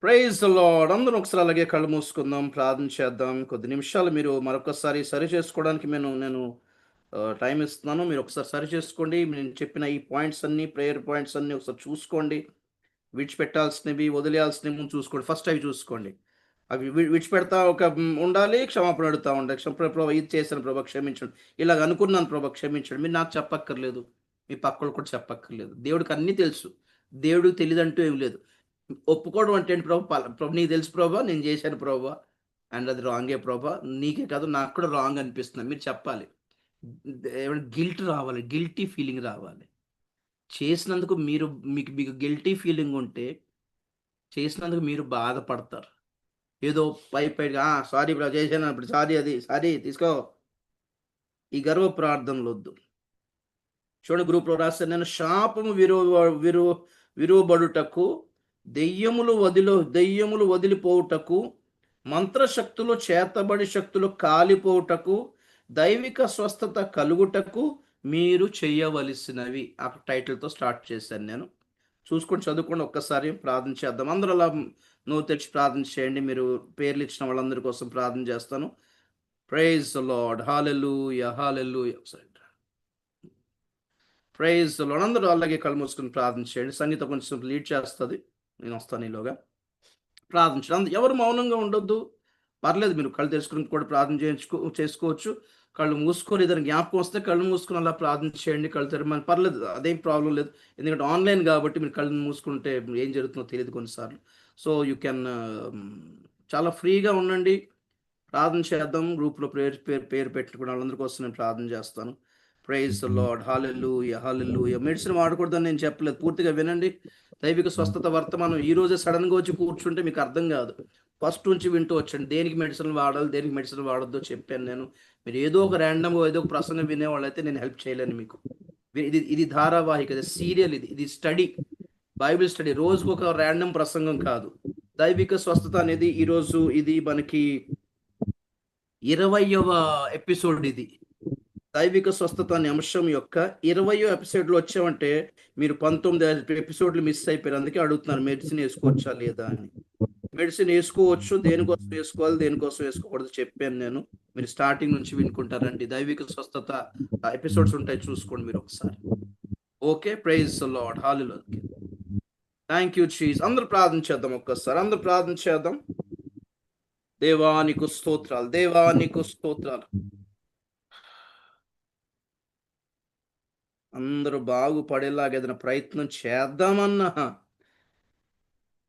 Praise the lord. అందరం ఒకసారి అలాగే కళ్ళు మూసుకుందాం, ప్రార్థన చేద్దాం. కొద్ది నిమిషాలు మీరు మరొకసారి సరి చేసుకోవడానికి నేను టైం ఇస్తున్నాను. మీరు ఒకసారి సరి చేసుకోండి. నేను చెప్పిన ఈ పాయింట్స్ అన్నీ, ప్రేయర్ పాయింట్స్ అన్నీ ఒకసారి చూసుకోండి. విడిచిపెట్టాల్సినవి, వదిలేయాల్సినవి ముందు చూసుకోండి. ఫస్ట్ అవి చూసుకోండి. అవి విడిచిపెడతా ఉండాలి. క్షమాపణ అడుగుతా ఉండాలి. ప్రభా ఇది చేశాను ప్రభా క్షమించండి. ఇలాగ అనుకున్నాను ప్రభా క్షమించండి. మీరు నాకు చెప్పక్కర్లేదు. మీ పక్కోళ్ళకి కూడా చెప్పక్కర్లేదు. దేవుడికి అన్నీ తెలుసు. దేవుడికి తెలీదంటూ ఏమి లేదు. ఒప్పుకోవడం అంటే ఏంటి ప్రభు? ప్రభు నీకు తెలుసు ప్రభా నేను చేశాను ప్రభా. అండ్ అది రాంగే ప్రభా. నీకే కాదు నాకు కూడా రాంగ్ అనిపిస్తుంది. మీరు చెప్పాలి. ఏమైనా గిల్ట్ రావాలి. గిల్టీ ఫీలింగ్ రావాలి. చేసినందుకు మీకు మీకు గిల్టీ ఫీలింగ్ ఉంటే చేసినందుకు మీరు బాధపడతారు. ఏదో పైగా సారీ బ్రో చేశాను ఇప్పుడు సారీ అది సారీ తీసుకో. ఈ గర్వ ప్రార్థనలొద్దు. చూడండి గ్రూప్‌లో రాశాను నేను శాపము విరువబడుటకు దెయ్యములు వదిలిపోవుటకు మంత్రశక్తులు చేతబడి శక్తులు కాలిపోవుటకు దైవిక స్వస్థత కలుగుటకు మీరు చేయవలసినవి ఆ టైటిల్‌తో స్టార్ట్ చేశాను నేను. చూసుకొని చదువుకోండి ఒక్కసారి ప్రార్థన చేద్దాం. అందరూ అలా నోరు తెరిచి ప్రార్థన చేయండి. మీరు పేర్లు ఇచ్చిన వాళ్ళందరి కోసం ప్రార్థన చేస్తాను. Praise the lord. Hallelujah! Hallelujah! Praise the Lord. అందరూ అలాగే కళ్ళు మూసుకొని ప్రార్థన చేయండి. సంగీత కొంచెం లీడ్ చేస్తది. నేను వస్తాను ఈలోగా. ప్రార్థించండి. ఎవరు మౌనంగా ఉండొద్దు. పర్లేదు మీరు కళ్ళు తెరుచుకొని కూడా ప్రార్థన చేసుకోవచ్చు. కళ్ళు మూసుకొని ఏదైనా జ్ఞాపకం వస్తే కళ్ళు మూసుకొని అలా ప్రార్థన చేయండి. కళ్ళు తెరవమని పర్లేదు. అదేం ప్రాబ్లమ్ లేదు. ఎందుకంటే ఆన్‌లైన్ కాబట్టి మీరు కళ్ళు మూసుకుంటే ఏం జరుగుతుందో తెలీదు కొన్నిసార్లు. సో, యూ కెన్ చాలా ఫ్రీగా ఉండండి. ప్రార్థన చేద్దాం. గ్రూప్‌లో పేరు పెట్టుకున్న వాళ్ళందరి కోసం నేను ప్రార్థన చేస్తాను. Praise the lord. Hallelujah! Hallelujah! Medicine వాడకూడదని నేను చెప్పలేదు. పూర్తిగా వినండి. దైవిక స్వస్థత వర్తమానం ఈ రోజే సడెన్‌గా వచ్చి కూర్చుంటే మీకు అర్థం కాదు. ఫస్ట్ నుంచి వింటూ వచ్చండి. దేనికి మెడిసిన్ వాడాలి, దేనికి మెడిసిన్ వాడొద్దో చెప్పాను నేను. మీరు ఏదో ఒక ర్యాండమ్‌గా ఏదో ఒక ప్రసంగం వినేవాళ్ళైతే నేను హెల్ప్ చేయలేను మీకు. ఇది ఇది ధారావాహిక. ఇది సీరియల్ ఇది. ఇది స్టడీ. Bible study. రోజుకొక ర్యాండమ్ ప్రసంగం కాదు. దైవిక స్వస్థత అనేది ఈరోజు ఇది మనకి 20వ ఎపిసోడ్ ఇది. దైవిక స్వస్థత అనే అంశం యొక్క 20వ ఎపిసోడ్‌లో వచ్చామంటే మీరు 19 ఎపిసోడ్‌లు మిస్ అయిపోయారు. అందుకే అడుగుతున్నాను మెడిసిన్ ఏసుకోవచ్చా లేదా అని. మెడిసిన్ ఏసుకోవచ్చు. దేనికోసం ఏసుకోవాలి, దేనికోసం ఏసుకోకూడదు చెప్పాను నేను. మీరు స్టార్టింగ్ నుంచి వినుకుంటారండి. దైవిక స్వస్థత ఎపిసోడ్స్ ఉంటాయి చూసుకోండి మీరు ఒకసారి. Okay. Praise the lord. Hallelujah. Thank you అందరూ ప్రార్థన చేద్దాం ఒక్కసారి. అందరూ ప్రార్థన చేద్దాం. దేవా నీకు స్తోత్రాలు. దేవా నీకు స్తోత్రాలు. అందరూ బాగుపడేలాగా ఏదైనా ప్రయత్నం చేద్దామన్నా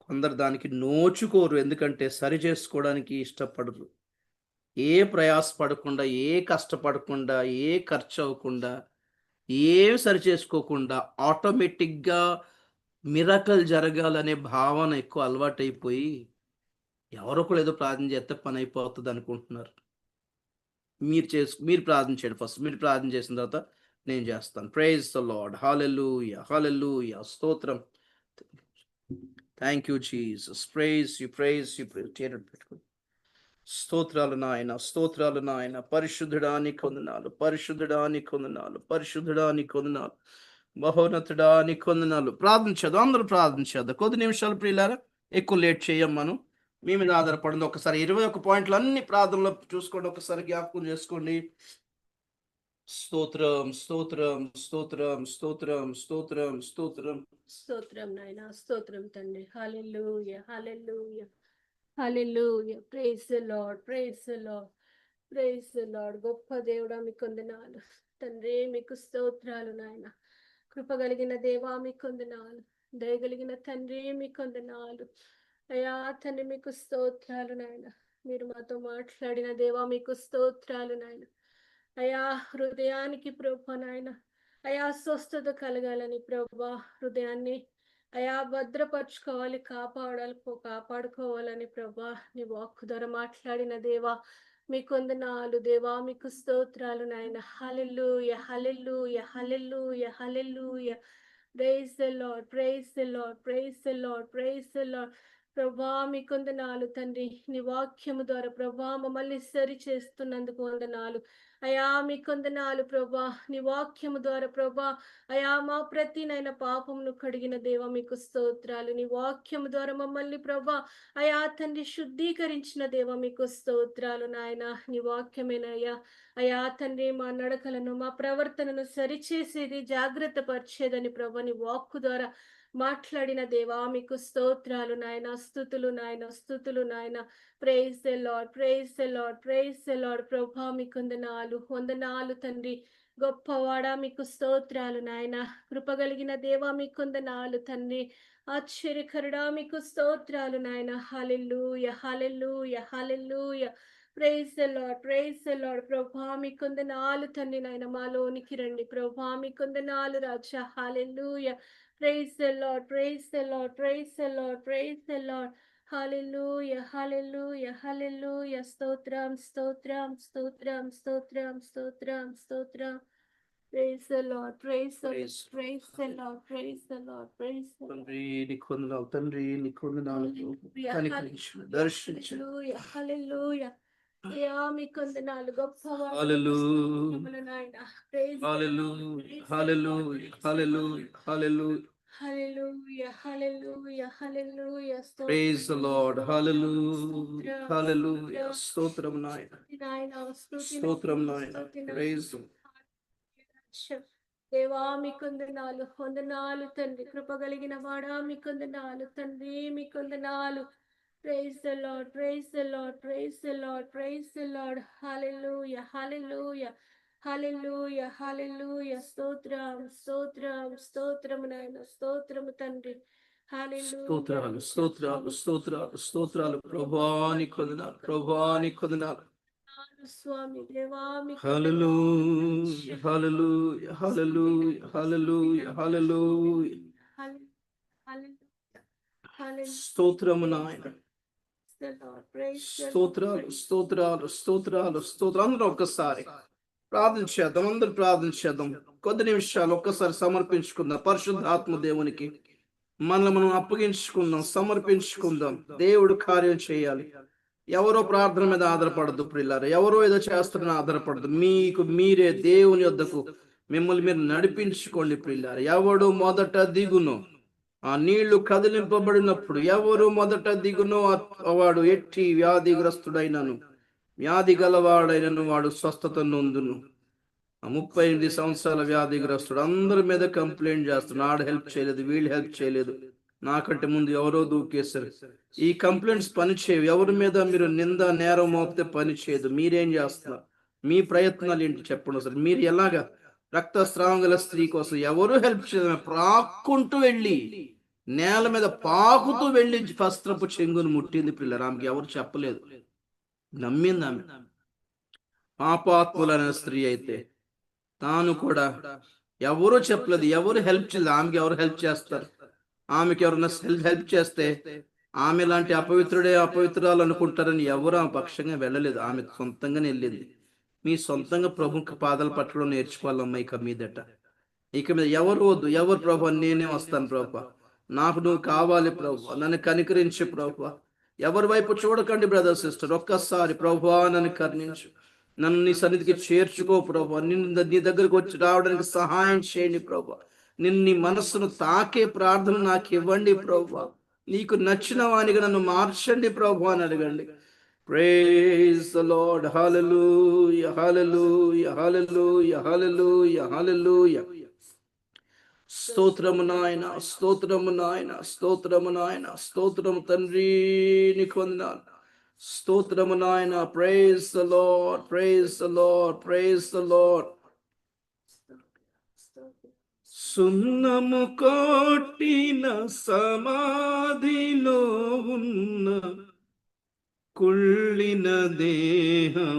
కొందరు దానికి నోచుకోరు. ఎందుకంటే సరి చేసుకోవడానికి ఇష్టపడరు. ఏ ప్రయాస పడకుండా, ఏ కష్టపడకుండా, ఏ ఖర్చు అవ్వకుండా, ఏం సరి చేసుకోకుండా ఆటోమేటిక్‌గా మిరకల్ జరగాలనే భావన ఎక్కువ అలవాటైపోయి ఎవరో ఒకళ్ళు ఏదో ప్రార్థన చేస్తే పని అయిపోతది అనుకుంటున్నారు. మీరు ప్రార్థన చేయండి ఫస్ట్. మీరు ప్రార్థన చేసిన తర్వాత నేను చేస్తాను. Praise the lord. Hallelujah! Hallelujah! స్తోత్రం. Thank you Jesus. Praise you చేతులు పెట్టుకోండి. స్తోత్రాలు నాయన, స్తోత్రాలు నాయన. పరిశుద్ధుడా నీకు వందనాలు, పరిశుద్ధుడా నీకు వందనాలు, పరిశుద్ధుడా నీకు వందనాలు. మహోన్నతుడా నీకు వందనాలు. ప్రార్థించేద్దాం. అందరూ ప్రార్థించేద్దాం. కొద్ది నిమిషాలు ప్రియులారా, ఎక్కువ లేట్ చేయం మనం. మీ మీద ఆధారపడింది. ఒకసారి 21 పాయింట్లు అన్ని ప్రార్థనలో చూసుకోండి. ఒకసారి జ్ఞాపకం చేసుకోండి. స్తోత్రం, స్తోత్రం, స్తోత్రం, స్తోత్రం, స్తోత్రం, స్తోత్రం. స్తోత్రం నాయన, స్తోత్రం తండ్రి. Hallelujah, hallelujah, hallelujah. Praise the lord, praise the lord, praise the lord. గొప్ప దేవుడా మీకు వందనాలు తండ్రి, మీకు స్తోత్రాలు నాయన. కృప కలిగిన దేవా మీకు వందనాలు, దయగలిగిన తండ్రి మీకు వందనాలు. అయా తండ్రి మీకు స్తోత్రాలు నాయన. మీరు మాతో మాట్లాడిన దేవా మీకు స్తోత్రాలు నాయన. అయా హృదయానికి ప్రభు నాయన, అయా స్వస్థత కలగాలని ప్రభా హృదయాన్ని అయా భద్రపరచుకోవాలి, కాపాడుకోవాలని ప్రభా నీ వాక్కు ద్వారా మాట్లాడిన దేవా మీకు వందనాలు దేవా, మీకు స్తోత్రాలు నాయన. Hallelujah, hallelujah, hallelujah, hallelujah. Praise the lord, praise the lord, praise the lord, praise the lord. ప్రభా మీకు వందనాలు తండ్రి. నీ వాక్యము ద్వారా ప్రభా మమ్మల్ని సరి చేస్తున్నందుకు వందనాలు అయా. మీకు వందనాలు ప్రభా. నీ వాక్యము ద్వారా ప్రభా అయా మా ప్రతినైన పాపమును కడిగిన దేవ మీకు స్తోత్రాలు. నీ వాక్యము ద్వారా మమ్మల్ని ప్రభా అయా తండ్రి శుద్ధీకరించిన దేవ మీకు స్తోత్రాలు నాయన. నీ వాక్యమేనయ్యా అయా తండ్రి మా నడకలను మా ప్రవర్తనను సరిచేసేది, జాగ్రత్త పరిచేదని ప్రభా నీ వాక్కు ద్వారా మాట్లాడిన దేవా మీకు స్తోత్రాలు నాయన. స్తుతులు నాయన, స్తుతులు నాయన. Praise the lord, praise the lord, praise the lord. ప్రభా మీకు వందనాలు, వందనాలు తండ్రి. గొప్పవాడా మీకు స్తోత్రాలు నాయన. కృపగలిగిన దేవా మీకు వందనాలు తండ్రి. ఆశ్చర్యకరుడా మీకు స్తోత్రాలు నాయన. Hallelujah, hallelujah, hallelujah. Praise the lord, praise the lord. ప్రభా మీకు వందనాలు తండ్రి నాయన. మాలోనికి రండి ప్రభా మీకు వందనాలు రాజా. హల్లెలూయా. Praise the Lord, praise the Lord, praise the Lord, praise the Lord. Hallelujah, hallelujah, hallelujah. Stotram, stotram, stotram, stotram, stotram, stotram. Praise the Lord, praise the Lord, praise the Lord, praise the Lord, praise the Lord. తండ్రి నీకు వందనాలు, తండ్రి నీకు వందనాలు. కనికరించు, దర్శించు. Hallelujah, hallelujah. Yeah మీకు వందనాలు గొప్పవాడు. హల్లెలూయా, నాయన. Praise the Lord, hallelujah, praise the Lord, hallelujah, praise the Lord. Hallelujah, hallelujah. Hallelujah, hallelujah, hallelujah. Praise the Lord. Hallelujah, Stotram, hallelujah. stotram. స్తోత్రం నాయన, స్తుతి నాయనా, స్తుతి స్తోత్రం నాయనా, నాయన. స్తుతి నాయనా. ప్రైజ్ దేవా మీకు వందనాలు, వందనాలు తండ్రి. కృపగలిగిన వాడా మీకు వందనాలు తండ్రి, మీకు వందనాలు. Praise the Lord, praise the Lord, praise the Lord, praise the Lord. Hallelujah, hallelujah, hallelujah, hallelujah. స్తోత్రం, స్తోత్రం, స్తోత్రం నాయన, స్తోత్రము తండ్రి. స్తోత్రాలు, స్తోత్రాలు, స్తోత్రాలు, స్తోత్రాలు. ప్రభువా నీకు వందనాలు, ప్రభువా నీకు వందనాలు. స్వామి దేవా మీకు హల్లెలూయా, హల్లెలూయా, హల్లెలూయా, హల్లెలూయా, హల్లెలూయా. స్తోత్రము నాయన. స్తోత్రాలు, స్తోత్రాలు, స్తోత్రాలు, స్తోత్రాలు. అందరూ ఒక్కసారి ప్రార్థన చేద్దాం, అందరూ ప్రార్థన చేద్దాం. కొద్ది నిమిషాలు ఒక్కసారి సమర్పించుకుందాం పరిశుద్ధాత్మ దేవునికి. మనల్ని మనం అప్పగించుకుందాం, సమర్పించుకుందాం. దేవుడు కార్యం చేయాలి. ఎవరో ప్రార్థన మీద ఆధారపడదు ప్రియులారా, ఎవరో ఏదో చేస్తున్న ఆధారపడదు. మీకు మీరే దేవుని యొద్దకు మిమ్మల్ని మీరు నడిపించుకోండి ప్రియులారా. ఎవడు మొదట దిగును, ఆ నీళ్లు కదిలింపబడినప్పుడు ఎవరు మొదట దిగునో వాడు ఎట్టి వ్యాధిగ్రస్తుడైనను, వ్యాధి గలవాడైనను వాడు స్వస్థత నొందును. 38 సంవత్సరాల వ్యాధిగ్రస్తుడు అందరి మీద కంప్లైంట్ చేస్తున్నాడు. ఆడ హెల్ప్ చేయలేదు, వీళ్ళు హెల్ప్ చేయలేదు, నాకంటే ముందు ఎవరో దూకేశారు. ఈ కంప్లైంట్స్ పనిచేయవు. ఎవరి మీద మీరు నింద నేరం మోపితే పని చేయదు. మీరేం చేస్తున్నారు? మీ ప్రయత్నాలు ఏంటి చెప్పండి సార్. మీరు ఎలాగా రక్తస్రావం గల స్త్రీ కోసం ఎవరు హెల్ప్ చేయదు. ప్రాక్కుంటూ వెళ్ళి నేల మీద పాకుతూ వెళ్ళి వస్త్రపు చెంగును ముట్టింది పిల్లలు. ఆమెకి ఎవరు చెప్పలేదు, నమ్మింది ఆమె. పాపాత్ములైన స్త్రీ అయితే తాను కూడా ఎవరు చెప్పలేదు, ఎవరు హెల్ప్ చేయలేదు. ఆమెకి ఎవరు హెల్ప్ చేస్తారు? ఆమెకి ఎవరైనా హెల్ప్ చేస్తే ఆమె లాంటి అపవిత్రాలు అనుకుంటారని ఎవరు ఆమె పక్షంగా వెళ్ళలేదు. ఆమె సొంతంగానే వెళ్ళింది. మీ సొంతంగా ప్రభుకి పాదాలు పట్టడం నేర్చుకోవాలమ్మా. ఇక మీద ఎవరు వద్దు. ఎవరు ప్రభు, నేనే వస్తాను ప్రభు, నాకు నువ్వు కావాలి ప్రభు, నన్ను కనికరించు ప్రభు. ఎవరి వైపు చూడకండి బ్రదర్ సిస్టర్. ఒక్కసారి ప్రభు నన్ను కరుణించు, నన్ను నీ సన్నిధికి చేర్చుకో ప్రభు. నీ దగ్గరకు వచ్చి రావడానికి సహాయం చేయండి ప్రభు. నీ మనస్సును తాకే ప్రార్థన నాకు ఇవ్వండి ప్రభు. నీకు నచ్చిన వానిగా నన్ను మార్చండి ప్రభు అని అడగండి. Praise the lord. Hallelujah, hallelujah, hallelujah, hallelujah, hallelujah. స్తోత్రము నాయన, స్తోత్రము నాయన, స్తోత్రము నాయన, స్తోత్రము తండ్రి నీకు వందనాలు. స్తోత్రము నాయన. Praise the lord, praise the lord, praise the lord. సున్నము కొట్టిన సమాధిలో ఉన్న కుళ్ళిన దేహమునయ్యా,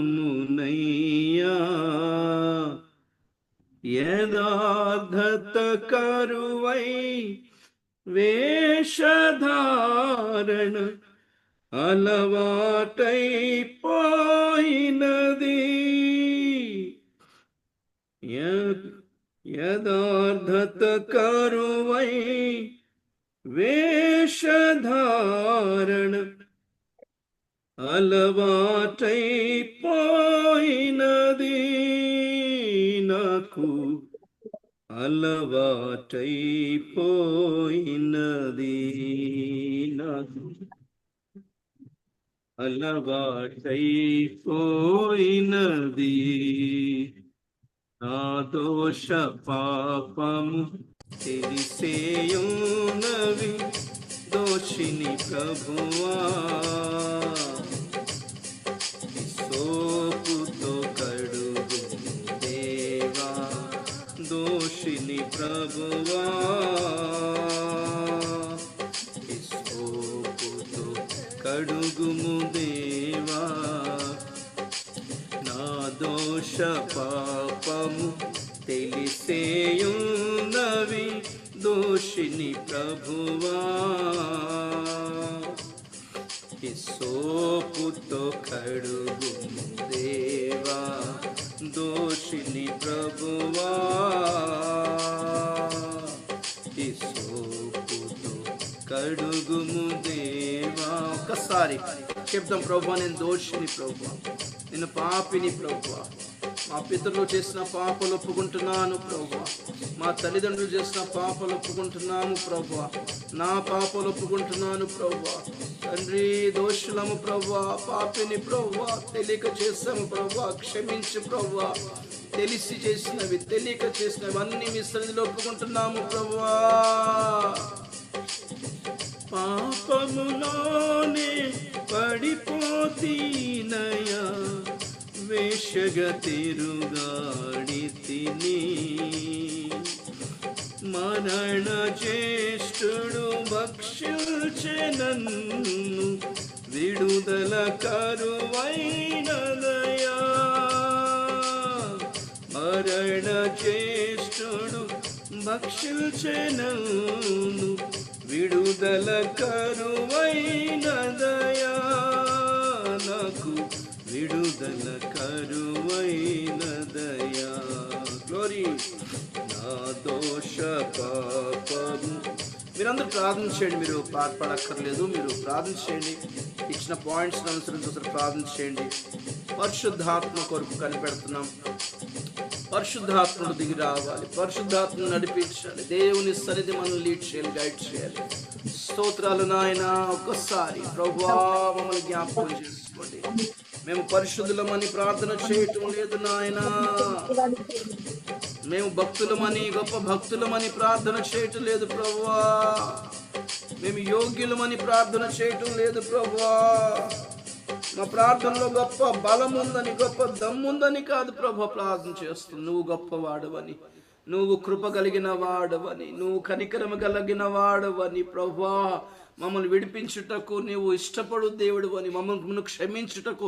యథార్థత కరువై వేషధారణ అలవాటైపోయినది, యథార్థత కరువై వేషధారణ అలవాటైపోయినది నాకు, అలవాటైపోయినది నాకు, అలవాటైపోయినది నా దోష పాపము తెలిసేయున్నవి దోషిని ప్రభువా, సోపుతో కడుగు దేవా దోషిని ప్రభువా, సోపుతో కడుగుము దేవా నా దోష పాపము తెలిసేయున్నవి దోషిని ప్రభువా, సోపుతో కడుగుము దేవా దోషిని ప్రభువా, సోపుతో కడుగుము దేవా. ఒక్కసారి చెప్దాం, ప్రభువా నేను దోషిని ప్రభువా, నేను పాపిని ప్రభువా, మా పితరులు చేసిన పాపలు ఒప్పుకుంటున్నాను ప్రభువా, మా తల్లిదండ్రులు చేసిన పాపలు ఒప్పుకుంటున్నాము ప్రభువా, నా పాపలు ఒప్పుకుంటున్నాను ప్రభువా. తండ్రి దోషులము ప్రభువా, పాపిని ప్రభువా, తెలియక చేసాము ప్రభువా, క్షమించు ప్రభువా. తెలిసి చేసినవి తెలియక చేసినవి అన్ని మీ సన్నిధిలో ఒప్పుకుంటున్నాము ప్రభువా. పాపములోనే పడిపోతీనయా, వేషగా తిరుగాడి తిని, మరణ జ్యేష్ఠుడు భక్షించె నన్ను, విడుదల కరువైనదయా. మరణ జ్యేష్ఠుడు భక్షించె నన్ను, విడుదల కరువైనదయా నాకు, విడుదల కరువైనదయా. గ్లోరీ. నా దోష పాపము. మీరందరూ ప్రార్థన చేయండి, మీరు పాడక్కర్లేదు, మీరు ప్రార్థన చేయండి, ఇచ్చిన పాయింట్స్ అనుసరించి ఒకసారి ప్రార్థన చేయండి. పరిశుద్ధాత్మ కొరకు కనిపెడుతున్నాం, పరిశుద్ధాత్మను దిగి రావాలి, పరిశుద్ధాత్మను నడిపించాలి, దేవుని సన్నిధి మనం లీడ్ చేయాలి, గైడ్ చేయాలి. స్తోత్రాలు నాయన. ఒక్కసారి ప్రభువా మమ్మల్ని జ్ఞాపకం చేసుకోండి. మేము పరిశుద్ధులమని ప్రార్థన చేయటం లేదు నాయన, మేము భక్తులమని గొప్ప భక్తులమని ప్రార్థన చేయటం లేదు ప్రభువా, మేము యోగ్యులమని ప్రార్థన చేయటం లేదు ప్రభువా. మా ప్రార్థనలో గొప్ప బలం ఉందని, గొప్ప దమ్ముందని కాదు ప్రభు ప్రార్థన చేస్తుంది. నువ్వు గొప్పవాడవని, నువ్వు కృప కలిగిన వాడవని, నువ్వు కనికరమ కలిగిన వాడవని ప్రభువా. మమ్మల్ని విడిపించుటకు నీవు ఇష్టపడు దేవుడు అని, మమ్మల్ని క్షమించుటకు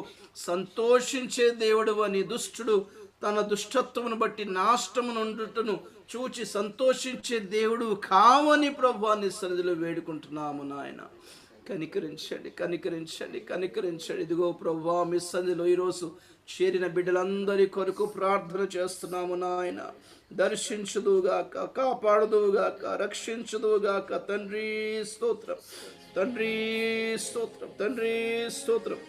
సంతోషించే దేవుడు అని, దుష్టుడు తన దుష్టత్వమును బట్టి నాశనమునుండుటను చూచి సంతోషించే దేవుడు కావని ప్రభువాన్ని సన్నిధిలో వేడుకుంటున్నాము నాయన. కనికరించండి, కనికరించండి, కనికరించండి. ఇదిగో ప్రభువా మీ సన్నిధిలో ఈరోజు చేరిన బిడ్డలందరి కొరకు ప్రార్థన చేస్తున్నాము నాయన. దర్శించుదువుగాక, కాపాడుదువుగాక, రక్షించుదువుగాక. తండ్రి స్తోత్రం, తండ్రి స్తోత్రం, తండ్రి స్తోత్రం.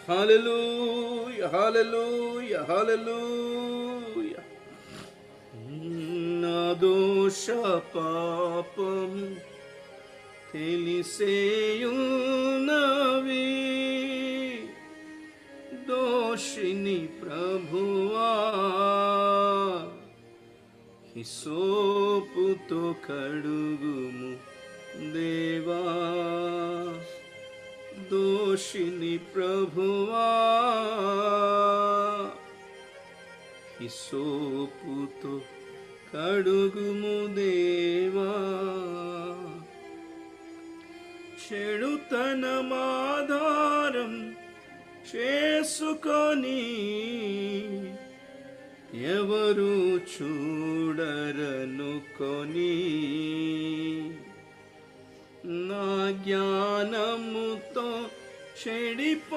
హల్లెలూయా, హల్లెలూయా, హల్లెలూయా. నా దోష పాపం తెలిసేయున్నవి దోషిని ప్రభువా, హిసోపుతో కడుగుము దేవా దోషిని ప్రభువా, హిసోపుతో కడుగుము దేవా. చెడుతనమాధారం చేసుకొని ఎవరు చూడరనుకొని, నా జ్ఞానముతో చెడిపోతినయ్యా,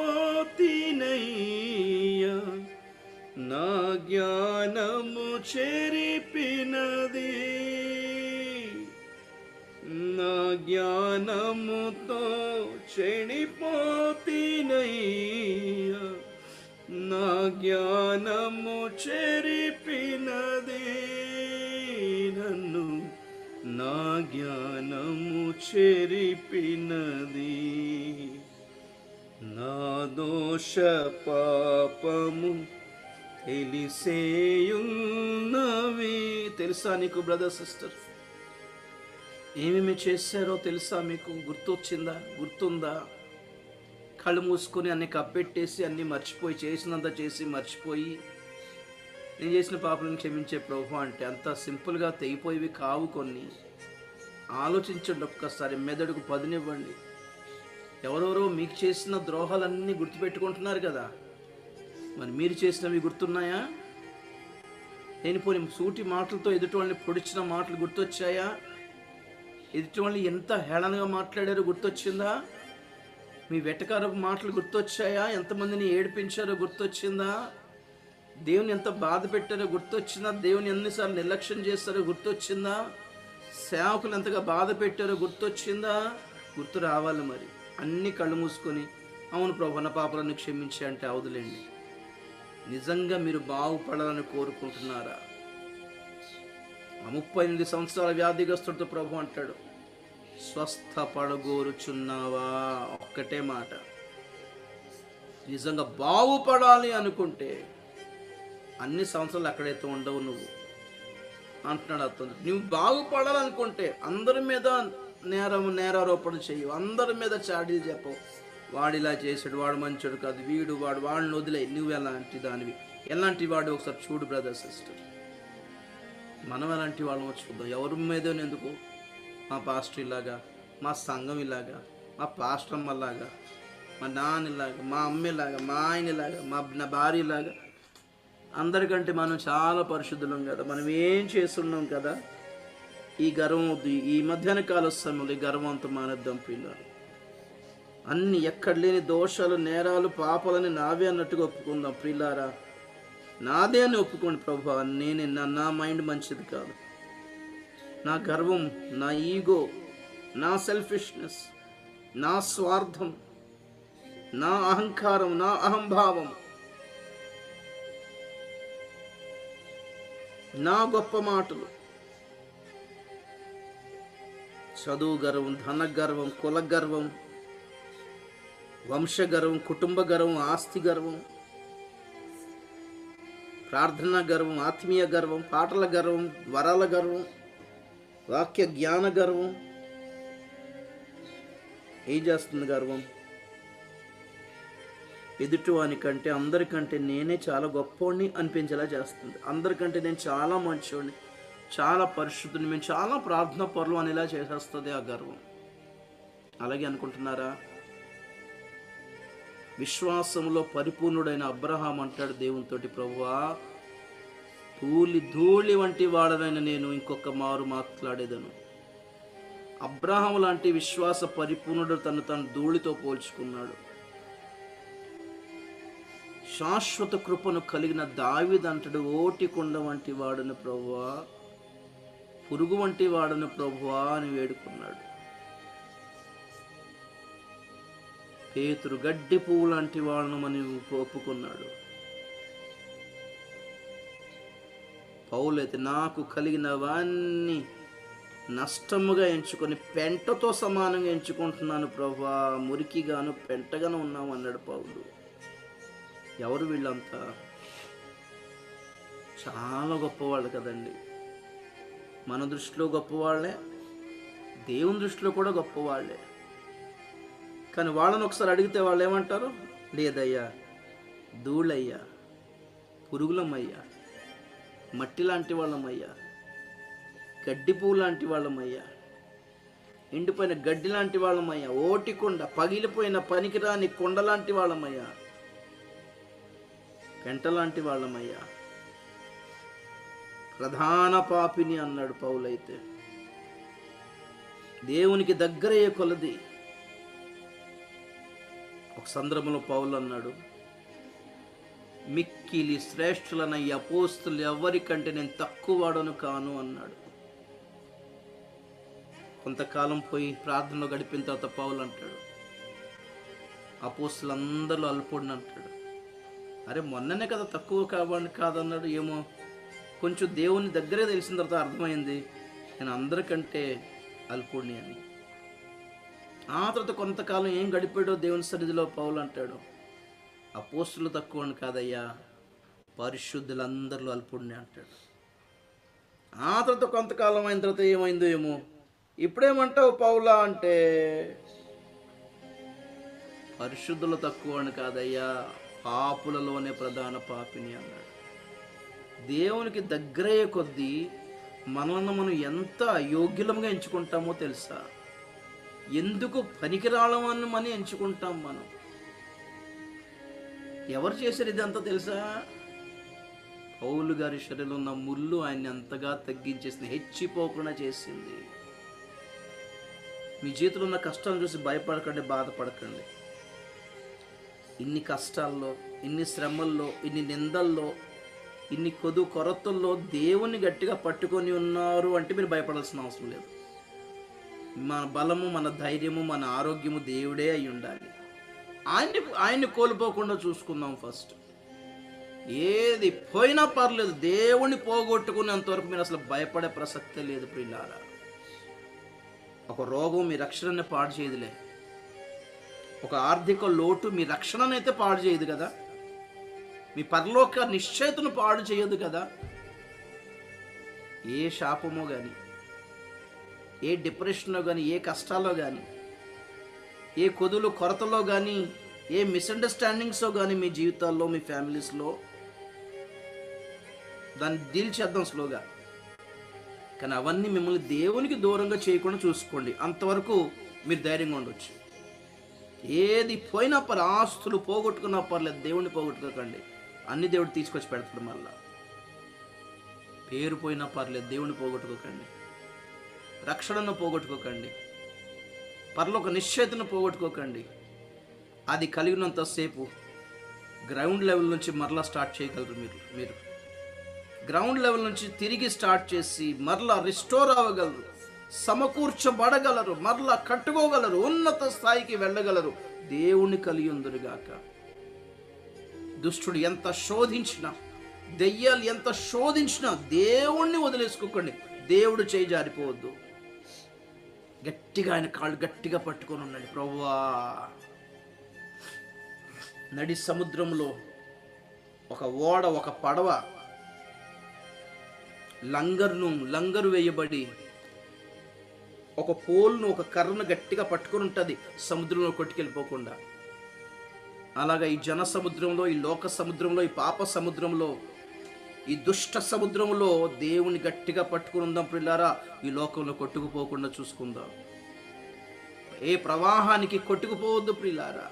నా జ్ఞానము చెరిపినది, నా జ్ఞానముతో చెడిపోతినయ్యా, నా జ్ఞానము చెరిపినది నన్ను, నా జ్ఞానము చెరిపినది. నా దోష పాపము తెలిసేయున్నవి. తెలుసా నీకు బ్రదర్ సిస్టర్? ఏమేమి చేశారో తెలుసా మీకు? గుర్తుందా? కళ్ళు మూసుకొని అన్ని కప్పెట్టేసి అన్ని మర్చిపోయి, చేసినంత చేసి మర్చిపోయి, నేను చేసిన పాపలను క్షమించే ప్రభు అంటే అంత సింపుల్గా తెగిపోయేవి కావు. కొన్ని ఆలోచించండి ఒక్కసారి, మెదడుకు పదునివ్వండి. ఎవరెవరో మీకు చేసిన ద్రోహాలన్నీ గుర్తుపెట్టుకుంటున్నారు కదా, మరి మీరు చేసినవి గుర్తున్నాయా? నేను పోనీ సూటి మాటలతో ఎదుటి వాళ్ళని పొడిచిన మాటలు గుర్తొచ్చాయా? ఎదుటి వాళ్ళని ఎంత హేళనగా మాట్లాడారో గుర్తొచ్చిందా? మీ వెటకారపు మాటలు గుర్తొచ్చాయా? ఎంతమందిని ఏడిపించారో గుర్తొచ్చిందా? దేవుని ఎంత బాధ పెట్టారో గుర్తొచ్చిందా? దేవుని ఎన్నిసార్లు నిర్లక్ష్యం చేస్తారో గుర్తొచ్చిందా? సేవకులు ఎంతగా బాధ పెట్టారో గుర్తొచ్చిందా? గుర్తు రావాలి. మరి అన్ని కళ్ళు మూసుకొని అవును ప్రభు నా పాపాలను క్షమించి అంటే అవదులేండి. నిజంగా మీరు బాగుపడాలని కోరుకుంటున్నారా? ఆ 38 సంవత్సరాల వ్యాధిగ్రస్తుడితో ప్రభు అంటాడు, స్వస్థపడగోరుచున్నావా? ఒక్కటే మాట. నిజంగా బాగుపడాలి అనుకుంటే అన్ని సంవత్సరాలు అక్కడైతే ఉండవు నువ్వు అంటున్నాడు అతను. నువ్వు బాగుపడాలనుకుంటే అందరి మీద నేరారోపణ చేయవు, అందరి మీద చాడీలు చెప్పవు. వాడు ఇలా చేశాడు, వాడు మంచోడు కాదు, వాడిని వదిలే. నువ్వు ఎలాంటి దానివి, ఎలాంటి వాడు ఒకసారి చూడు బ్రదర్ సిస్టర్. మనం ఎలాంటి వాళ్ళని చూద్దాం. ఎవరి మీదో ఎందుకు? మా పాస్టర్ ఇలాగా, మా సంఘం ఇలాగా, మా పాస్టర్ అమ్మలాగా, మా నాన్నలాగా, మా అమ్మలాగా, మా ఆయనలాగా, నా భార్యలాగా. అందరికంటే మనం చాలా పరిశుద్ధులం కదా, మనం ఏం చేస్తున్నాం కదా. ఈ గర్వం వద్దు. ఈ మధ్యాహ్న కాల సమయంలో ఈ గర్వం అంతా మానేద్దాం పిల్లలు. అన్ని ఎక్కడ లేని దోషాలు, నేరాలు, పాపాలని నావే అన్నట్టుగా ఒప్పుకుందాం ప్రియులారా. నాదే అని ఒప్పుకోండి ప్రభు. నా మైండ్ మంచిది కాదు, నా గర్వం, నా ఈగో, నా సెల్ఫిష్నెస్, నా స్వార్థం, నా అహంకారం, నా అహంభావం, నా గొప్ప మాటలు, చదువు గర్వం, ధన గర్వం, కుల గర్వం, వంశ గర్వం, కుటుంబ గర్వం, ఆస్తి గర్వం, ప్రార్థన గర్వం, ఆత్మీయ గర్వం, పాటల గర్వం, వరాల గర్వం, వాక్య జ్ఞాన గర్వం. ఏం చేస్తుంది గర్వం? ఎదుటివానికంటే, అందరికంటే నేనే చాలా గొప్పవాడిని అనిపించేలా చేస్తుంది. అందరికంటే నేను చాలా మంచివాడిని, చాలా పరిశుద్ధుని, మేము చాలా ప్రార్థన పరులు అనేలా చేసేస్తుంది ఆ గర్వం. అలాగే అనుకుంటున్నారా? విశ్వాసంలో పరిపూర్ణుడైన అబ్రహాం అంటాడు దేవునితోటి, ప్రభువా ధూళి వంటి వాడనైనా నేను ఇంకొక మారు మాట్లాడేదను. అబ్రహాం లాంటి విశ్వాస పరిపూర్ణుడు తను ధూళితో పోల్చుకున్నాడు. శాశ్వత కృపను కలిగిన దావీదు అంటాడు, ఓటి కొండ వంటి వాడను ప్రభువా, పురుగు వంటి వాడను ప్రభువా అని వేడుకున్నాడు. పేతురు గడ్డి పువ్వు లాంటి వాళ్ళను అని ఒప్పుకున్నాడు. పౌలైతే నాకు కలిగినవన్నీ నష్టముగా ఎంచుకొని పెంటతో సమానంగా ఎంచుకుంటున్నాను ప్రభువా, మురికిగాను పెంటగాను ఉన్నాము అన్నాడు పౌలు. ఎవరు వీళ్ళంతా? చాలా గొప్పవాళ్ళు కదండి. మన దృష్టిలో గొప్పవాళ్లే, దేవుని దృష్టిలో కూడా గొప్పవాళ్లే. కానీ వాళ్ళని ఒకసారి అడిగితే వాళ్ళు ఏమంటారు? లేదయ్యా, ధూళయ్యా, పురుగులమయ్యా, మట్టి లాంటి వాళ్ళమయ్యా, గడ్డి పువ్వు లాంటి వాళ్ళమయ్యా, ఎండిపోయిన గడ్డి లాంటి వాళ్ళమయ్యా, ఓటి కొండ, పగిలిపోయిన పనికిరాని కొండ లాంటి వాళ్ళమయ్యా, పెంట లాంటి వాళ్ళమయ్యా, ప్రధాన పాపిని అన్నాడు పౌలైతే. దేవునికి దగ్గరయ్యే కొలది. ఒక సందర్భంలో పౌలు అన్నాడు, మిక్కిలి శ్రేష్ఠులైన ఈ అపోస్తులు ఎవరికంటే నేను తక్కువ వాడను కాను అన్నాడు. కొంతకాలం పోయి ప్రార్థనలో గడిపిన తర్వాత పౌలు అంటాడు, అపోస్తులందరూ అల్పుడిని అంటాడు. అరే మొన్ననే కదా తక్కువ కావాలని కాదన్నాడు. ఏమో కొంచెం దేవుని దగ్గరే తెలిసిన తర్వాత అర్థమైంది నేను అందరికంటే అల్పుడిని అని. ఆ తర్వాత కొంతకాలం ఏం గడిపాడో దేవుని సన్నిధిలో పౌలు అంటాడు, అపోస్తులు తక్కువ అని కాదయ్యా, పరిశుద్ధులందరిలో అల్పుడిని అంటాడు. ఆ తర్వాత కొంతకాలం అయిన తర్వాత ఏమైందో ఏమో, ఇప్పుడేమంటావు పౌలా అంటే, పరిశుద్ధులు తక్కువ అని కాదయ్యా, పాపులలోనే ప్రధాన పాపిని అన్నాడు. దేవునికి దగ్గరయ్యే కొద్దీ మనల్ని మనం ఎంత అయోగ్యులంగా ఎంచుకుంటామో తెలుసా? ఎందుకు పనికిరాళమని మనం ఎంచుకుంటాం. మనం ఎవరు చేశారు ఇదంతా తెలుసా? పౌలు గారి శరీరంలో ఉన్న ముళ్ళు ఆయన్ని అంతగా తగ్గించేసింది, హెచ్చిపోకుండా చేసింది. మీ జీవితంలో ఉన్న కష్టాలను చూసి భయపడకండి, బాధపడకండి. ఇన్ని కష్టాల్లో, ఇన్ని శ్రమల్లో, ఇన్ని నిందల్లో, ఇన్ని కొరతల్లో దేవుణ్ణి గట్టిగా పట్టుకొని ఉన్నారు అంటే మీరు భయపడాల్సిన అవసరం లేదు. మన బలము, మన ధైర్యము, మన ఆరోగ్యము దేవుడే అయి ఉండాలి. ఆయన్ని కోల్పోకుండా చూసుకుందాం. ఫస్ట్ ఏది పోయినా పర్లేదు, దేవుణ్ణి పోగొట్టుకునేంతవరకు మీరు అసలు భయపడే ప్రసక్తే లేదు ప్రియులారా. ఒక రోగం మీ రక్షణని పాడు చేయదులే, ఒక ఆర్థిక లోటు మీ రక్షణనైతే పాడు చేయదు కదా, మీ పరలోక నిశ్చయితను పాడు చేయదు కదా. ఏ శాపమో కానీ, ఏ డిప్రెషన్లో కానీ, ఏ కష్టాల్లో కానీ, ఏ కొరతలో కానీ, ఏ మిస్అండర్స్టాండింగ్స్లో కానీ మీ జీవితాల్లో, మీ ఫ్యామిలీస్లో, దాన్ని డీల్ చేద్దాం స్లోగా. కానీ అవన్నీ మిమ్మల్ని దేవునికి దూరంగా చేయకుండా చూసుకోండి. అంతవరకు మీరు ధైర్యంగా ఉండొచ్చు. ఏది పోయినా ఆస్తులు పోగొట్టుకున్నా పర్లేదు, దేవుణ్ణి పోగొట్టుకోకండి. అన్ని దేవుడు తీసుకొచ్చి పెడతాడు. మళ్ళా పేరు పోయినా పర్లేదు, దేవుణ్ణి పోగొట్టుకోకండి. రక్షణను పోగొట్టుకోకండి. పరలోక నిశ్చయితను పోగొట్టుకోకండి. అది కలిగినంతసేపు గ్రౌండ్ లెవెల్ నుంచి మరలా స్టార్ట్ చేయగలరు. మీరు గ్రౌండ్ లెవెల్ నుంచి తిరిగి స్టార్ట్ చేసి మరలా రిస్టోర్ అవ్వగలరు, సమకూర్చబడగలరు, మరలా కట్టుకోగలరు, ఉన్నత స్థాయికి వెళ్ళగలరు. దేవుణ్ణి కలిగి ఉందరుగాక. దుష్టుడు ఎంత శోధించినా, దెయ్యాలు ఎంత శోధించినా దేవుణ్ణి వదిలేసుకోకండి. దేవుడు చేయి జారిపోవద్దు. గట్టిగా ఆయన కాళ్ళు గట్టిగా పట్టుకొని ఉండండి. ప్రభువా, నడి సముద్రంలో ఒక ఓడ, ఒక పడవ లంగరు వేయబడి ఒక పోల్ను, ఒక కర్రను గట్టిగా పట్టుకొని ఉంటుంది సముద్రంలో కొట్టుకెళ్ళిపోకుండా. అలాగా ఈ జన సముద్రంలో, ఈ లోక సముద్రంలో, ఈ పాప సముద్రంలో, ఈ దుష్ట సముద్రంలో దేవుని గట్టిగా పట్టుకుని ఉందాం ప్రియులారా. ఈ లోకంలో కొట్టుకుపోకుండా చూసుకుందాం. ఏ ప్రవాహానికి కొట్టుకుపోవద్దు ప్రియులారా,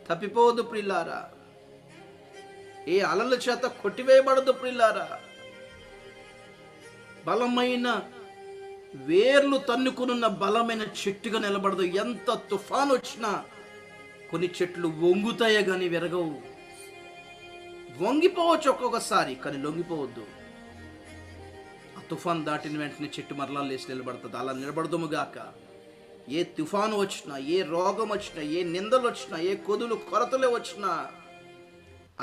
తప్పిపోవద్దు ప్రియులారా. ఏ అలల చేత కొట్టివేయబడదు ప్రియులారా. బలమైన వేర్లు తన్నుకునున్న బలమైన చెట్టుగా నిలబడదు. ఎంత తుఫాను వచ్చినా కొన్ని చెట్లు వంగుతాయే కానీ విరగవు. వంగిపోవచ్చు ఒక్కొక్కసారి, కానీ లొంగిపోవద్దు. ఆ తుఫాన్ దాటిన వెంటనే చెట్టు మరలా లేచి నిలబడుతుంది. అలా నిలబడదుముగాక. ఏ తుఫాను వచ్చినా, ఏ రోగం వచ్చినా, ఏ నిందలు వచ్చినా, ఏ కొరతలు వచ్చినా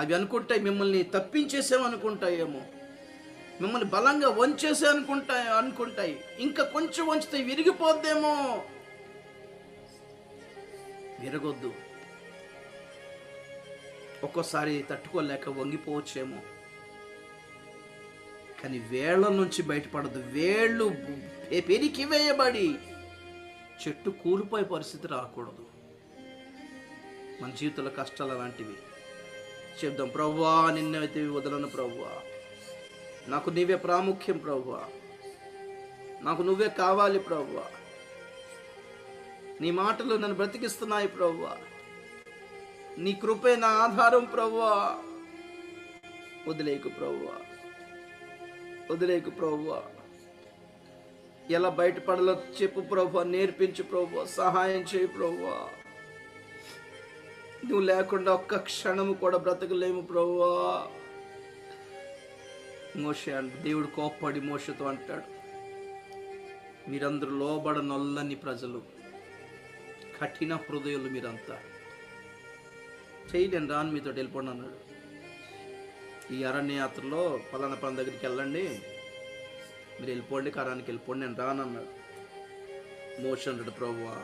అవి అనుకుంటాయి మిమ్మల్ని తప్పించేసామనుకుంటాయేమో, మిమ్మల్ని బలంగా వంచేసే అనుకుంటాయి. ఇంకా కొంచెం వంచితే విరిగిపోద్దేమో. విరగొద్దు. ఒక్కోసారి తట్టుకోలేక వంగిపోవచ్చేమో, కానీ వేళ్ల నుంచి బయటపడదు. వేళ్ళు పెరికి వేయబడి చెట్టు కూలిపోయే పరిస్థితి రాకూడదు. మన జీవితంలో కష్టాలు అలాంటివి. చెప్దాం, ప్రభువా నిన్నైతే వదలను ప్రభువా, నాకు నీవే ప్రాముఖ్యం ప్రభువా, నాకు నువ్వే కావాలి ప్రభువా, నీ మాటలు నన్ను బ్రతికిస్తున్నాయి ప్రభువా, నీ కృపే నా ఆధారం ప్రభువా. వదిలేకు ప్రభువా, వదిలేకు ప్రభువా. ఎలా బయటపడాలో చెప్పు ప్రభువా, నేర్పించు ప్రభువా, సహాయం చేయి ప్రభువా. నువ్వు లేకుండా ఒక్క క్షణము కూడా బ్రతకలేము ప్రభువా. మోషే దేవుడు కోప్పడి మోషతో అంటాడు, మీరందరూ లోబడనొల్లని ప్రజలు, కఠిన హృదయులు మీరంతా. చెయ్యి, నేను రాను, మీతో వెళ్ళిపోండి అన్నాడు. ఈ అరణ్య యాత్రలో పలానా పలానా దగ్గరికి వెళ్ళండి, మీరు వెళ్ళిపోండి, కారానికి వెళ్ళిపోండి, నేను రానన్నాడు. మోషే అన్నాడు, ప్రభువా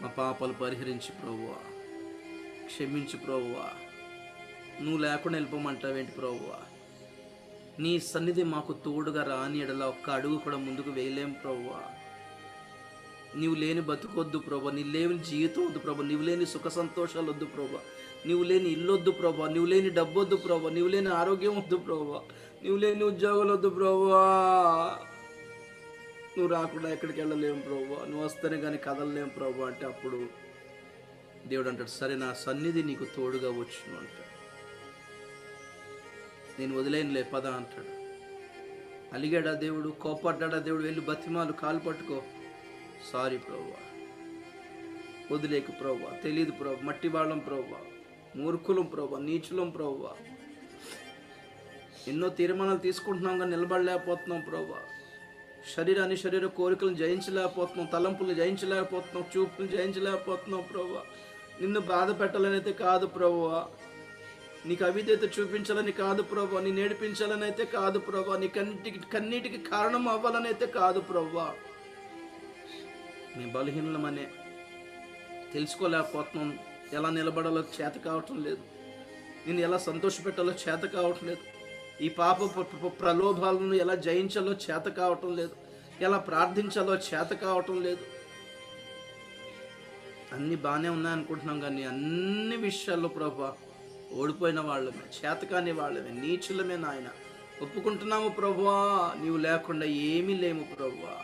మా పాపాలు పరిహరించి ప్రభువా, క్షమించు ప్రభువా, నువ్వు లేకుండా వెళ్ళిపోమంటావేంటి ప్రభువా, నీ సన్నిధి మాకు తోడుగా రాని ఎడల ఒక్క అడుగు కూడా ముందుకు వేయలేం ప్రభువా, నీవు లేని బతుకొద్దు ప్రభా, నీ లేని జీవితం వద్దు ప్రభా, నీవు లేని సుఖ సంతోషాలు వద్దు ప్రభా, నీవు లేని ఇల్లు వద్దు ప్రభా, నీవు లేని డబ్బు వద్దు ప్రభా, నీవు లేని ఆరోగ్యం వద్దు ప్రభా, నీవు లేని ఉద్యోగాలు వద్దు ప్రభా, నువ్వు రాకుండా ఎక్కడికి వెళ్ళలేము ప్రభా, నువ్వు వస్తేనే కానీ కదలలేము ప్రభా అంటే అప్పుడు దేవుడు అంటాడు, సరే నా సన్నిధి నీకు తోడుగా వచ్చును అంటాడు. నేను వదిలేనులే పద అంటాడు. అలిగాడా దేవుడు, కోపడ్డా దేవుడు, వెళ్ళి బతిమాలు, కాలు పట్టుకో, సారీ ప్రభువా, వదిలేకు ప్రభువా, తెలీదు ప్రభు, మట్టి వాళ్ళం ప్రభువా, మూర్ఖులం ప్రభువా, నీచులం ప్రభువా, ఎన్నో తీర్మానాలు తీసుకుంటున్నాం కానీ నిలబడలేకపోతున్నాం ప్రభువా, శరీర కోరికలను జయించలేకపోతున్నాం, తలంపులు జయించలేకపోతున్నాం, చూపులు జయించలేకపోతున్నాం ప్రభువా, నిన్ను బాధ పెట్టాలని అయితే కాదు ప్రభువా, నీకు అవిధేయత చూపించాలని కాదు ప్రభువా, నీ నేర్పించాలని అయితే కాదు ప్రభువా, నీ కన్నీటికి కారణం అవ్వాలని అయితే కాదు ప్రభువా, నీ బలహీనమనే తెలుసుకోలేకపోతున్నాం, ఎలా నిలబడాలో చేత కావటం లేదు, నేను ఎలా సంతోషపెట్టాలో చేత కావటం లేదు, ఈ పాప ప్రలోభాలను ఎలా జయించాలో చేత కావటం లేదు, ఎలా ప్రార్థించాలో చేత కావటం లేదు. అన్నీ బాగానే ఉన్నాయనుకుంటున్నాం కానీ అన్ని విషయాల్లో ప్రభువా ఓడిపోయిన వాళ్ళమే, చేతకాని వాళ్ళమే, నీచులమే నాయన, ఒప్పుకుంటున్నాము ప్రభువా, నీవు లేకుండా ఏమీ లేము ప్రభువా,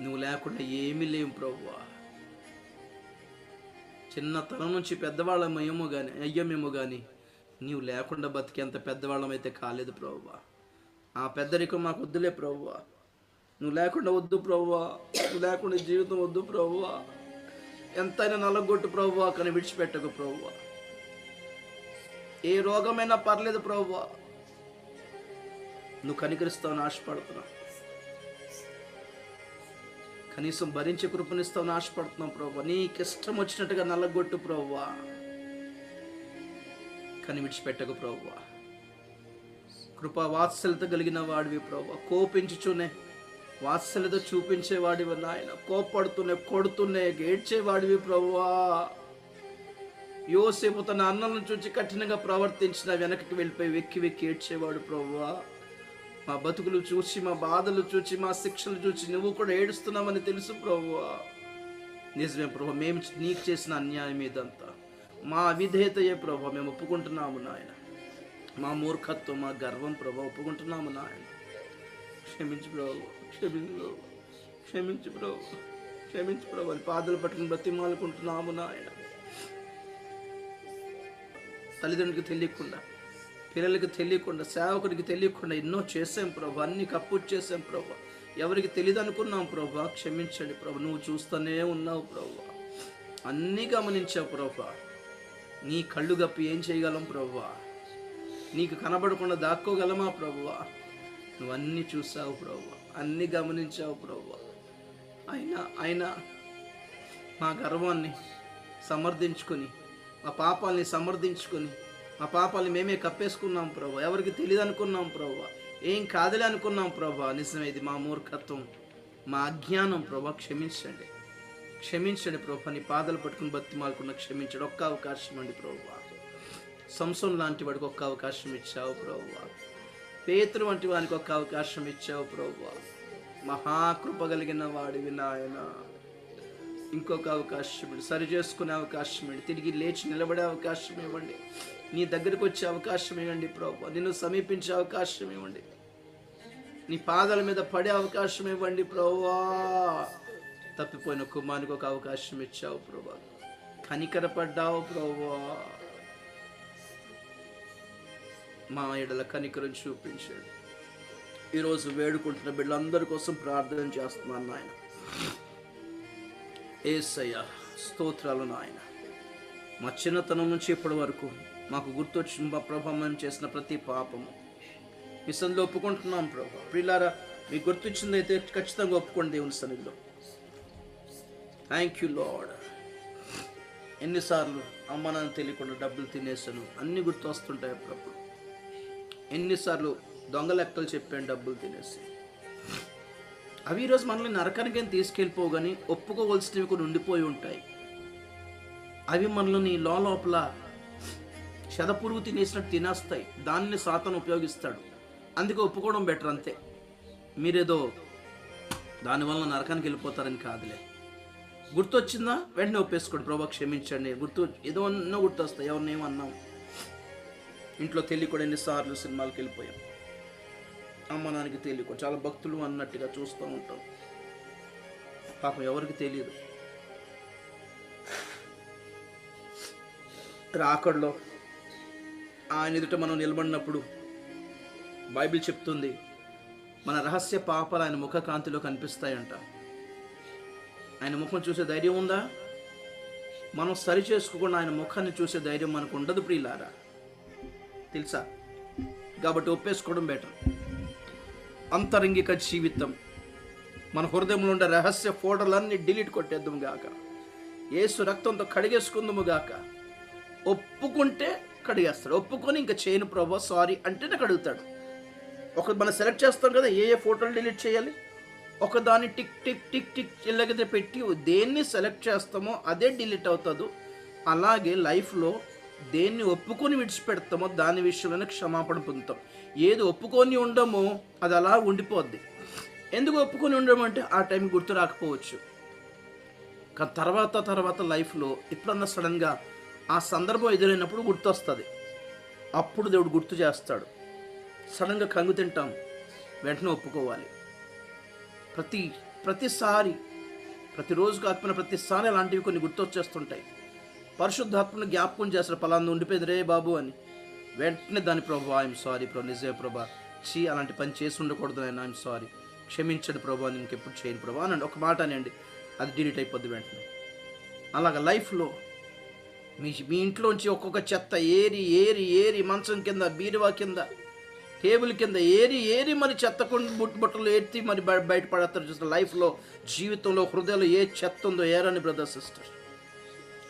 నువ్వు లేకుండా ఏమీ లేవు ప్రభువా. చిన్నతనం నుంచి పెద్దవాళ్ళమేమో కానీ అయ్యమేమో కానీ నీవు లేకుండా బతికేంత పెద్దవాళ్ళమైతే కాలేదు ప్రభువా. ఆ పెద్దరికం మాకు వద్దులే ప్రభువా, నువ్వు లేకుండా వద్దు ప్రభువా, నువ్వు లేకుండా జీవితం వద్దు ప్రభువా, ఎంతైనా నలగొట్టు ప్రభువా, కానీ విడిచిపెట్టకు ప్రభువా, ఏ రోగమైనా పర్లేదు ప్రభువా, నువ్వు కనికరిస్తావని ఆశపడుతున్నావు, కనీసం భరించే కృపనిస్తావని ఆశపడుతున్నావు ప్రభువా, నీకు ఇష్టం వచ్చినట్టుగా నల్లగొట్టు ప్రభువా, కానీ విడిచిపెట్టకు ప్రభువా, కృపా వాత్సల్యత కలిగిన వాడివి ప్రభువా, కోపించుచునే వాత్సల్యత చూపించేవాడివి నాయన, కోపడుతూనే కొడుతూనే ఏడ్చేవాడివి ప్రభువా. యోసేపు తన అన్నలను చూచి కఠినంగా ప్రవర్తించిన వెనక్కి వెళ్ళిపోయి వెక్కి వెక్కి ఏడ్చేవాడు ప్రభువా. మా బతుకులు చూసి, మా బాధలు చూసి, మా శిక్షలు చూసి నువ్వు కూడా ఏడుస్తున్నామని తెలుసు ప్రభువా. నిజమే ప్రభు, మేము నీకు చేసిన అన్యాయం ఇదంతా మా అవిధేయతయే ప్రభు, మేము ఒప్పుకుంటున్నాము నాయన, మా మూర్ఖత్వం, మా గర్వం ప్రభు ఒప్పుకుంటున్నాము నాయన. క్షమించు ప్రభు, క్షమించు ప్రభు, క్షమించు ప్రభు, క్షమించు ప్రభు అని పాదలు పట్టుకుని బ్రతిమాలుకుంటున్నాము నాయన. తల్లిదండ్రులకు తెలియకుండా, పిల్లలకి తెలియకుండా, సేవకుడికి తెలియకుండా ఎన్నో చేసాం ప్రభు, అన్ని కప్పు చేసాం ప్రభు, ఎవరికి తెలియదు అనుకున్నాం ప్రభు, క్షమించండి ప్రభు, నువ్వు చూస్తూనే ఉన్నావు ప్రభు, అన్నీ గమనించావు ప్రభు, నీ కళ్ళు గప్పి ఏం చేయగలం ప్రభు, నీకు కనబడకుండా దాక్కోగలమా ప్రభు, నువ్వు అన్నీ చూసావు ప్రభు, అన్నీ గమనించావు ప్రభు. అయినా మా గర్వాన్ని సమర్థించుకొని, మా పాపాలని సమర్థించుకొని, మా పాపాలని మేమే కప్పేసుకున్నాం ప్రభు, ఎవరికి తెలియదు అనుకున్నాం ప్రభు, ఏం కాదులే అనుకున్నాం ప్రభు. నిజమే, ఇది మా మూర్ఖత్వం, మా అజ్ఞానం ప్రభు, క్షమించండి, క్షమించండి ప్రభు. నీ పాదాలు పట్టుకుని బతిమాలకున్న క్షమించండి. ఒక్క అవకాశం అండి ప్రభు, సంసోన్ లాంటి వాడికి ఒక్క అవకాశం ఇచ్చావు ప్రభు, పేతురు వంటి వానికి ఒక్క అవకాశం ఇచ్చావు ప్రభు, మహాకృప కలిగిన వాడివి నాయన. ఇంకొక అవకాశం ఇవ్వండి, సరి చేసుకునే అవకాశం ఇవ్వండి, తిరిగి లేచి నిలబడే అవకాశం ఇవ్వండి, నీ దగ్గరికి వచ్చే అవకాశం ఇవ్వండి ప్రభు, నిన్ను సమీపించే అవకాశం ఇవ్వండి, నీ పాదాల మీద పడే అవకాశం ఇవ్వండి ప్రభువా. తప్పిపోయిన కుమారునికి ఒక అవకాశం ఇచ్చావు ప్రభు, కనికరపడ్డావు ప్రభువా. మా ఎడల కనికరం చూపించండి. ఈరోజు వేడుకుంటున్న బిడ్డలందరి కోసం ప్రార్థన చేస్తున్నాను నాయన. యేసయ్య స్తోత్రాలు నాయన. మా చిన్నతనం నుంచి ఇప్పటి వరకు మాకు గుర్తొచ్చిన మా ప్రభావం చేసిన ప్రతి పాపము మీ సందులో ఒప్పుకుంటున్నాం ప్రభు. ప్రియులారా, మీకు గుర్తొచ్చిందైతే ఖచ్చితంగా ఒప్పుకోండి దేవుని సన్నిధిలో. Thank you lord. ఎన్నిసార్లు అమ్మ నాన్న తెలియకుండా డబ్బులు తినేసాను, అన్నీ గుర్తు వస్తుంటాయి అప్పుడప్పుడు. ఎన్నిసార్లు దొంగ లెక్కలు చెప్పాను డబ్బులు తినేసి. అవి ఈరోజు మనల్ని నరకానికి ఏం తీసుకెళ్ళిపోవు, కానీ ఒప్పుకోవలసినవి కొన్ని ఉండిపోయి ఉంటాయి. అవి మనల్ని లోపల చెదపురుగు తినేసినట్టు తినేస్తాయి. దాన్ని సాతాను ఉపయోగిస్తాడు. అందుకే ఒప్పుకోవడం బెటర్ అంతే. మీరేదో దానివల్ల నరకానికి వెళ్ళిపోతారని కాదులే. గుర్తొచ్చిందా వెంటనే ఒప్పేసుకోండి, ప్రభా క్షమించండి. ఏదో అన్నా గుర్తొస్తాయి. ఎవరిని ఏమన్నాం, ఇంట్లో తెలియకుండా ఎన్నిసార్లు సినిమాలకు వెళ్ళిపోయాం. అమ్మ నాన్నకి తెలియకుండా చాలా భక్తులు అన్నట్టుగా చూస్తూ ఉంటాం. పాపం ఎవరికి తెలియదు. రాకడలో ఆయన ఎదుట మనం నిలబడినప్పుడు బైబిల్ చెప్తుంది, మన రహస్య పాపాలు ఆయన ముఖ కాంతిలో కనిపిస్తాయంట. ఆయన ముఖం చూసే ధైర్యం ఉందా? మనం సరి చేసుకోకుండా ఆయన ముఖాన్ని చూసే ధైర్యం మనకు ఉండదు ప్రియులారా, తెలుసా? కాబట్టి ఒప్పేసుకోవడం బెటర్. అంతరంగిక జీవితం, మన హృదయంలో ఉండే రహస్య ఫోటోలన్నీ డిలీట్ కొట్టేద్దాము గాక. యేసు రక్తంతో కడిగేసుకుందాము గాక. ఒప్పుకుంటే కడిగేస్తాడు. ఒప్పుకొని ఇంకా చేయను ప్రభా సారీ అంటేనే కడుగుతాడు. మనం సెలెక్ట్ చేస్తాం కదా ఏ ఫోటోలు డిలీట్ చేయాలి. ఒకదాన్ని టిక్ టిక్ టిక్ టిక్ చిల్లగితే పెట్టి దేన్ని సెలెక్ట్ చేస్తామో అదే డిలీట్ అవుతుంది. అలాగే లైఫ్లో దేన్ని ఒప్పుకొని విడిచిపెడతామో దాని విషయంలోనే క్షమాపణ పొందుతాం. ఏది ఒప్పుకొని ఉండమో అది అలా ఉండిపోద్ది. ఎందుకు ఒప్పుకొని ఉండమంటే ఆ టైం గుర్తు రాకపోవచ్చు, కానీ తర్వాత లైఫ్లో ఎప్పుడన్నా సడన్గా ఆ సందర్భం ఎదురైనప్పుడు గుర్తొస్తుంది. అప్పుడు దేవుడు గుర్తు చేస్తాడు. సడన్గా కంగు తింటాం, వెంటనే ఒప్పుకోవాలి. ప్రతిసారి ప్రతిరోజు కాకపోయినా ప్రతిసారి అలాంటివి కొన్ని గుర్తొచ్చేస్తుంటాయి. పరిశుద్ధాత్మను జ్ఞాపకం చేస్తారు, పలానా ఉండిపోయింది రే బాబు అని. వెంటనే దాని ప్రభా ఐఎమ్ సారీ ప్రభా, నిజే ప్రభా, అలాంటి పని చేసి ఉండకూడదు ఆయన, ఐఎమ్ సారీ, క్షమించండి ప్రభా, నేను ఇంకెప్పుడు చేయను ప్రభా అనండి. ఒక మాట అనండి, అది డిలీట్ అయిపోద్ది వెంటనే. అలాగ లైఫ్లో మీ ఇంట్లోంచి ఒక్కొక్క చెత్త ఏరి ఏరి ఏరి మంచం కింద, బీరువా కింద, టేబుల్ కింద ఏరి మరి చెత్త బుట్టలు ఎత్తి మరి బయటపడతారు. చూసిన లైఫ్లో జీవితంలో హృదయంలో ఏ చెత్త ఉందో ఏరని బ్రదర్ సిస్టర్,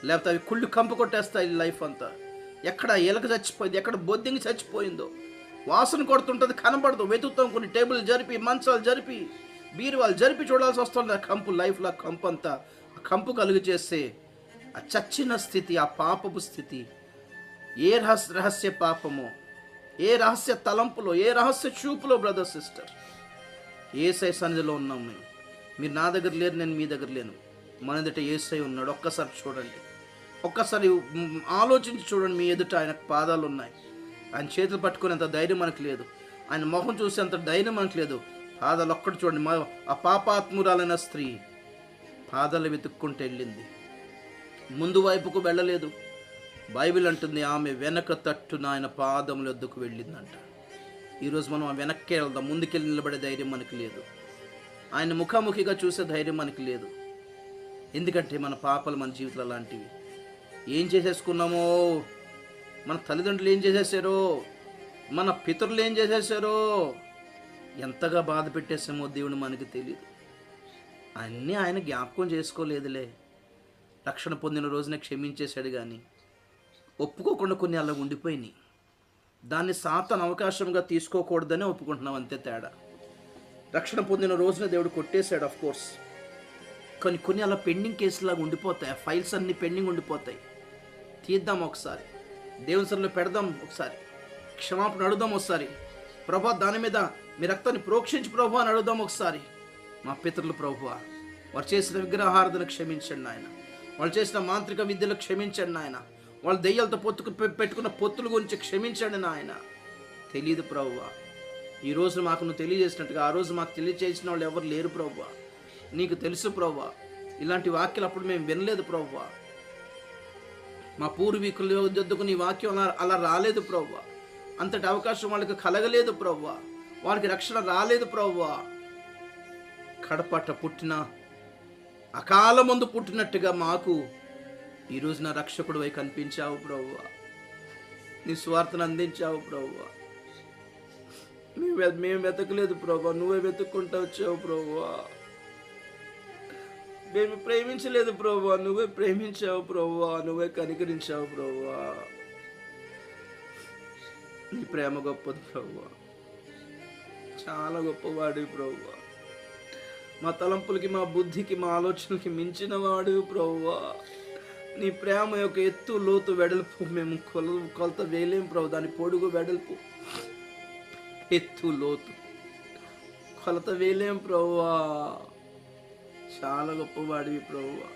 లేకపోతే అవి కుళ్ళు కంపు కొట్టేస్తాయి లైఫ్ అంతా. ఎక్కడ ఎలక చచ్చిపోయింది, ఎక్కడ బొద్దింగి చచ్చిపోయిందో వాసన కొడుతుంటుంది, కనబడదు. వెతుకుతాం, కొన్ని టేబుల్ జరిపి, మంచాలు జరిపి, బీరువాలు జరిపి చూడాల్సి వస్తుంది. ఆ కంపు లైఫ్లో ఆ కంపు అంతా, ఆ కంపు కలుగు చేస్తే ఆ చచ్చిన స్థితి, ఆ పాపపు స్థితి, ఏ రహస్య పాపమో, ఏ రహస్య తలంపులో, ఏ రహస్య చూపులో బ్రదర్ సిస్టర్, ఏసై సన్నిధిలో ఉన్నాం మేము. మీరు నా దగ్గర లేరు, నేను మీ దగ్గర లేను. మన ఎదుట ఏసై ఉన్నాడు. ఒక్కసారి చూడండి, ఒక్కసారి ఆలోచించి చూడండి. మీ ఎదుట ఆయన పాదాలు ఉన్నాయి. ఆయన చేతులు పట్టుకునేంత ధైర్యం మనకు లేదు. ఆయన మొహం చూసేంత ధైర్యం మనకు లేదు. పాదాలు ఒక్కటి చూడండి. ఆ పాపాత్మురాలైన స్త్రీ పాదాలు వెతుక్కుంటూ వెళ్ళింది, ముందు వైపుకు వెళ్ళలేదు. బైబిల్ అంటుంది ఆమె వెనక తట్టున ఆయన పాదముల వద్దకు వెళ్ళిందంట. ఈరోజు మనం వెనక్కి వెళ్దాం, ముందుకెళ్ళి నిలబడే ధైర్యం మనకు లేదు. ఆయన ముఖాముఖిగా చూసే ధైర్యం మనకు లేదు. ఎందుకంటే మన పాపాలు మన జీవితంలో అలాంటివి. ఏం చేసేసుకున్నామో, మన తల్లిదండ్రులు ఏం చేసేసారో, మన పితరులు ఏం చేసేసారో, ఎంతగా బాధ పెట్టేసామో దేవుని మనకి తెలియదు. అన్నీ ఆయన జ్ఞాపకం చేసుకోలేదులే. రక్షణ పొందిన రోజునే క్షమించేశాడు, కానీ ఒప్పుకోకుండా కొన్ని అలా ఉండిపోయినాయి. దాన్ని సాతాను అవకాశంగా తీసుకోకూడదని ఒప్పుకుంటున్నాం, అంతే తేడా. రక్షణ పొందిన రోజున దేవుడు కొట్టేశాడు ఆఫ్ కోర్స్, కానీ కొన్ని అలా పెండింగ్ కేసులాగా ఉండిపోతాయి. ఆ ఫైల్స్ అన్నీ పెండింగ్ ఉండిపోతాయి. తీద్దాం ఒకసారి, దేవుని సన్నిధిలో పెడదాం, ఒకసారి క్షమాపణ అడుగుదాం, ఒకసారి ప్రభా దాని మీద మీ రక్తాన్ని ప్రోక్షించి ప్రభు అని అడుగుదాం ఒకసారి. మా పితరులు ప్రభువా, వారు చేసిన విగ్రహారాధన క్షమించండి ఆయన, వాళ్ళు చేసిన మాంత్రిక విద్యలు క్షమించండి నాయన, వాళ్ళు దెయ్యాలతో పెట్టుకున్న పొత్తుల గురించి క్షమించండి నాయన. తెలియదు ప్రభువా, ఈరోజు మాకు నువ్వు తెలియజేసినట్టుగా ఆ రోజు మాకు తెలియజేసిన వాళ్ళు ఎవరు లేరు ప్రభువా. నీకు తెలుసు ప్రభువా, ఇలాంటి వాక్యాలు అప్పుడు మేము వినలేదు ప్రభువా. మా పూర్వీకుల వద్దకు నీ వాక్యం అలా రాలేదు ప్రభువా. అంతటి అవకాశం వాళ్ళకి కలగలేదు ప్రభువా. వాళ్ళకి రక్షణ రాలేదు ప్రభువా. కడపట పుట్టిన అకాల ముందు పుట్టినట్టుగా మాకు ఈరోజు నా రక్షకుడు వై కనిపించావు ప్రభువా. నీ స్వార్థను అందించావు ప్రభువా. మేము వెతకలేదు ప్రభా, నువ్వే వెతుక్కుంటూ వచ్చావు ప్రభా. మేము ప్రేమించలేదు ప్రభా, నువ్వే ప్రేమించావు ప్రభా, నువ్వే కనికరించావు ప్రభా. నీ ప్రేమ గొప్పది ప్రభా, చాలా గొప్పవాడివి ప్రభా. మా తలంపులకి, మా బుద్ధికి, మా ఆలోచనలకి మించిన వాడివి ప్రభా. నీ ప్రేమ యొక్క ఎత్తు, లోతు, వెడల్పు మేము కొలత వేయలేం ప్రభు. దాని పొడుగు, వెడల్పు, ఎత్తు, లోతు కొలత వేయలేం ప్రభువా. చాలా గొప్పవాడివి ప్రభువా.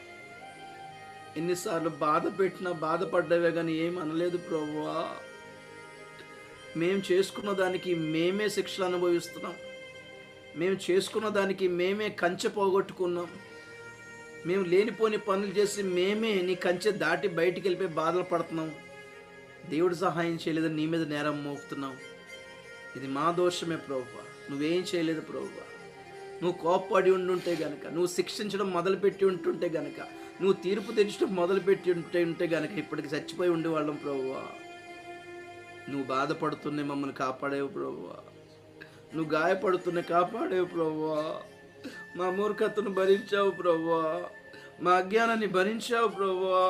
ఎన్నిసార్లు బాధ పెట్టినా బాధపడ్డావే కానీ ఏం అనలేదు ప్రభువా. మేము చేసుకున్న దానికి మేమే శిక్షలు అనుభవిస్తున్నాం. మేము చేసుకున్న దానికి మేమే కంచె పోగొట్టుకున్నాం. మేము లేనిపోని పనులు చేసి మేమే నీ కంచె దాటి బయటికి వెళ్ళిపోయి బాధలు పడుతున్నాం. దేవుడు సహాయం చేయలేదని నీ మీద నేరం మోపుతున్నాం. ఇది మా దోషమే ప్రభువా. నువ్వేం చేయలేదు ప్రభువా. నువ్వు కోప్పడి ఉండుంటే గనక, నువ్వు శిక్షించడం మొదలుపెట్టి ఉంటుంటే గనక, నువ్వు తీర్పు తెచ్చడం మొదలుపెట్టి ఉంటే గనక ఇప్పటికి చచ్చిపోయి ఉండేవాళ్ళం ప్రభువా. నువ్వు బాధపడుతున్నే మమ్మల్ని కాపాడేవు ప్రభువా. నువ్వు గాయపడుతున్నే కాపాడేవు ప్రభువా. మా మూర్ఖతను భరించావు ప్రభువా. మా అజ్ఞానాన్ని భరించావు ప్రభువా.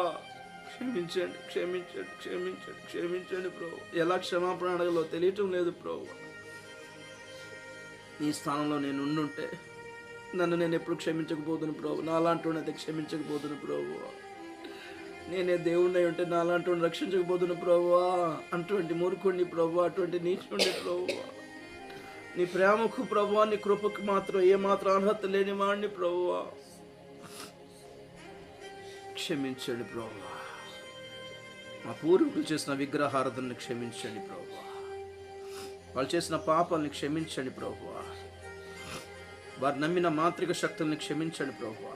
క్షమించండి, క్షమించండి, క్షమించండి, క్షమించండి ప్రభు. ఎలా క్షమాపణ అడగలో తెలియటం లేదు ప్రభు. నీ స్థానంలో నేను ఉండుంటే నన్ను నేను ఎప్పుడు క్షమించకపోదును ప్రభు. నాలాంటి అయితే క్షమించకపోదును ప్రభు. నేనే దేవుణ్ణి ఉంటే నాలాంటి రక్షించకపోదును ప్రభువా. అటువంటి మూర్ఖుడిని ప్రభు, అటువంటి నీచుండి ప్రభు. నీ ప్రేమకు ప్రభువా, నీ కృపకు మాత్రం ఏమాత్రం అర్హత లేని వాడిని ప్రభువా. క్షమించండి ప్రభువా. మా పూర్వీకులు చేసిన విగ్రహారాధనని క్షమించండి ప్రభువా. వాళ్ళు చేసిన పాపాలని క్షమించండి ప్రభువా. వారు నమ్మిన మాంత్రిక శక్తుల్ని క్షమించండి ప్రభువా.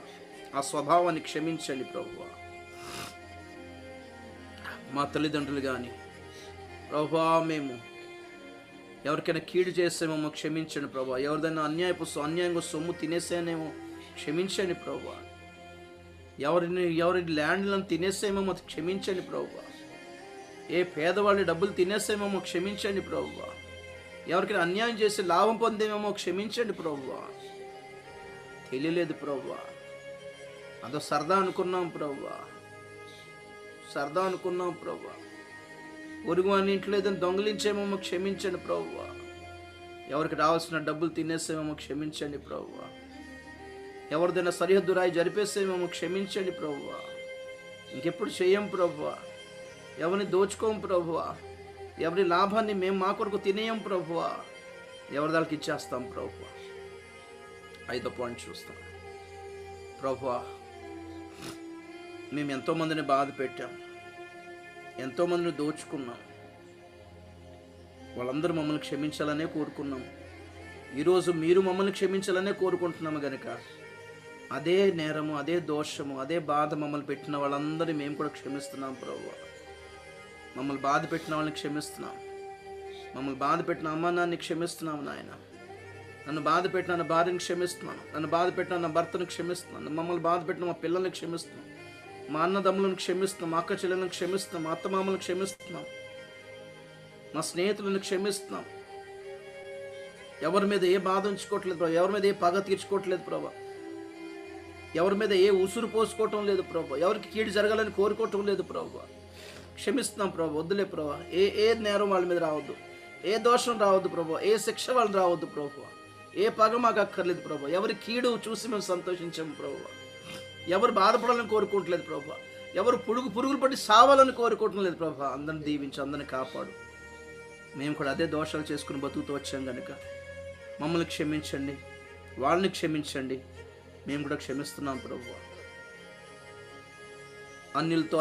ఆ స్వభావాన్ని క్షమించండి ప్రభువా. మా తల్లిదండ్రులు కానీ ప్రభువా, మేము ఎవరికైనా కీడు చేసేమో క్షమించండి ప్రభా. ఎవరిదైనా అన్యాయంగా సొమ్ము తినేసేనేమో క్షమించండి ప్రభా. ఎవరి ల్యాండ్లను తినేసేమో క్షమించండి ప్రభా. ఏ పేదవాళ్ళ డబ్బులు తినేసేమో క్షమించండి ప్రభా. ఎవరికైనా అన్యాయం చేసి లాభం పొందేమేమో క్షమించండి ప్రభువా. తెలియలేదు ప్రభువా. అదో సరదా అనుకున్నాం ప్రభువా. సరదా అనుకున్నాం ప్రభువా. ఒరుగు అని ఇంట్లో ఏదైనా దొంగలించేమో క్షమించండి ప్రభువా. ఎవరికి రావాల్సిన డబ్బులు తినేసేమో క్షమించండి ప్రభువా. ఎవరిదైనా సరిహద్దు రాయి జరిపేసేమో క్షమించండి ప్రభువా. ఇంకెప్పుడు చేయం ప్రభువా. ఎవరిని దోచుకోం ప్రభువా. ఎవరి లాభాన్ని మేము మా కొరకు తినేయం ప్రభువా. ఎవరి దానికి ఇచ్చేస్తాం ప్రభువా. 5వ పాయింట్ చూస్తాం ప్రభువా. మేము ఎంతోమందిని బాధ పెట్టాం, ఎంతోమందిని దోచుకున్నాం. వాళ్ళందరూ మమ్మల్ని క్షమించాలనే కోరుకున్నాం. ఈరోజు మీరు మమ్మల్ని క్షమించాలనే కోరుకుంటున్నాము కనుక అదే నేరము, అదే దోషము, అదే బాధ మమ్మల్ని పెట్టిన వాళ్ళందరినీ మేము కూడా క్షమిస్తున్నాం ప్రభువా. మమ్మల్ని బాధ పెట్టిన వాళ్ళని క్షమిస్తున్నాం. మమ్మల్ని బాధ పెట్టిన అమ్మానాన్ని క్షమిస్తున్నాము నాయన. నన్ను బాధ పెట్టిన నా భార్యను క్షమిస్తున్నాను. నన్ను బాధ పెట్టిన నా భర్తను క్షమిస్తున్నాను. మమ్మల్ని బాధ పెట్టిన మా పిల్లల్ని క్షమిస్తున్నాం. మా అన్నదమ్ములను క్షమిస్తున్నాం. మా అక్క చెల్లెలను క్షమిస్తున్నాం. మా అత్తమామలను క్షమిస్తున్నాం. మా స్నేహితులను క్షమిస్తున్నాం. ఎవరి మీద ఏ బాధ ఉంచుకోవట్లేదు ప్రభా. ఎవరి మీద ఏ పగ తీర్చుకోవట్లేదు ప్రభా. ఎవరి మీద ఏ ఉసురు పోసుకోవటం లేదు ప్రభా. ఎవరికి కీడు జరగాలని కోరుకోవటం లేదు ప్రభా. క్షమిస్తున్నాం ప్రభా. వద్దులే ప్రభా. ఏ నేరం వాళ్ళ మీద రావద్దు. ఏ దోషం రావద్దు ప్రభా. ఏ శిక్ష వాళ్ళు రావద్దు ప్రభా. ఏ పగ మాకు అక్కర్లేదు ప్రభా. ఎవరి కీడు చూసి మేము సంతోషించాము ప్రభా. ఎవరు బాధపడాలని కోరుకోవట్లేదు ప్రభా. ఎవరు పురుగులు పట్టి సావాలని కోరుకోవటం లేదు ప్రభా. అందరిని దీవించి అందరిని కాపాడు. మేము కూడా అదే దోషాలు చేసుకుని బతుకుతూ వచ్చాం కనుక మమ్మల్ని క్షమించండి, వాళ్ళని క్షమించండి. మేము కూడా క్షమిస్తున్నాం ప్రభువా. అన్యులతో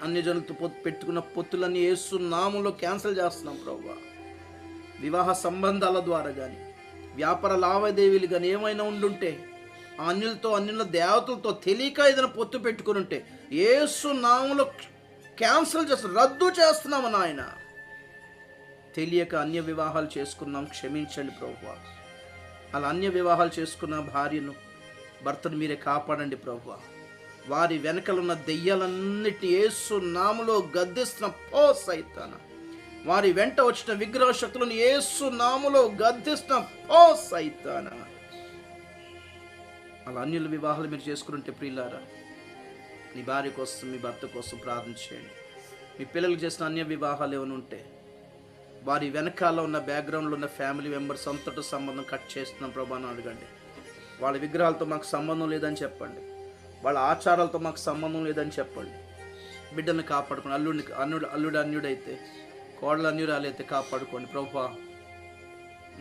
అన్యజనులతో పెట్టుకున్న పొత్తులన్నీ యేసు నామములో క్యాన్సిల్ చేస్తున్నాం ప్రభువా. వివాహ సంబంధాల ద్వారా కానీ, వ్యాపార లావాదేవీలు కానీ ఏమైనా ఉండుంటే అన్యుల దేవతలతో తెలియక ఏదైనా పొత్తు పెట్టుకుని ఉంటే యేసు నామములో క్యాన్సిల్ చేస్తున్నాం, రద్దు చేస్తున్నాము నాయన. తెలియక అన్య వివాహాలు చేసుకున్నాం, క్షమించండి ప్రభువా. అలా అన్య వివాహాలు చేసుకున్న భార్యను భర్తను మీరే కాపాడండి ప్రభువా. వారి వెనకలున్న దెయ్యాలన్నిటి యేసు నామములో గద్దిస్తున్న పో సైతాన. వారి వెంట వచ్చిన విగ్రహ శక్తులను యేసు నామములో గద్దిస్తాం. ఓ సైతానా, అలా అన్యుల వివాహాలు మీరు చేసుకుంటే ప్రియులారా, నీ భార్య కోసం, మీ భర్త కోసం ప్రార్థన చేయండి. మీ పిల్లలకు చేసిన అన్య వివాహాలు ఏమైనా ఉంటే వారి వెనకాల ఉన్న బ్యాక్గ్రౌండ్లో ఉన్న ఫ్యామిలీ మెంబర్స్ అంతటా సంబంధం కట్ చేస్తున్నాం ప్రభా అని అడగండి. వాళ్ళ విగ్రహాలతో మాకు సంబంధం లేదని చెప్పండి. వాళ్ళ ఆచారాలతో మాకు సంబంధం లేదని చెప్పండి. బిడ్డల్ని కాపాడుకోండి. అల్లుడు అన్యుడైతే, కోడలు అన్యురాలైతే కాపాడుకోండి ప్రభా.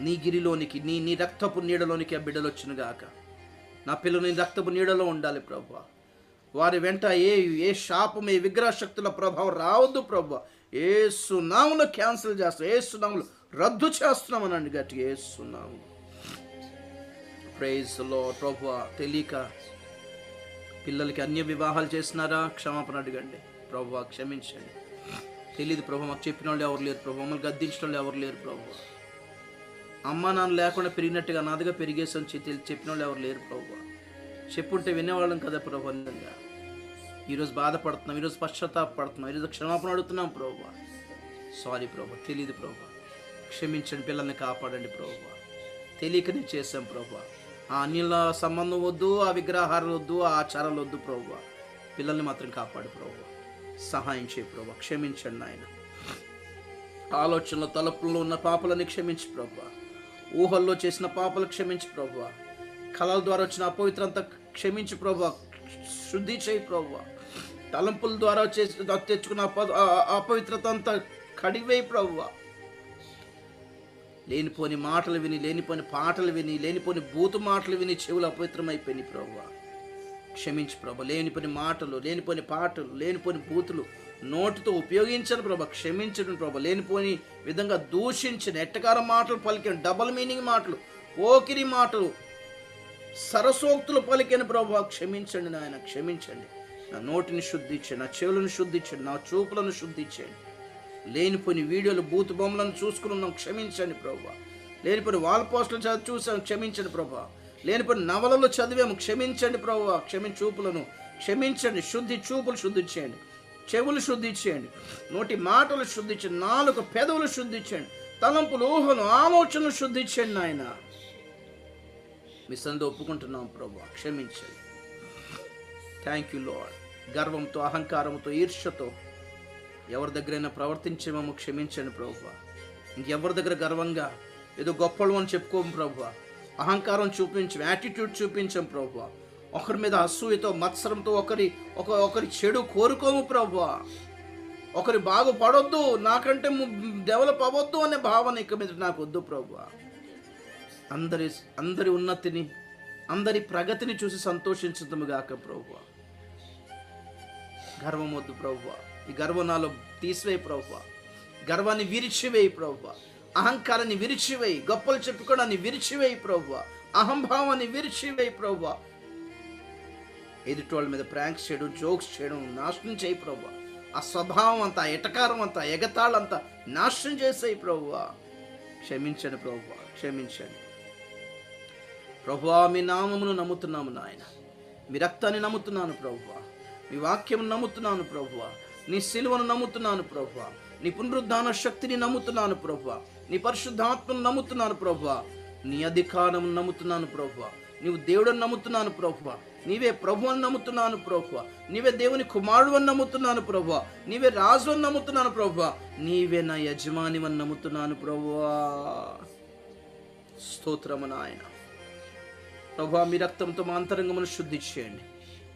నీ గిరిలోనికి, నీ రక్తపు నీడలోనికి ఆ బిడ్డలు వచ్చిన గాక. నా పిల్లలు నీ రక్తపు నీడలో ఉండాలి ప్రభా. వారి వెంట ఏ శాపం, ఏ విగ్రహ శక్తుల ప్రభావం రావద్దు ప్రభా. యేసు నామములో క్యాన్సిల్ చేస్తాం, యేసు నామములో రద్దు చేస్తున్నామనండి గట్టిగా, యేసు నామములో. Praise Lord. ప్రభా, తెలియక పిల్లలకి అన్య వివాహాలు చేసినారా, క్షమాపణ అడగండి ప్రభా, క్షమించండి. తెలియదు ప్రభా, మాకు చెప్పిన వాళ్ళు ఎవరు లేరు ప్రభా, మమ్మల్ని గద్దించిన వాళ్ళు ఎవరు లేరు ప్రభా. అమ్మ నాన్న లేకుండా పెరిగినట్టుగా నాదిగా పెరిగేసని చెప్పిన వాళ్ళు ఎవరు లేరు ప్రభా. చెప్పుంటే వినేవాళ్ళం కదా ప్రభా. ఈరోజు బాధపడుతున్నాం, ఈరోజు పశ్చాత్తాపడుతున్నాం, ఈరోజు క్షమాపణ అడుగుతున్నాం ప్రభా. సారీ ప్రభా, తెలియదు ప్రభా, క్షమించండి. పిల్లల్ని కాపాడండి ప్రభా. తెలియకనే చేశాం ప్రభా. ఆ అన్యుల సంబంధం వద్దు, ఆ విగ్రహాలు వద్దు, ఆ ఆచారాలు వద్దు ప్రభా. పిల్లల్ని మాత్రం కాపాడు ప్రభా. సహాయం చేయ ప్రభా. క్షమించండి ఆయన. ఆలోచనలో, తలపుల్లో ఉన్న పాపలని క్షమించి ప్రభా. ఊహల్లో చేసిన పాపలు క్షమించి ప్రభా. కళల ద్వారా వచ్చిన అపవిత్రంతా క్షమించి ప్రభా. శుద్ధి చేయి ప్రభా. తలంపుల ద్వారా తెచ్చుకున్న అపవిత్రత అంతా కడివేయి ప్రభా. లేనిపోని మాటలు విని, లేనిపోని పాటలు విని, లేనిపోని బూతు మాటలు విని చెవులు అపవిత్రమైపోయినాయి ప్రభా. క్షమించి ప్రభా. లేనిపోని మాటలు, లేనిపోని పాటలు, లేనిపోని బూతులు నోటితో ఉపయోగించను ప్రభా. క్షమించడం ప్రభా. లేనిపోని విధంగా దూషించిన ఎట్టకార మాటలు పలికిన, డబల్ మీనింగ్ మాటలు, పోకిరి మాటలు, సరసోక్తులు పలికిన ప్రభా. క్షమించండి నాయన, క్షమించండి. నా నోటిని శుద్ధించండి, నా చెవులను శుద్ధించండి, నా చూపులను శుద్ధించండి. లేనిపోని వీడియోలు, బూతు బొమ్మలను చూసుకున్నాం, క్షమించండి ప్రభా. లేనిపోని వాల్ పోస్టులు చూసాం, క్షమించండి ప్రభా. లేనిపోని నవలలు చదివాము, క్షమించండి ప్రభా. చూపులను క్షమించండి. చూపులు శుద్ధి చేయండి, చెవులు శుద్ధి చేయండి, నోటి మాటలు శుద్ధి చేయండి, నాలుగు పెదవులు శుద్ధి చేయండి, తలంపులు, ఊహను, ఆలోచనలు శుద్ధి చేయండి నాయన. మీ సందు ఒప్పుకుంటున్నాం ప్రభా. క్షమించండి. Thank you lord. గర్వంతో, అహంకారంతో, ఈర్ష్యతో ఎవరి దగ్గరైనా ప్రవర్తించేమో క్షమించండి ప్రభా. ఇంకెవరి దగ్గర గర్వంగా ఏదో గొప్పలు అని చెప్పుకోము ప్రభా. అహంకారం చూపించాం, యాటిట్యూడ్ చూపించాం ప్రభా. ఒకరి మీద అసూయతో, మత్సరంతో ఒకరి చెడు కోరుకోము ప్రభా. ఒకరి బాగుపడొద్దు, నాకంటే డెవలప్ అవ్వద్దు అనే భావన ఇక మీద నాకు వద్దు ప్రభా. అందరి ఉన్నతిని, అందరి ప్రగతిని చూసి సంతోషించుదాము గాక ప్రభా. గర్వం వద్దు ప్రభా. ఈ గర్వం నాలో తీసివేయి ప్రభా. గర్వాన్ని విరిచివేయి ప్రభా. అహంకారాన్ని విరిచివేయి. గొప్పలు చెప్పుకోవడాన్ని విరిచివేయి ప్రభా. అహంభావాన్ని విరిచివేయి ప్రభా. ఎదుటి వాళ్ళ మీద ప్రాంక్స్ చేయడం, జోక్స్ చేయడం నాశనం చేయి ప్రభా. ఆ స్వభావం అంతా, ఎటకారం అంతా, ఎగతాళంతా నాశనం చేసేయి ప్రభా. క్షమించండి ప్రభా, క్షమించండి ప్రభా. మీ నామమును నమ్ముతున్నాము నాయన. మీ రక్తాన్ని నమ్ముతున్నాను ప్రభా. మీ వాక్యమును నమ్ముతున్నాను ప్రభా. నీ సిలువను నమ్ముతున్నాను ప్రభా. నీ పునరుద్ధాన శక్తిని నమ్ముతున్నాను ప్రభా. నీ పరిశుద్ధాత్మను నమ్ముతున్నాను ప్రభా. నీ అధికారమును నమ్ముతున్నాను ప్రభా. నీవు దేవుడని నమ్ముతున్నాను ప్రభా. నీవే ప్రభు అని నమ్ముతున్నాను ప్రభా. నీవే దేవుని కుమారుడు అని నమ్ముతున్నాను ప్రభా. నీవే రాజు అని నమ్ముతున్నాను ప్రభా. నీవే నా యజమాని అని నమ్ముతున్నాను ప్రభా. స్తోత్రము నాయన. ప్రభా, మీ రక్తంతో మా అంతరంగమును శుద్ధి చేయండి,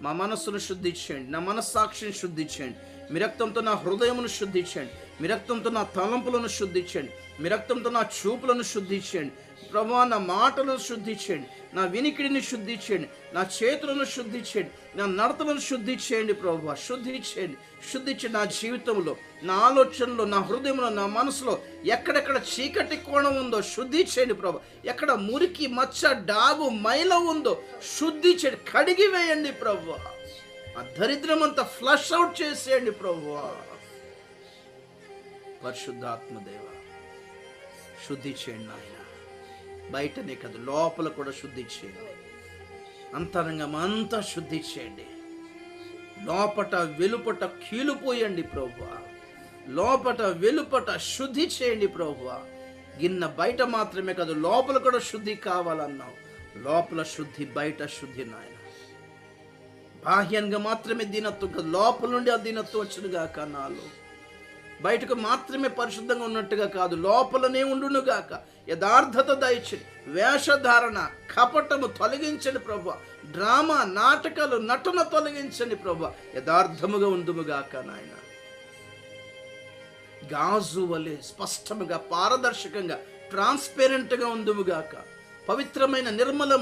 మా మనస్సును శుద్ధి చేయండి, నా మనస్సాక్షిని శుద్ధి చేయండి. మీ రక్తంతో నా హృదయమును శుద్ధి చేయండి. మీ రక్తంతో నా తలంపులను శుద్ధి చేయండి. మీ రక్తంతో నా చూపులను శుద్ధి చేయండి ప్రభువా. నా మాటలను శుద్ధి చేయండి, నా వినికిడిని శుద్ధి చేయండి, నా చేతులను శుద్ధి చేయండి, నా నడతలను శుద్ధి చేయండి ప్రభువా. శుద్ధి చేయండి, శుద్ధి చేయండి. నా జీవితంలో, నా ఆలోచనలో, నా హృదయంలో, నా మనసులో ఎక్కడెక్కడ చీకటి కోణం ఉందో శుద్ధి చేయండి ప్రభు. ఎక్కడ మురికి, మచ్చ, డాగు, మైల ఉందో శుద్ధి చేయండి, కడిగి వేయండి ప్రభు. ఆ దరిద్రం అంతా ఫ్లష్ అవుట్ చేసేయండి ప్రభు. పరిశుద్ధాత్మదేవ, శుద్ధి చేయండి నాయన. బయటనే కాదు, లోపల కూడా శుద్ధి చేయండి. అంతరంగం అంతా శుద్ధి చేయండి. లోపట వెలుపట కీలుపోయండి ప్రభువా. లోపట వెలుపట శుద్ధి చేయండి ప్రభువా. గిన్నె బయట మాత్రమే కాదు, లోపల కూడా శుద్ధి కావాలన్నావు. లోపల శుద్ధి, బయట శుద్ధి నాయన. బాహ్యంగా మాత్రమే దీనత్వం కాదు, లోపల నుండి ఆ దీనత్వం వచ్చునుగాక నాలో. బయటకు మాత్రమే పరిశుద్ధంగా ఉన్నట్టుగా కాదు, లోపలనే ఉండునుగాక. యథార్థత దయచేయండి. వేషధారణ, కపటము తొలగించండి ప్రభు. డ్రామా, నాటకాలు, నటన తొలగించండి ప్రభు. యథార్థముగా ఉందుముగాక నాయన. గాజు వలె స్పష్టముగా, పారదర్శకంగా, ట్రాన్స్పేరెంట్గా ఉందుముగాక. పవిత్రమైన నిర్మల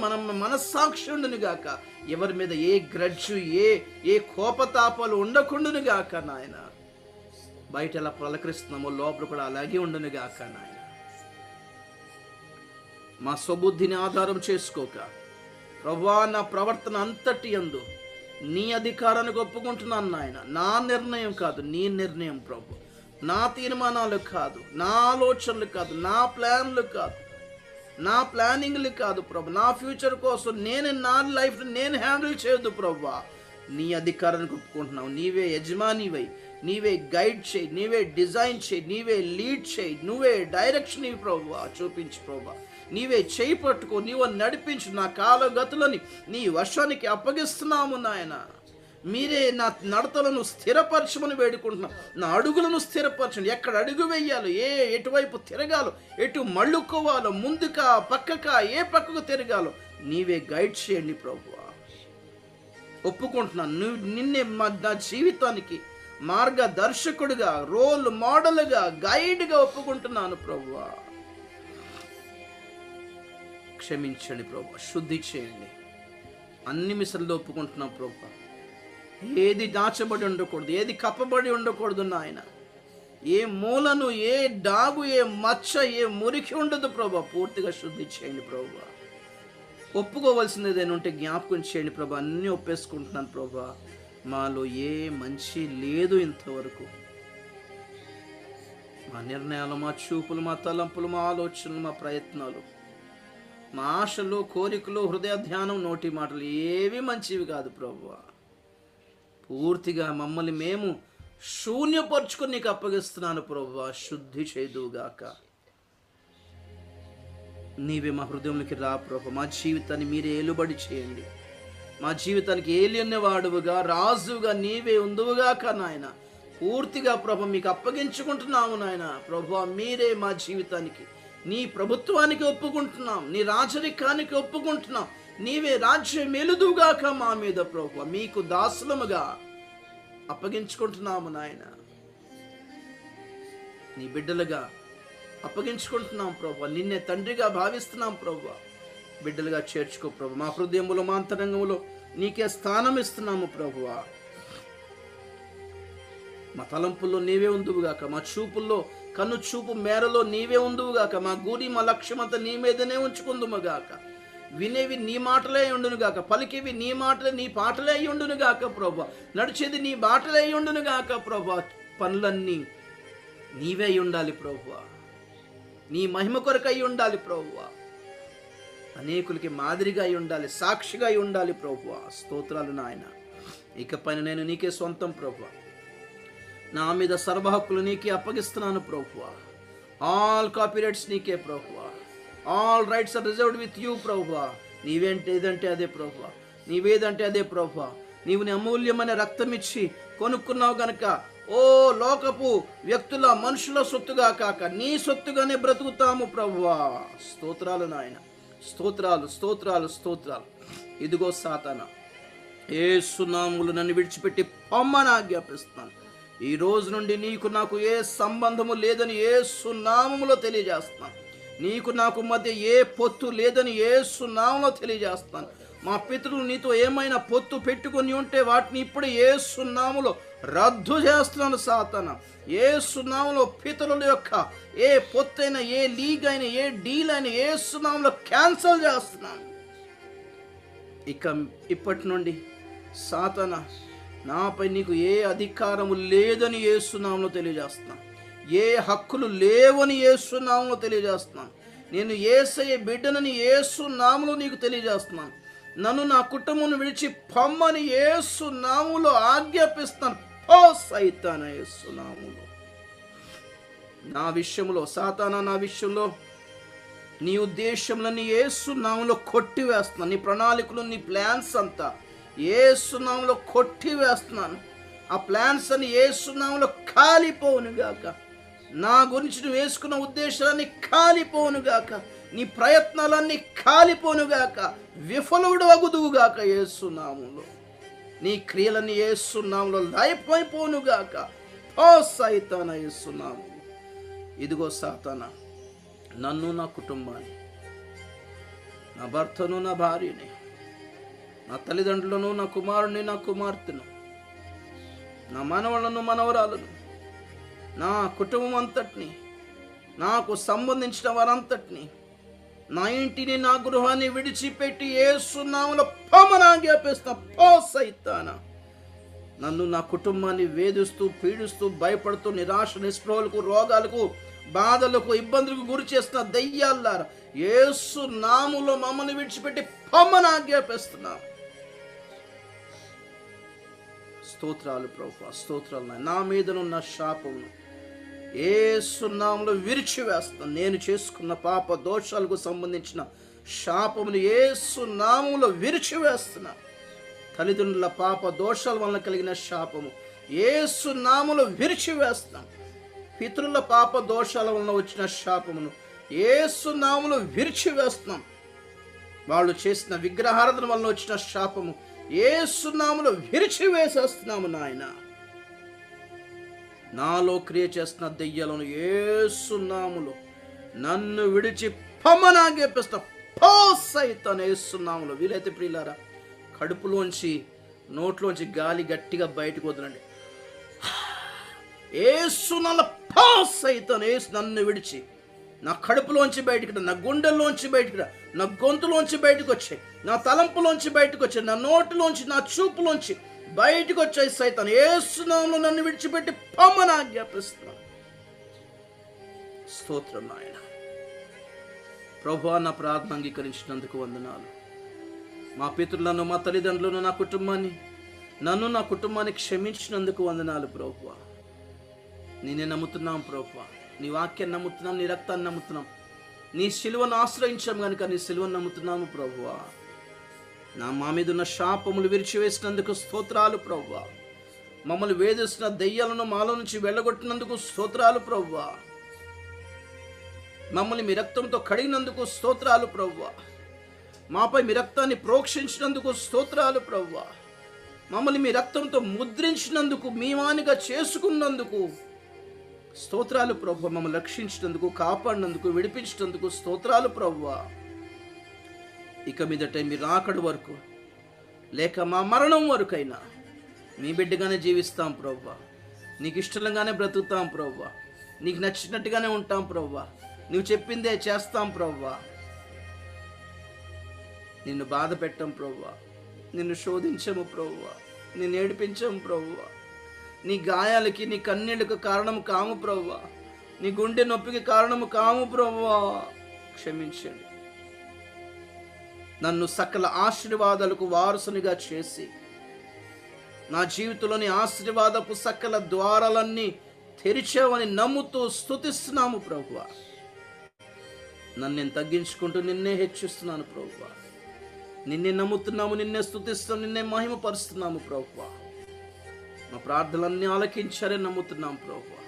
మనస్సాక్షి ఉండునుగాక. ఎవరి మీద ఏ గ్రడ్జు, ఏ కోపతాపాలు ఉండకుండునుగాక నాయన. బయట ఎలా పలకరిస్తున్నామో లోపల కూడా అలాగే ఉండునుగాక నాయన. మా స్వబుద్ధిని ఆధారం చేసుకోక ప్రభువా, నా ప్రవర్తన అంతటి యందు నీ అధికారానికి ఒప్పుకుంటున్నాను నాయన. నా నిర్ణయం కాదు, నీ నిర్ణయం ప్రభు. నా తీర్మానాలు కాదు, నా ఆలోచనలు కాదు, నా ప్లాన్లు కాదు, నా ప్లానింగ్లు కాదు ప్రభు. నా ఫ్యూచర్ కోసం నా లైఫ్ నేను హ్యాండిల్ చేయొద్దు ప్రభు. నీ అధికారానికి ఒప్పుకుంటున్నావు. నీవే యజమానివై, నీవే గైడ్ చేయి, నీవే డిజైన్ చేయి, నీవే లీడ్ చేయి, నువ్వే డైరెక్షన్ ఇవి ప్రభు. చూపించు ప్రభు. నీవే చేయి పట్టుకో, నీవు నడిపించు. నా కాలగతులని నీ వశానికి అప్పగిస్తున్నాము నాయన. మీరే నా నడతలను స్థిరపరచమని వేడుకుంటున్నాం. నా అడుగులను స్థిరపరచండి. ఎక్కడ అడుగు వేయాలో, ఎటువైపు తిరగాలో, ఎటు మళ్ళుకోవాలో, ముందుకా పక్కకా, ఏ పక్కకు తిరగాలో నీవే గైడ్ చేయండి ప్రభు. ఒప్పుకుంటున్నాను, నిన్నే నా జీవితానికి మార్గదర్శకుడిగా, రోల్ మోడల్గా, గైడ్గా ఒప్పుకుంటున్నాను ప్రభు. క్షమించండి ప్రభు, శుద్ధి చేయండి. అన్ని మిసల్లో ఒప్పుకుంటున్నాం ప్రభు. ఏది దాచబడి ఉండకూడదు, ఏది కప్పబడి ఉండకూడదు నాయన. ఏ మూలను, ఏ డాగు, ఏ మచ్చ, ఏ మురికి ఉండదు ప్రభు. పూర్తిగా శుద్ధి చేయండి ప్రభు. ఒప్పుకోవాల్సింది ఏదైనా ఉంటే జ్ఞాపకం చేయండి ప్రభు. అన్నీ ఒప్పేసుకుంటున్నాను ప్రభు. మాలో ఏ మంచి లేదు ఇంతవరకు. మా నిర్ణయాలు, మా చూపులు, మా తలంపులు, మా ఆలోచనలు, మా ప్రయత్నాలు, మా ఆశలు, కోరికలు, హృదయ ధ్యానం, నోటి మాటలు ఏవి మంచివి కాదు ప్రభు. పూర్తిగా మమ్మల్ని మేము శూన్యపరుచుకొని నీకు అప్పగిస్తున్నాను ప్రభు. శుద్ధి చేదుగాక. నీవే మా హృదయంలోకి రా ప్రభు. మా జీవితాన్ని మీరే ఏలుబడి చేయండి. మా జీవితానికి ఏలియన్నవాడువుగా, రాజుగా నీవే ఉందువుగాక నాయన. పూర్తిగా ప్రభు మీకు అప్పగించుకుంటున్నాము నాయన. ప్రభు మీరే మా జీవితానికి, నీ ప్రభుత్వానికి ఒప్పుకుంటున్నాం, నీ రాజరికానికి ఒప్పుకుంటున్నాం. నీవే రాజ్యం మెలుదుగాక మా మీద ప్రభు. మీకు దాసులముగా అప్పగించుకుంటున్నాము నాయన. నీ బిడ్డలుగా అప్పగించుకుంటున్నాం ప్రభు. నిన్నే తండ్రిగా భావిస్తున్నాం ప్రభు. బిడ్డలుగా చేర్చుకో ప్రభు. మా హృదయములో, మా అంతరంగంలో నీకే స్థానం ఇస్తున్నాము ప్రభు. మా తలంపుల్లో నీవే ఉందువుగాక. మా చూపుల్లో, కన్ను చూపు మేరలో నీవే ఉందువుగాక. మా గురి, మా లక్ష్యం అంతా నీ మీదనే ఉంచుకుందుముగాక. వినేవి నీ మాటలే ఉండునుగాక. పలికేవి నీ మాటలే, నీ పాటలే ఉండునుగాక ప్రభు. నడిచేది నీ బాటలే ఉండునుగాక ప్రభు. పనులన్నీ నీవే ఉండాలి ప్రభు. నీ మహిమ కొరకై ఉండాలి ప్రభు. అనేకులకి మాదిరిగా ఉండాలి, సాక్షిగా ఉండాలి ప్రభు. స్తోత్రాలు నాయన. ఇకపైన నేను నీకే సొంతం ప్రభు. నా మీద సర్వ హక్కులు నీకే అప్పగిస్తున్నాను ప్రభు. ఆల్ కాపీరైట్స్ నీకే ప్రభు. All rights are reserved with you ప్రభు. నీవేంటే ఏదంటే అదే ప్రభు. నీవేదంటే అదే ప్రభు. నీవు నీ అమూల్యమైన రక్తం ఇచ్చి కొనుక్కున్నావు గనక, ఓ లోకపు వ్యక్తుల, మనుషుల సొత్తుగా కాక నీ సొత్తుగానే బ్రతుకుతాము ప్రభువా. స్తోత్రాలు నాయన. స్తోత్రాలు, స్తోత్రాలు, స్తోత్రాలు. ఇదిగో సాతానా, యేసు నామములో నన్ను విడిచిపెట్టి పొమ్మని ఆజ్ఞాపిస్తున్నాను. ఈ రోజు నుండి నీకు నాకు ఏ సంబంధము లేదని యేసు నామములో తెలియజేస్తున్నాను. నీకు నాకు మధ్య ఏ పొత్తు లేదని యేసు నామములో తెలియజేస్తాను. మా పితరులు నీతో ఏమైనా పొత్తు పెట్టుకొని ఉంటే వాటిని ఇప్పుడు యేసు నామములో రద్దు చేస్తున్నాను సాతానా. యేసు నామములో పితరుల యొక్క ఏ పొత్తైనా, ఏ లీగ్ అయినా, ఏ డీల్ అయినా యేసు నామములో క్యాన్సిల్ చేస్తున్నాను. ఇప్పటి నుండి సాతానా, నాపై నీకు ఏ అధికారము లేదని యేసు నామములో తెలియజేస్తున్నాను. ఏ హక్కులు లేవని యేసు నామములో తెలియజేస్తున్నాను. నేను యేసయ్య బిడ్డనని యేసు నామములో నీకు తెలియజేస్తున్నాను. నన్ను, నా కుటుంబం విడిచి పొమ్మని యేసు నామములో ఆజ్ఞాపిస్తాను. పో సైతానా యేసు నామములో. నా విషయంలో సాతానా, నా విషయంలో నీ ఉద్దేశంలోని యేసు నామములో కొట్టివేస్తున్నాను. నీ ప్రణాళికలు, నీ ప్లాన్స్ అంతా యేసు నామములో కొట్టివేస్తున్నాను. ఆ ప్లాన్స్ అని యేసు నామములో కాలిపోవునుగాక. నా గురించి నువ్వు వేసుకున్న ఉద్దేశాలన్నీ కాలిపోనుగాక. నీ ప్రయత్నాలన్నీ కాలిపోనుగాక. విఫలుడు అగుదువుగాక యేసు నామములో. నీ క్రియలన్నీ యేసు నామములో లయమైపోనుగాక. ఓ సైతానా, యేసు నామములో. ఇదిగో సాతానా, నన్ను, నా కుటుంబాన్ని, నా భర్తను, నా భార్యని, నా తల్లిదండ్రులను, నా కుమారుని, నా కుమార్తెను, నా మనవలను, మనవరాలను, నా కుటుంబం అంతటిని, నాకు సంబంధించిన వారంతటిని, నా ఇంటిని, నా గృహాన్ని విడిచిపెట్టి యేసు నామములో పొమ్మనాజ్ఞాపిస్తున్నా. పో సైతానా, నన్ను, నా కుటుంబాన్ని వేధిస్తూ, పీడిస్తూ, భయపడుతూ, నిరాశ, నిస్పృహలకు, రోగాలకు, బాధలకు, ఇబ్బందులకు గురి చేస్తున్న దయ్యాలారా, యేసు నామములో మమ్మల్ని విడిచిపెట్టి పొమ్మనాజ్ఞాపిస్తున్నా. స్తోత్రాలు ప్రభువా, స్తోత్రాలు. నా మీదనున్న శాపమును యేసు నామములో విరిచివేస్తాను. నేను చేసుకున్న పాప దోషాలకు సంబంధించిన శాపమును యేసు నామములో విరిచివేస్తున్నా. తల్లిదండ్రుల పాప దోషాల వలన కలిగిన శాపము యేసు నామములో విరిచివేస్తాం. పితరుల పాప దోషాల వలన వచ్చిన శాపమును యేసు నామములో విరిచివేస్తున్నాం. వాళ్ళు చేసిన విగ్రహారాధన వలన వచ్చిన శాపము యేసు నామములో విరిచివేసేస్తున్నాము. నాయన, నాలో క్రియ చేస్తున్న దెయ్యాలను యేసు నామములో నన్ను విడిచి పొమ్మనాజ్ఞాపిస్తా. పో సైతానా, యేసు నామములో. వీలైతే ప్రియులారా, కడుపులోంచి, నోట్లోంచి గాలి గట్టిగా బయటకు వదలండి. యేసు నామములో పో సైతానా, యేసు నన్ను విడిచి నా కడుపులోంచి బయటికి రా, నా గుండెల్లోంచి బయటికి రా, నా గొంతులోంచి బయటకు వచ్చాయి, నా తలంపులోంచి బయటకు వచ్చాయి, నా నోటిలోంచి, నా చూపులోంచి బయటకు వచ్చాయి. సైతాను, యేసు నామములో నన్ను విడిచిపెట్టి పొమ్మని ఆజ్ఞాపిస్తున్నాను. స్తోత్రం నాయన. ప్రభువా, నా ప్రార్థన అంగీకరించినందుకు వందనాలు. మా పితరులను, మా తల్లిదండ్రులను, నా కుటుంబాన్ని, నన్ను, నా కుటుంబాన్ని క్షమించినందుకు వందనాలు ప్రభువా. నేనే నమ్ముతున్నాం ప్రభువా. నీ వాక్యాన్ని నమ్ముతున్నాం, నీ రక్తాన్ని నమ్ముతున్నాం, నీ సిలువను ఆశ్రయించాం కనుక నీ సిలువను నమ్ముతున్నాము ప్రభువా. మా మీద ఉన్న శాపములు విరిచివేసినందుకు స్తోత్రాలు ప్రభువా. మమ్మల్ని వేధిస్తున్న దెయ్యాలను మాలో నుంచి వెళ్ళగొట్టినందుకు స్తోత్రాలు ప్రభువా. మమ్మల్ని మీ రక్తంతో కడిగినందుకు స్తోత్రాలు ప్రభువా. మాపై మీ రక్తాన్ని ప్రోక్షించినందుకు స్తోత్రాలు ప్రభువా. మమ్మల్ని మీ రక్తంతో ముద్రించినందుకు, మీ వానిగా చేసుకున్నందుకు స్తోత్రాలు ప్రభువా. మమ్మల్ని రక్షించినందుకు, కాపాడినందుకు, విడిపించినందుకు స్తోత్రాలు ప్రభువా. ఇక మీదట మీ రాకడ వరకు, లేక మా మరణం వరకైనా మీ బిడ్డగానే జీవిస్తాం ప్రభువా. నీకు ఇష్టంగానే బ్రతుకుతాం ప్రభువా. నీకు నచ్చినట్టుగానే ఉంటాం ప్రభువా. నువ్వు చెప్పిందే చేస్తాం ప్రభువా. నిన్ను బాధ పెట్టం ప్రభువా. నిన్ను శోధించము ప్రభువా. నిన్ను ఏడిపించము ప్రభువా. నీ గాయాలకి, నీ కన్నీళ్లకు కారణము కాము ప్రభువా. నీ గుండె నొప్పికి కారణము కాము ప్రభువా. క్షమించండి. నన్ను సకల ఆశీర్వాదాలకు వారసునిగా చేసి, నా జీవితంలోని ఆశీర్వాదపు సకల ద్వారాలన్నీ తెరిచావని నమ్ముతూ స్తుతిస్తున్నాము ప్రభువా. నన్ను నేను తగ్గించుకుంటూ నిన్నే హెచ్చిస్తున్నాను ప్రభువా. నిన్నే నమ్ముతున్నాము, నిన్నే స్తుతిస్తున్నాము, నిన్నే మహిమపరుస్తున్నాము ప్రభువా. మా ప్రార్థనలన్నీ ఆలకించారని నమ్ముతున్నాం ప్రభువా.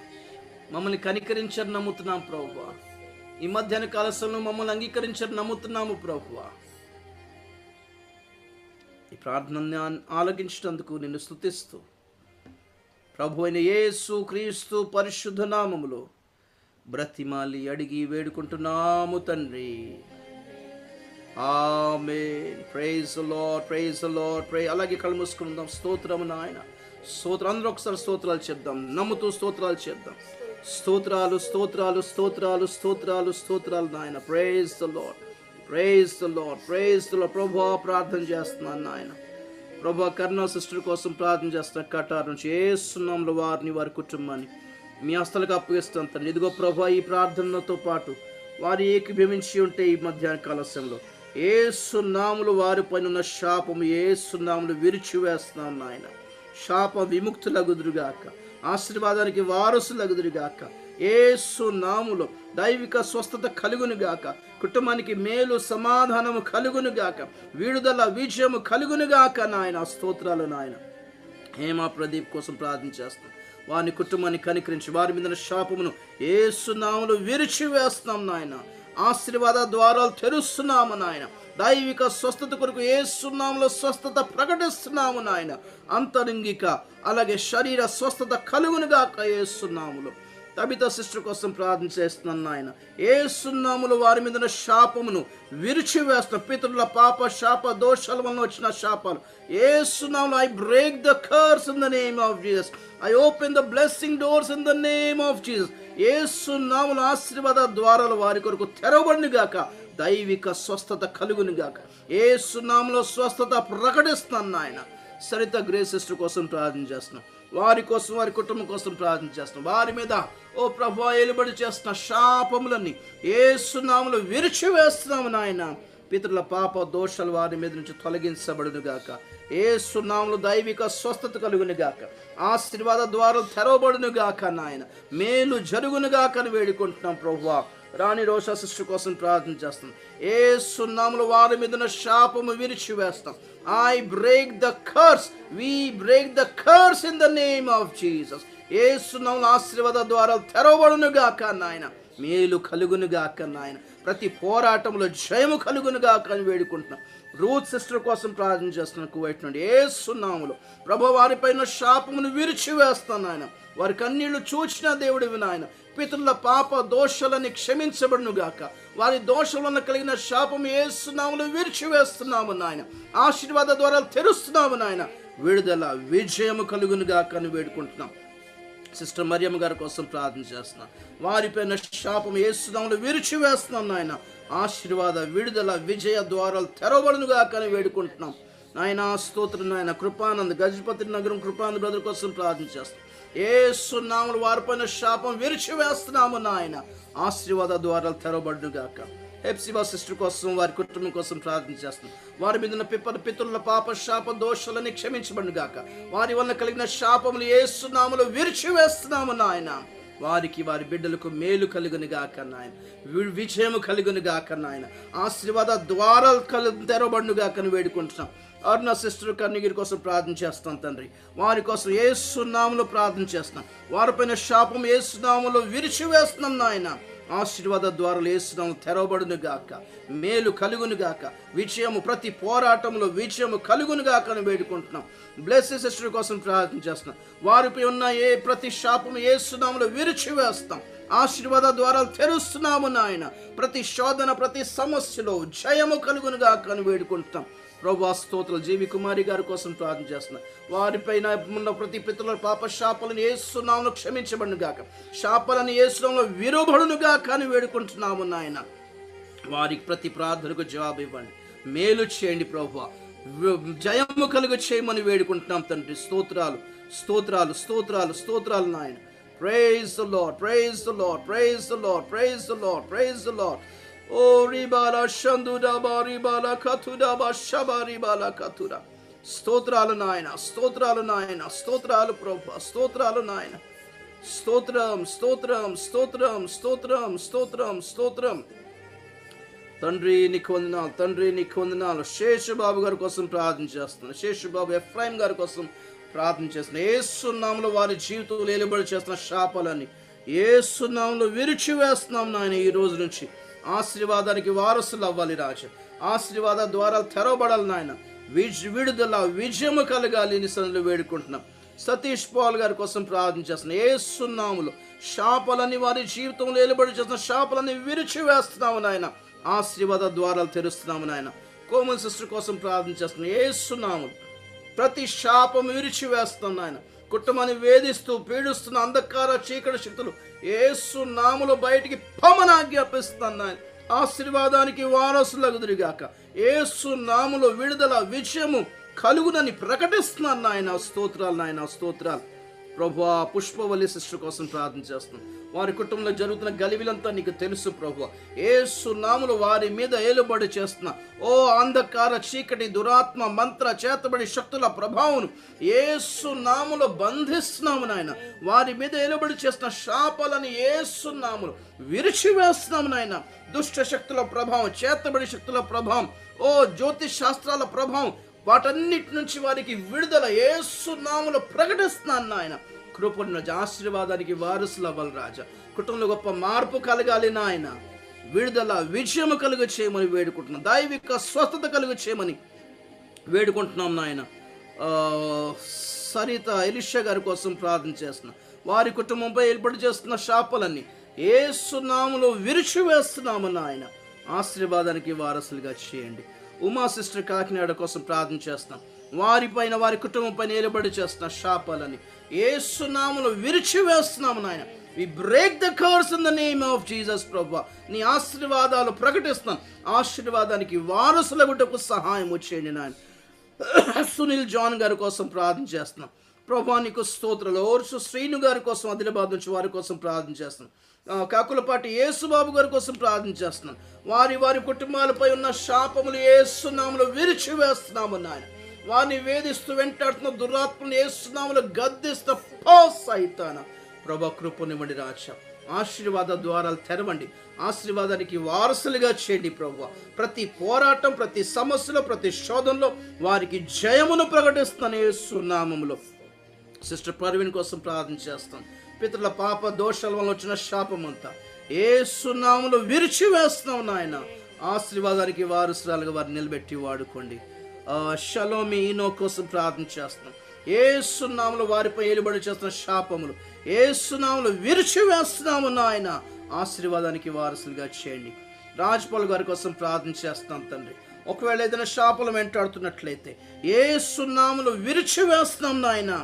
మమ్మల్ని కనికరించారని నమ్ముతున్నాం ప్రభువా. ఈ మధ్యాహ్న కాలశంలో మమ్మల్ని అంగీకరించారని నమ్ముతున్నాము ప్రభువా. ఈ ప్రార్థనని ఆలకించినందుకు నిన్ను స్తుతిస్తూ, ప్రభు అయిన యేసు క్రీస్తు పరిశుద్ధ నామములో బ్రతిమాలి అడిగి వేడుకుంటున్నాము తండ్రి. Amen. Praise the lord, praise the Lord. అలాగే కళ్ళు మూసుకుందాం. స్తోత్రము నాయన, స్తోత్రం. అందరూ ఒకసారి స్తోత్రాలు చేద్దాం, నమ్ముతూ స్తోత్రాలు చేద్దాం. స్తోత్రాలు, స్తోత్రాలు, స్తోత్రాలు, స్తోత్రాలు, స్తోత్రాలు నాయన. Praise the lord, praise the lord, praise the Lord. ప్రభువా, ప్రార్థన చేస్తున్నాను నాయన. ప్రభువా, కరుణా సిస్టర్ కోసం ప్రార్థన చేస్తున్న కటార్ నుంచి యేసు నామములో వారిని, వారి కుటుంబాన్ని మీ హస్తాలకు అప్పగిస్తాను తండ్రి. ఇదిగో ప్రభువా, ఈ ప్రార్థనతో పాటు వారు ఏకీభవించి ఉంటే ఈ మధ్యాహ్న కాలశంలో యేసు నామములో వారి పైన ఉన్న శాపము యేసు నామములో విరిచివేస్తున్నాను నాయన. శాప విముక్తులగుదురుగాక, ఆశీర్వాదానికి వారసులగుదురుగాక. యేసు నామములో దైవిక స్వస్థత కలుగునుగాక. కుటుంబానికి మేలు సమాధానము కలుగునుగాక. విడుదల విజయము కలుగునుగాక నాయన. స్తోత్రాలు నాయన. హేమా ప్రదీప్ కోసం ప్రార్థన చేస్తాం. వారి కుటుంబాన్ని కనికరించి వారి మీద శాపమును యేసు నామములో విరిచివేస్తాం నాయన. ఆశీర్వాద ద్వారాలు తెరుస్తున్నాము నాయన. దైవిక స్వస్థత కొరకు యేసు నామములో స్వస్థత ప్రకటిస్తున్నాము నాయన. అంతరంగిక అలాగే శరీర స్వస్థత కలుగునుగాక యేసు నామములో. తబిత సిస్టర్ కోసం ప్రార్థన చేస్తున్నాను నాయన. యేసు నామములో వారి మీద శాపమును విరిచివేస్తున్న పితరుల పాప శాప దోషాల వలన వచ్చిన శాపాలు యేసు నామములో I break the curse in the name of Jesus. I open the blessing doors in the name of Jesus. Yesu నామములో ఆశీర్వాద ద్వారాలు వారి కొరకు తెరవబడునుగాక. దైవిక స్వస్థత కలుగునుగాక. యేసు నామములో స్వస్థత ప్రకటిస్తాను నాయన. సరిత గ్రేస్ సిస్టర్ కోసం ప్రార్థన చేస్తున్నాం. వారి కోసం వారి కుటుంబం కోసం ప్రార్థన చేస్తున్నాం. వారి మీద ఓ ప్రభువా ఏలుబడి చేస్తున్న శాపములన్నీ యేసు నామములో విరిచివేస్తున్నాము నాయన. పితరుల పాప దోషాలు వారి మీద నుంచి తొలగించబడునుగాక. యేసు నామములో దైవిక స్వస్థత కలుగునుగాక. ఆశీర్వాద ద్వారాలు తెరవబడునుగాక నాయన. మేలు జరుగునుగాక అని వేడుకుంటున్నాం ప్రభువా. రాణి రోషా సిస్టర్ కోసం ప్రార్థన చేస్తాం. యేసు నామములో వారి మీద శాపము విరిచివేస్తాం. I break the curse. We break the curse in the name of Jesus. యేసు నామములో ఆశీర్వాద ద్వారాలు తెరవబడునుగాక నాయన. మేలు కలుగునుగాక నాయన. ప్రతి పోరాటంలో జయము కలుగునుగాక అని వేడుకుంటున్నాం. రూత్ సిస్టర్ కోసం ప్రార్థన చేస్తున్నాను కువైట్ నుండి. యేసు నామములో ప్రభువా వారిపైన శాపమును విరిచివేస్తాను నాయన. వారి కన్నీళ్లు చూచిన దేవుడివి నాయన. పితరుల పాప దోషాలని క్షమించబడునుగాక. వారి దోషం వలన కలిగిన శాపము యేసు నామములో విరిచివేస్తున్నాము నాయన. ఆశీర్వాద ద్వారాలు తెరుస్తున్నాము నాయన. విడుదల విజయము కలుగునుగాక అని వేడుకుంటున్నాం. సిస్టర్ మరియమ్మ గారి కోసం ప్రార్థన చేస్తున్నాం. వారిపైన శాపము యేసు నామములో విరిచివేస్తున్నాం నాయన. ఆశీర్వాద విడుదల విజయ ద్వారాలు తెరవబడునుగాక అని వేడుకుంటున్నాం నాయన. స్తోత్రం నాయన. కృపానంద్ గజపతి నగరం కృపానంద్ బ్రదర్ కోసం ప్రార్థన చేస్తాం. యేసు నామములో వారిపైన శాపం విరిచివేస్తున్నాము నాయన. ఆశీర్వాద ద్వారాలు తెరవబడునుగాక. హెప్సిబా సిస్టర్ కోసం వారి కుటుంబం కోసం ప్రార్థన చేస్తున్నాం. వారి మీద ఉన్న పితరుల పాప శాప దోషాలని క్షమించబడునుగాక. వారి వల్ల కలిగిన శాపములు యేసు నామములో విరిచివేస్తున్నాము నాయన. వారికి వారి బిడ్డలకు మేలు కలుగునుగాక నాయన. విజయము కలుగునుగాక నాయన. ఆశీర్వాద ద్వారాలు తెరవబడునుగాక అని వేడుకుంటున్నాం. అరుణ సిస్టర్ కన్నగిరి కోసం ప్రార్థన చేస్తాం తండ్రి. వారి కోసం యేసు నామములో ప్రార్థన చేస్తున్నాం. వారిపైన శాపం యేసు నామములో విరిచివేస్తున్నాం నాయన. ఆశీర్వాద ద్వారాలు యేసు నామములో తెరవబడునుగాక. మేలు కలుగునుగాక. విజయము ప్రతి పోరాటంలో విజయము కలుగునుగాక అని వేడుకుంటున్నాం. బ్లెస్సింగ్ సిస్టర్ కోసం ప్రార్థన చేస్తున్నాం. వారిపై ఉన్న ప్రతి శాపము యేసు నామములో విరిచివేస్తాం. ఆశీర్వాద ద్వారాలు తెరుస్తున్నాము నాయన. ప్రతి శోధన ప్రతి సమస్యలో జయము కలుగునుగాక అని వేడుకుంటున్నాం. ప్రభువా స్తోత్రాలు. జీవి కుమారి గారి కోసం ప్రార్థన చేస్తున్నాం. వారిపైన ఉన్న ప్రతి పితరుల పాప శాపాలను యేసు నామములో క్షమించబడునుగాక. శాపాలను యేసు నామములో విరుబడునుగాక అని వేడుకుంటున్నాము నాయన. వారికి ప్రతి ప్రార్థనకు జవాబు ఇవ్వండి. మేలు చేయండి ప్రభువా. జయము కలుగు చేయమని వేడుకుంటున్నాం తండ్రి. స్తోత్రాలు స్తోత్రాలు స్తోత్రాలు స్తోత్రాలు నాయన. Praise the lord, praise the lord, praise the lord, praise the lord, praise the Lord. ఓ రిబాలా షందుడా బారిబాలా కతుడా బషబారిబాలా కతుడా. స్తోత్రాలు నాయన, స్తోత్రాలు నాయన, స్తోత్రాలు ప్రభువా, స్తోత్రాలు నాయన. స్తోత్రం స్తోత్రం స్తోత్రం స్తోత్రం స్తోత్రం స్తోత్రం. తండ్రి నీకు వందనాలు, తండ్రి నీకు వందనాలు. శేషబాబు గారి కోసం ప్రార్థన చేస్తున్నాను. శేషబాబు ఎఫ్రాయిం గారి కోసం ప్రార్థన చేస్తున్నాను. యేసు నామములో వారి జీవితంలో ఏలుబడి చేస్తున్న శాపాలని యేసు నామములో విరిచివేస్తున్నాం నాయన. ఈ రోజు నుంచి ఆశీర్వాదానికి వారసులు అవ్వాలి రాజా. ఆశీర్వాద ద్వారాలు తెరవబడాలి నాయన. విడుదల విజయము కలగాలి నిసలు వేడుకుంటున్నాం. సతీష్ పాల్ గారి కోసం ప్రార్థన చేస్తున్నాం. యేసు నామములో శాపాలని వారి జీవితంలో ఏలుబడి చేస్తున్న శాపాలని విరిచివేస్తున్నాము నాయన. ఆశీర్వాద ద్వారాలు తెరుస్తున్నాము నాయన. కోమల్ సిస్టర్ కోసం ప్రార్థన చేస్తున్నాం. యేసు నామములో ప్రతి శాపం విరిచివేస్తున్నాం నాయన. కుటుంబాన్ని వేధిస్తూ పీడిస్తున్న అంధకార చీకటి శక్తులు యేసు నామములో బయటికి పమనాజ్ఞాపిస్తున్నాను నాయన. ఆశీర్వాదానికి వారసులగుదురుగాక. యేసు నామములో విడుదల విజయము కలుగునని ప్రకటిస్తున్నాను నాయన. స్తోత్రాలు నాయన, స్తోత్రాలు. ప్రభువా పుష్పవల్లి సిస్టర్ కోసం ప్రార్థన చేస్తున్నాం. వారి కుటుంబంలో జరుగుతున్న గలిబిలంతా నీకు తెలుసు ప్రభువా. యేసు నామములో వారి మీద ఏలుబడి చేస్తున్న ఓ అంధకార చీకటి దురాత్మ మంత్ర చేతబడి శక్తుల ప్రభావం యేసు నామములో బంధిస్తున్నాము నాయన. వారి మీద ఏలుబడి చేస్తున్న శాపాలను యేసు నామములో విరిచివేస్తున్నాము నాయన. దుష్ట శక్తుల ప్రభావం, చేతబడి శక్తుల ప్రభావం, ఓ జ్యోతిష్ శాస్త్రాల ప్రభావం, వాటన్నిటి నుంచి వారికి విడుదల యేసు నామములో ప్రకటిస్తున్నాను నాయన. కృపణ ఆశీర్వాదానికి వారసులు అవ్వాలి రాజా. కుటుంబంలో గొప్ప మార్పు కలగాలి నాయన. విడుదల విజయము కలుగ చేయమని వేడుకుంటున్నాం. దైవిక స్వస్థత కలుగ చేయమని వేడుకుంటున్నాం నాయన. సరిత ఎలీషా గారి కోసం ప్రార్థన చేస్తున్నాం. వారి కుటుంబంపై ఏర్పాటు చేస్తున్న శాపాలన్నీ యేసు నామములో విరిచివేస్తున్నాము నాయన. ఆశీర్వాదానికి వారసులుగా చేయండి. ఉమా సిస్టర్ కాకినాడ కోసం ప్రార్థన చేస్తున్నాం. వారిపైన వారి కుటుంబం పైన ఏలుబడి చేస్తున్న శాపాలని యేసు నామములో విరిచివేస్తున్నాము నాయన. We break the curse in the name of Jesus ప్రభువా. నీ ఆశీర్వాదాలు ప్రకటిస్తున్నాం. ఆశీర్వాదానికి వారసులగుటకు సహాయం చేయండి నాయన. సునీల్ జాన్ గారి కోసం ప్రార్థన చేస్తున్నాం. ప్రభువా నీకు స్తోత్రాలు. ఓర్సు శ్రీను గారి కోసం ఆదిలాబాద్ నుంచి వారి కోసం ప్రార్థన చేస్తున్నాం. కాకులపాటి యేసుబాబు గారి కోసం ప్రార్థన చేస్తున్నాం. వారి వారి కుటుంబాలపై ఉన్న శాపములు యేసు నామములో విరిచివేస్తున్నాము నాయన. వారిని వేధిస్తూ వెంటాడుతున్న దురాత్మను యేసు నామములో గద్దిస్తూ సైతాన ప్రభా కృపనివ్వండి రాజా. ఆశీర్వాద ద్వారాలు తెరవండి. ఆశీర్వాదానికి వారసులుగా చేయండి ప్రభువా. ప్రతి పోరాటం, ప్రతి సమస్యలో, ప్రతి శోధనలో వారికి జయమును ప్రకటిస్తాను యేసు నామములో. సిస్టర్ పర్వీన్ కోసం ప్రార్థన చేస్తాం. పితరుల పాప దోషాల వల్ల వచ్చిన శాపం అంతా యేసు నామములో విరిచివేస్తున్నాం నాయన. ఆశీర్వాదానికి వారసురాలుగా వారిని నిలబెట్టి వాడుకోండి. షలోమి ఈనో కోసం ప్రార్థన చేస్తున్నాం. యేసు నామములో వారిపై ఏలుబడి చేస్తున్న శాపములు యేసు నామములో విరిచివేస్తున్నాము నాయన. ఆశీర్వాదానికి వారసులుగా చేయండి. రాజ్పాల్ గారి కోసం ప్రార్థన చేస్తున్నాం తండ్రి. ఒకవేళ ఏదైనా శాపలు వెంటాడుతున్నట్లయితే యేసు నామములో విరిచివేస్తున్నాం నాయన.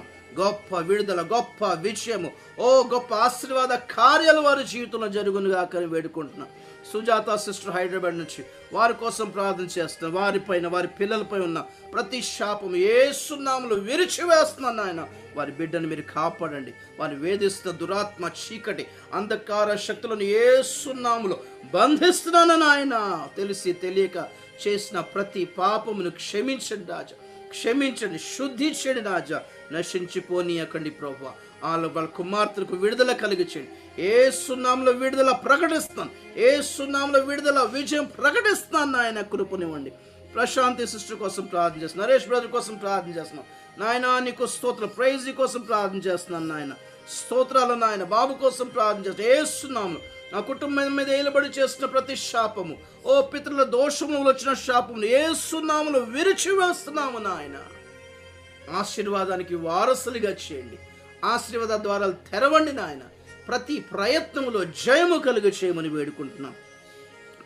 గొప్ప విడుదల, గొప్ప విజయము, ఓ గొప్ప ఆశీర్వాద కార్యాలు వారి జీవితంలో జరుగునుగా అని వేడుకుంటున్నాం. సుజాత సిస్టర్ హైదరాబాద్ నుంచి వారి కోసం ప్రార్థన చేస్తున్నాం. వారిపైన వారి పిల్లలపై ఉన్న ప్రతి శాపము యేసు నామములో విరిచివేస్తున్నాను నాయన. వారి బిడ్డను మీరు కాపాడండి. వారి వేధిస్తున్న దురాత్మ చీకటి అంధకార శక్తులను యేసు నామములో బంధిస్తున్నాను నాయన. తెలిసి తెలియక చేసిన ప్రతి పాపమును క్షమించండి రాజా. క్షమించండి, శుద్ధి చేయండి రాజా. నశించిపోనీయకండి ప్రభువా. వాళ్ళ కుమార్తెలకు విడుదల కలిగించండి. యేసు నామములో విడుదల ప్రకటిస్తాను. యేసు నామములో విడుదల విజయం ప్రకటిస్తాను నాయన. కృపనివ్వండి. ప్రశాంతి సిస్టర్ కోసం ప్రార్థన చేస్తున్నాను. నరేష్ బ్రదర్ కోసం ప్రార్థన చేస్తున్నాను నాయన. నీకు స్తోత్రం. ప్రైజ్ కోసం ప్రార్థన చేస్తున్నాను నాయన. స్తోత్రాలు నాయన. బాబు కోసం ప్రార్థన చేస్తున్నాను. యేసు నామములో ఆ కుటుంబం మీద ఏలుబడి చేస్తున్న ప్రతి శాపము, ఓ పితరుల దోషములు వచ్చిన శాపములు యేసు నామములో విరిచివేస్తున్నాము నాయన. ఆశీర్వాదానికి వారసులుగా చేయండి. ఆశీర్వాద ద్వారాలు తెరవండి నాయన. ప్రతి ప్రయత్నంలో జయము కలుగ చేయమని వేడుకుంటున్నాం.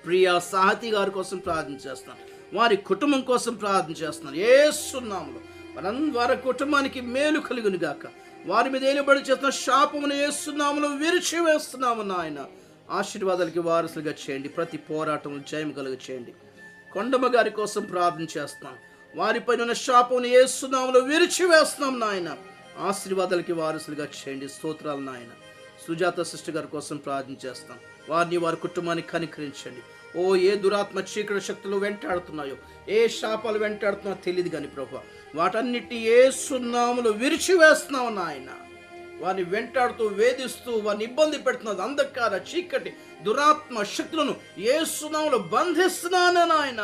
ప్రియా సాహతి గారి కోసం ప్రార్థన చేస్తున్నాను. వారి కుటుంబం కోసం ప్రార్థన చేస్తున్నాను. యేసు నామములో వారి కుటుంబానికి మేలు కలుగును గాక. వారి మీద ఏలుబడి చేస్తున్న శాపమును యేసు నామములో విరిచివేస్తున్నాము నాయన. ఆశీర్వాదాలకి వారసులుగా చేయండి. ప్రతి పోరాటం జయం కలుగ చేయండి. కొండమ్మ గారి కోసం ప్రార్థన చేస్తాం. వారిపైన ఉన్న శాపమును యేసు నామములో విరిచివేస్తున్నాం నాయన. ఆశీర్వాదాలకి వారసులుగా చేయండి. స్తోత్రాలు నాయన. సుజాత సిస్టర్ గారి కోసం ప్రార్థన చేస్తాం. వారిని వారి కుటుంబాన్ని కనికరించండి. ఓ ఏ దురాత్మ చీకటి శక్తులు వెంటాడుతున్నాయో, ఏ శాపాలు వెంటాడుతున్నాయో తెలియదు కానీ ప్రభువా, వాటన్నిటి యేసు నామములో విరిచివేస్తున్నాం నాయన. వారిని వెంటాడుతూ వేధిస్తూ వారిని ఇబ్బంది పెడుతున్నది అంధకార చీకటి దురాత్మ శక్తులను యేసు నామములో బంధిస్తున్నాను నాయన.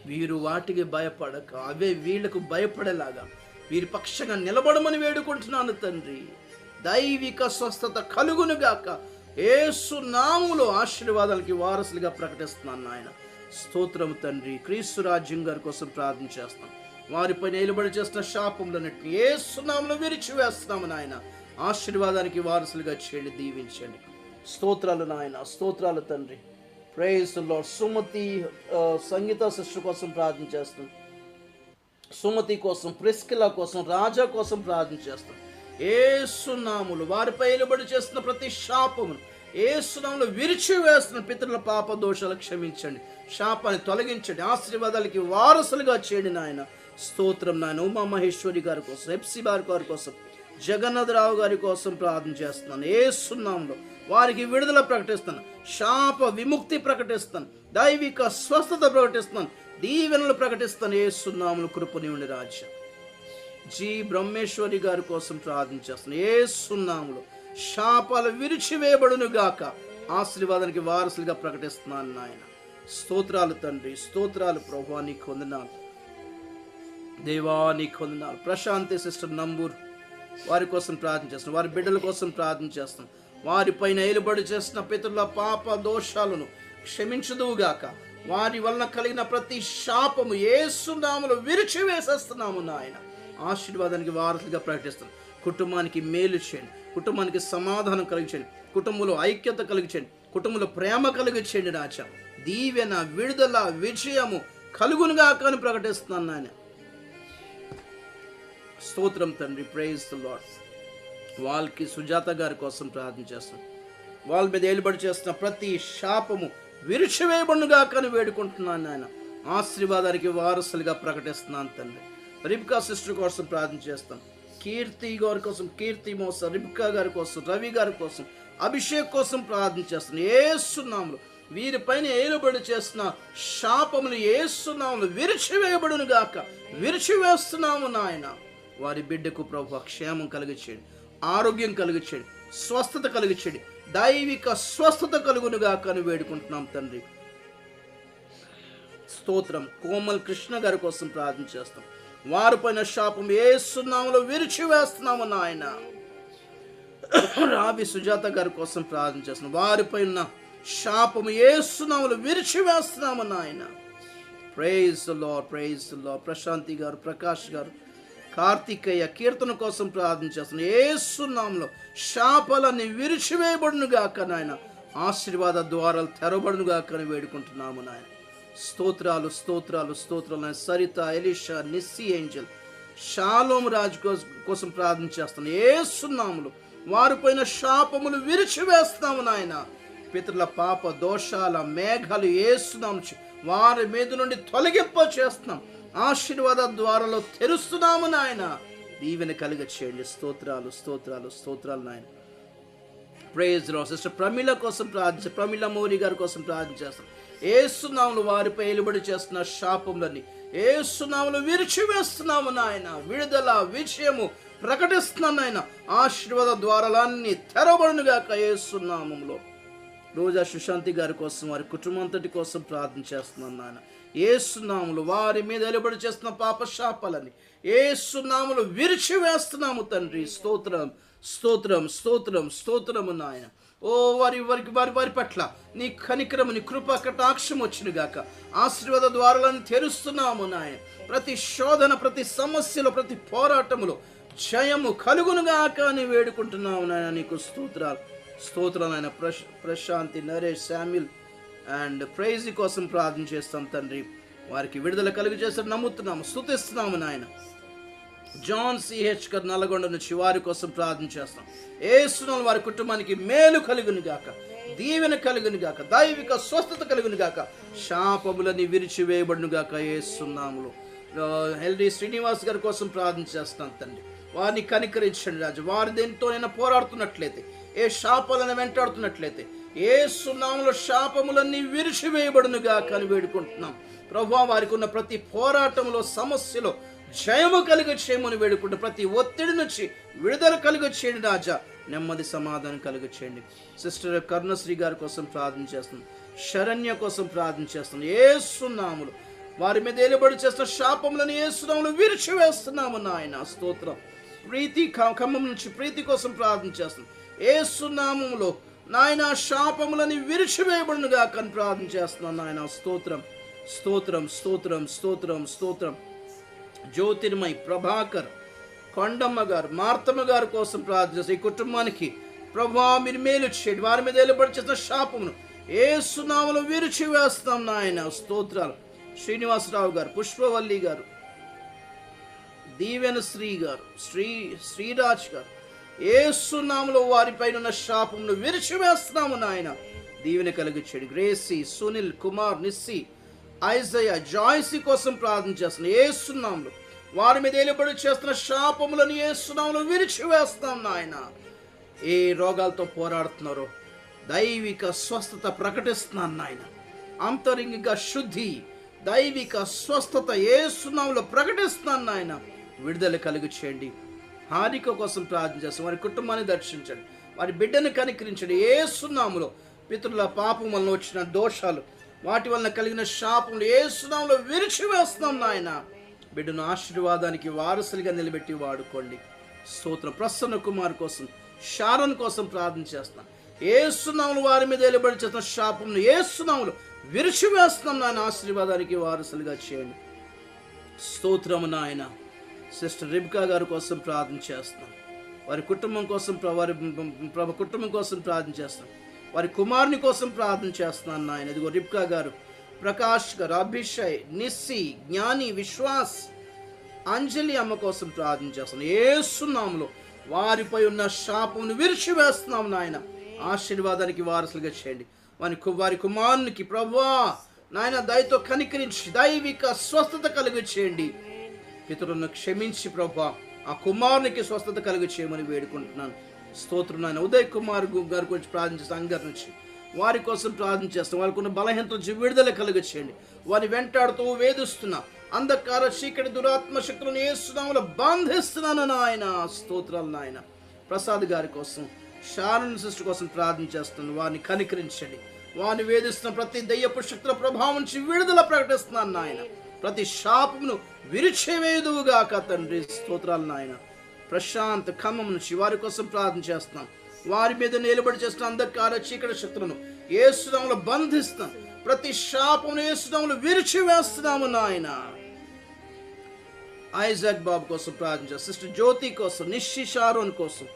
వీరు వాటికి భయపడక అవే వీళ్లకు భయపడేలాగా వీరి పక్షంగా నిలబడమని వేడుకుంటున్నాను తండ్రి. దైవిక స్వస్థత కలుగునుగాక. యేసు నామములో ఆశీర్వాదాలకి వారసులుగా ప్రకటిస్తున్నాను నాయన. స్తోత్రం తండ్రి. క్రీస్తు రాజ్యం గారి కోసం ప్రార్థన చేస్తాం. వారిపై నిలబడి చేస్తున్న శాపములన్నిటిని యేసు నామములో విరిచివేస్తున్నాము నాయన. ఆశీర్వాదానికి వారసులుగా చేయండి, దీవించండి. స్తోత్రాలు నాయన. స్తోత్రాలు తండ్రి. Praise the Lord. Sumathi Sangeetha sister కోసం ప్రార్థన చేస్తాం. సుమతి కోసం, ప్రిస్కిలా కోసం, రాజా కోసం ప్రార్థన చేస్తాం. యేసు నామములో వారిపై నిలబడి చేస్తున్న ప్రతి శాపమును యేసు నామములో విరిచివేస్తున్న పితరుల పాప దోషాలు క్షమించండి. శాపాన్ని తొలగించండి. ఆశీర్వాదాలకి వారసులుగా చేయండి నాయన. స్తోత్రం నాయన. ఉమా మహేశ్వరి గారి కోసం, ఎప్సి గారి కోసం జగన్నాథరావు గారి కోసం ప్రార్థన చేస్తున్నాను యేసు నామములో. వారికి విడుదల ప్రకటిస్తాను, శాప విముక్తి ప్రకటిస్తాను, దైవిక స్వస్థత ప్రకటిస్తాను, దీవెనలు ప్రకటిస్తాను యేసు నామములో. కృపనివ్వండి రాజా. జి బ్రహ్మేశ్వరి గారి కోసం ప్రార్థన చేస్తాను యేసు నామములో. శాపాలు విరిచివేయబడును గాక, ఆశీర్వాదానికి వారసులుగా ప్రకటిస్తున్నాను నాయన. స్తోత్రాలు తండ్రి, స్తోత్రాలు ప్రభువా, నీకు వందనాలు దేవా, నీకు వందనాలు. ప్రశాంతి సిస్టర్ నంబూర్ వారి కోసం ప్రార్థన చేస్తున్నాం, వారి బిడ్డల కోసం ప్రార్థన చేస్తున్నాం. వారిపైన ఏలుబడి చేసిన పితరుల పాప దోషాలను క్షమించుదువుగాక. వారి వలన కలిగిన ప్రతి శాపము యేసు నామములో విరిచివేసేస్తున్నాము నాయన. ఆశీర్వాదానికి వారసులుగా ప్రకటిస్తున్నాం. కుటుంబానికి మేలు చేయండి, కుటుంబానికి సమాధానం కలిగించండి, కుటుంబంలో ఐక్యత కలిగించండి, కుటుంబంలో ప్రేమ కలిగించండి రాజా. దీవెన, విడుదల, విజయము కలుగునుగాక అని ప్రకటిస్తున్నాను నాయన. స్తోత్రం తండ్రి, ప్రైజ్ ది లార్డ్. వాళ్ళకి సుజాత గారి కోసం ప్రార్థన చేస్తాం. వాళ్ళ మీద ఏలుబడి చేస్తున్న ప్రతి శాపము విరిచివేయబడునుగాక అని వేడుకుంటున్నాను నాయన. ఆశీర్వాదానికి వారసులుగా ప్రకటిస్తున్నాను తండ్రి. రిబ్కా సిస్టర్ కోసం ప్రార్థన చేస్తాం. కీర్తి గారి కోసం, కీర్తి మోస, రిబ్కా గారి కోసం, రవి గారి కోసం, అభిషేక్ కోసం ప్రార్థన చేస్తాను యేసు నామములో. వీరిపైన ఏలుబడి చేసిన శాపములు యేసు నామములో విరిచివేయబడును గాక. విరిచివేస్తున్నాము నాయన. వారి బిడ్డకు ప్రభువా క్షేమం కలిగించండి, ఆరోగ్యం కలిగించండి, స్వస్థత కలిగించండి, దైవిక స్వస్థత కలుగును గాక అని వేడుకుంటున్నాం తండ్రి. స్తోత్రం. కోమల్ కృష్ణ గారి కోసం ప్రార్థన చేస్తాం. వారిపైన శాపం యేసు నామములో విరిచివేస్తున్నాము నాయన. రావి సుజాత గారి కోసం ప్రార్థన చేస్తున్నాం. వారిపైన శాపము యేసు నామములో విరిచివేస్తున్నాము నాయన. Praise the lord, praise the Lord. Prashanthi garu, Prakash గారు, కార్తికేయ, కీర్తన కోసం ప్రార్థన చేస్తున్నాం. యేసు నామములో శాపాలన్నీ విరిచివేయబడును గాక నాయన. ఆశీర్వాద ద్వారాలు తెరవబడును గాక అని వేడుకుంటున్నాము నాయన. స్తోత్రాలు, స్తోత్రాలు, స్తోత్రాలు. Saritha, Elisha, Nissi, Angel, Shalom Raju కోసం ప్రార్థన చేస్తున్నాం యేసు నామములో. వారిపైన శాపములు విరిచివేస్తాము నాయన. పితరుల పాప దోషాల మేఘాలు యేసు నామములో వారి మీద నుండి తొలగింప చేస్తున్నాం. ఆశీర్వాద ద్వారాలు తెరుస్తున్నాము నాయన. దీవెన కలిగ చేయండి. స్తోత్రాలు, స్తోత్రాలు, స్తోత్రాలు నాయన. Praise lord. సిస్టర్ ప్రమిళ కోసం ప్రార్థన, ప్రమిళ మౌరి గారి కోసం ప్రార్థన చేస్తాం. యేసు నామములో వారిపై ఏలుబడి చేస్తున్న శాపములన్నీ యేసు నామములో విరిచివేస్తున్నాము నాయన. విడుదల, విజయము ప్రకటిస్తున్నాను నాయన. ఆశీర్వాద ద్వారాలన్నీ తెరవబడును గాక యేసు నామములో. రోజా సుశాంతి గారి కోసం, వారి కుటుంబం అంతటి కోసం ప్రార్థన చేస్తున్నాను నాయన. యేసు నామములో వారి మీద ఏలుబడి చేస్తున్న పాప శాపాలని యేసు నామములో విరిచివేస్తున్నాము తండ్రి. స్తోత్రం, స్తోత్రం, స్తోత్రం, స్తోత్రము నాయన. ఓ వారి పట్ల నీ కనికరము, నీ కృప కటాక్షం వచ్చును గాక. ఆశీర్వాద ద్వారాలను తెరుస్తున్నాము నాయన. ప్రతి శోధన, ప్రతి సమస్యలో, ప్రతి పోరాటములో జయము కలుగునుగాక అని వేడుకుంటున్నాము నాయన. నీకు స్తోత్రాలు, స్తోత్రాలు నాయన. Prashanthi, Naresh, Samuel and praise కోసం ప్రార్థన చేస్తాం తండ్రి. వారికి విడుదల కలుగు చేస్తాం నమ్ముతున్నాము, స్తుతిస్తున్నాము నాయన. జాన్ సిహెచ్ గారు నల్గొండ నుంచి వారి కోసం ప్రార్థన చేస్తాం. యేసు వారి కుటుంబానికి మేలు కలుగును గాక, దీవెన కలుగును గాక, దైవిక స్వస్థత కలుగును గాక, శాపములని విరిచివేయబడును గాక యేసు నామములో. ఎల్డి శ్రీనివాస్ గారి కోసం ప్రార్థన చేస్తాం తండ్రి. వారిని కనికరించండి రాజు. వారి దేనితోనైనా పోరాడుతున్నట్లయితే, ఏ శాపాలను వెంటాడుతున్నట్లయితే యేసు నామములో శాపములన్నీ విరిచివేయబడును గాక అని వేడుకుంటున్నాం ప్రభువా. వారికి ఉన్న ప్రతి పోరాటంలో, సమస్యలో జయము కలిగ చేయమని వేడుకుంటూ ప్రతి ఒత్తిడి నుంచి విడుదల కలుగ చేయండి రాజా. నెమ్మది, సమాధానం కలుగ చేయండి. సిస్టర్ కరుణశ్రీ గారి కోసం ప్రార్థన చేస్తున్నాం. శరణ్య కోసం ప్రార్థన చేస్తున్నాం. యేసు నామములో వారి మీద ఏలుబడి చేస్తున్న శాపములను యేసు నామములో విరిచివేస్తున్నాము నాయన. స్తోత్రం. ప్రీతి ఖమ్మం నుంచి ప్రీతి కోసం ప్రార్థన చేస్తున్నాం. యేసు నామములో నాయన శాపములని విరిచివేయబడును గాక అని ప్రార్థన చేస్తున్నాం నాయన. స్తోత్రం, స్తోత్రం, స్తోత్రం, స్తోత్రం, స్తోత్రం. జ్యోతిర్మయ్, ప్రభాకర్, కొండమ్మ గారు, మార్తమ్మ గారి కోసం ప్రార్థన చేస్తాం. ఈ కుటుంబానికి ప్రభువా మీరు మేలు చేయండి. వారి మీద ఏలుబడి చేసిన శాపమును యేసు నామములో విరిచివేస్తాం నాయన. స్తోత్రాలు. శ్రీనివాసరావు గారు, పుష్పవల్లి గారు, దీవెన శ్రీ గారు, శ్రీరాజ్ గారు, యేసు నామములో వారిపైన ఉన్న శాపమును విరిచివేస్తున్నాము నాయన. దీవెన కలిగించండి. గ్రేసీ, సునీల్, కుమార్, నిస్సి, ఐజయా, జాయ్సీ కోసం ప్రార్థన చేస్తున్నాం. యేసు నామములో వారి మీద ఏలుబడి చేస్తున్న శాపములను యేసు నామములో విరిచివేస్తాం నాయన. ఏ రోగాలతో పోరాడుతున్నారో దైవిక స్వస్థత ప్రకటిస్తున్నాను నాయన. అంతరంగిక శుద్ధి, దైవిక స్వస్థత యేసు నామములో ప్రకటిస్తున్నాను నాయన. విడుదల కలుగు చేయండి. హారిక కోసం ప్రార్థన చేస్తాం. వారి కుటుంబాన్ని దర్శించండి, వారి బిడ్డను కనికరించండి. యేసు నామములో పితరుల పాపం వలన వచ్చిన దోషాలు, వాటి వలన కలిగిన శాపములు యేసు నామములో విరిచివేస్తున్నాం నాయన. బిడ్డను ఆశీర్వాదానికి వారసులుగా నిలబెట్టి వాడుకోండి. స్తోత్రం. ప్రసన్న కుమార్ కోసం, షారన్ కోసం ప్రార్థన చేస్తాం. యేసు నామములో వారి మీద ఏలుబడి చేస్తున్న శాపమును యేసు నామములో విరిచివేస్తున్నాం నాయన. ఆశీర్వాదానికి వారసులుగా చేయండి. స్తోత్రము నాయన. సిస్టర్ రిబ్కా గారి కోసం ప్రార్థన చేస్తాం. వారి కుటుంబం కోసం, వారి కుటుంబం కోసం ప్రార్థన చేస్తాం. వారి కుమారుని కోసం ప్రార్థన చేస్తున్నాను నాయన. ఇదిగో రిబ్కా గారు, ప్రకాష్ గారు, అభిషయ్, నిస్సి, జ్ఞాని, విశ్వాస్, అంజలి అమ్మ కోసం ప్రార్థన చేస్తున్నాం. యేసు నామములో వారిపై ఉన్న శాపమును విరిచివేస్తున్నాం నాయన. ఆశీర్వాదానికి వారసులుగా చేయండి. వారి కుమారునికి ప్రభువా నాయన దయతో కనికరించి దైవిక స్వస్థత కలుగు చేయండి. పితరులను క్షమించి ప్రభువా ఆ కుమారునికి స్వస్థత కలుగు చేయమని వేడుకుంటున్నాను. స్తోత్రం నాయన. ఉదయ్ కుమార్ గారి గురించి ప్రార్థన చేస్తాం. అంగర్ నుంచి వారి కోసం ప్రార్థన చేస్తాం. వారికి ఉన్న బలహీనత నుంచి విడుదల కలుగు చేయండి. వారిని వెంటాడుతూ వేధిస్తున్న అంధకార చీకటి దురాత్మ శక్తులను యేసు నామములో బంధిస్తున్నాను నాయన. స్తోత్రాలు నాయన. ప్రసాద్ గారి కోసం, షారన్ సిస్టర్ కోసం ప్రార్థన చేస్తున్నాను. వారిని కనికరించండి. వారిని వేధిస్తున్న ప్రతి దయ్యపు శక్తుల ప్రభావం నుంచి విడుదల ప్రకటిస్తున్నాను నాయన. ప్రతి శాపమును విరిచివేయుదువుగాక తండ్రి. స్తోత్రాలు నాయన. ప్రశాంత్ ఖమ్మం నుంచి వారి కోసం ప్రార్థన చేస్తున్నాం. వారి మీద నిలబడి చేస్తున్న అంధకార చీకటి శక్తులను యేసు నామములో బంధిస్తాం. ప్రతి శాపమును యేసు నామములో విరిచివేస్తున్నాము నాయన. ఐజాక్ బాబు కోసం ప్రార్థన చేస్తాం. సిస్టర్ జ్యోతి కోసం, నిషి షారోన్ కోసం,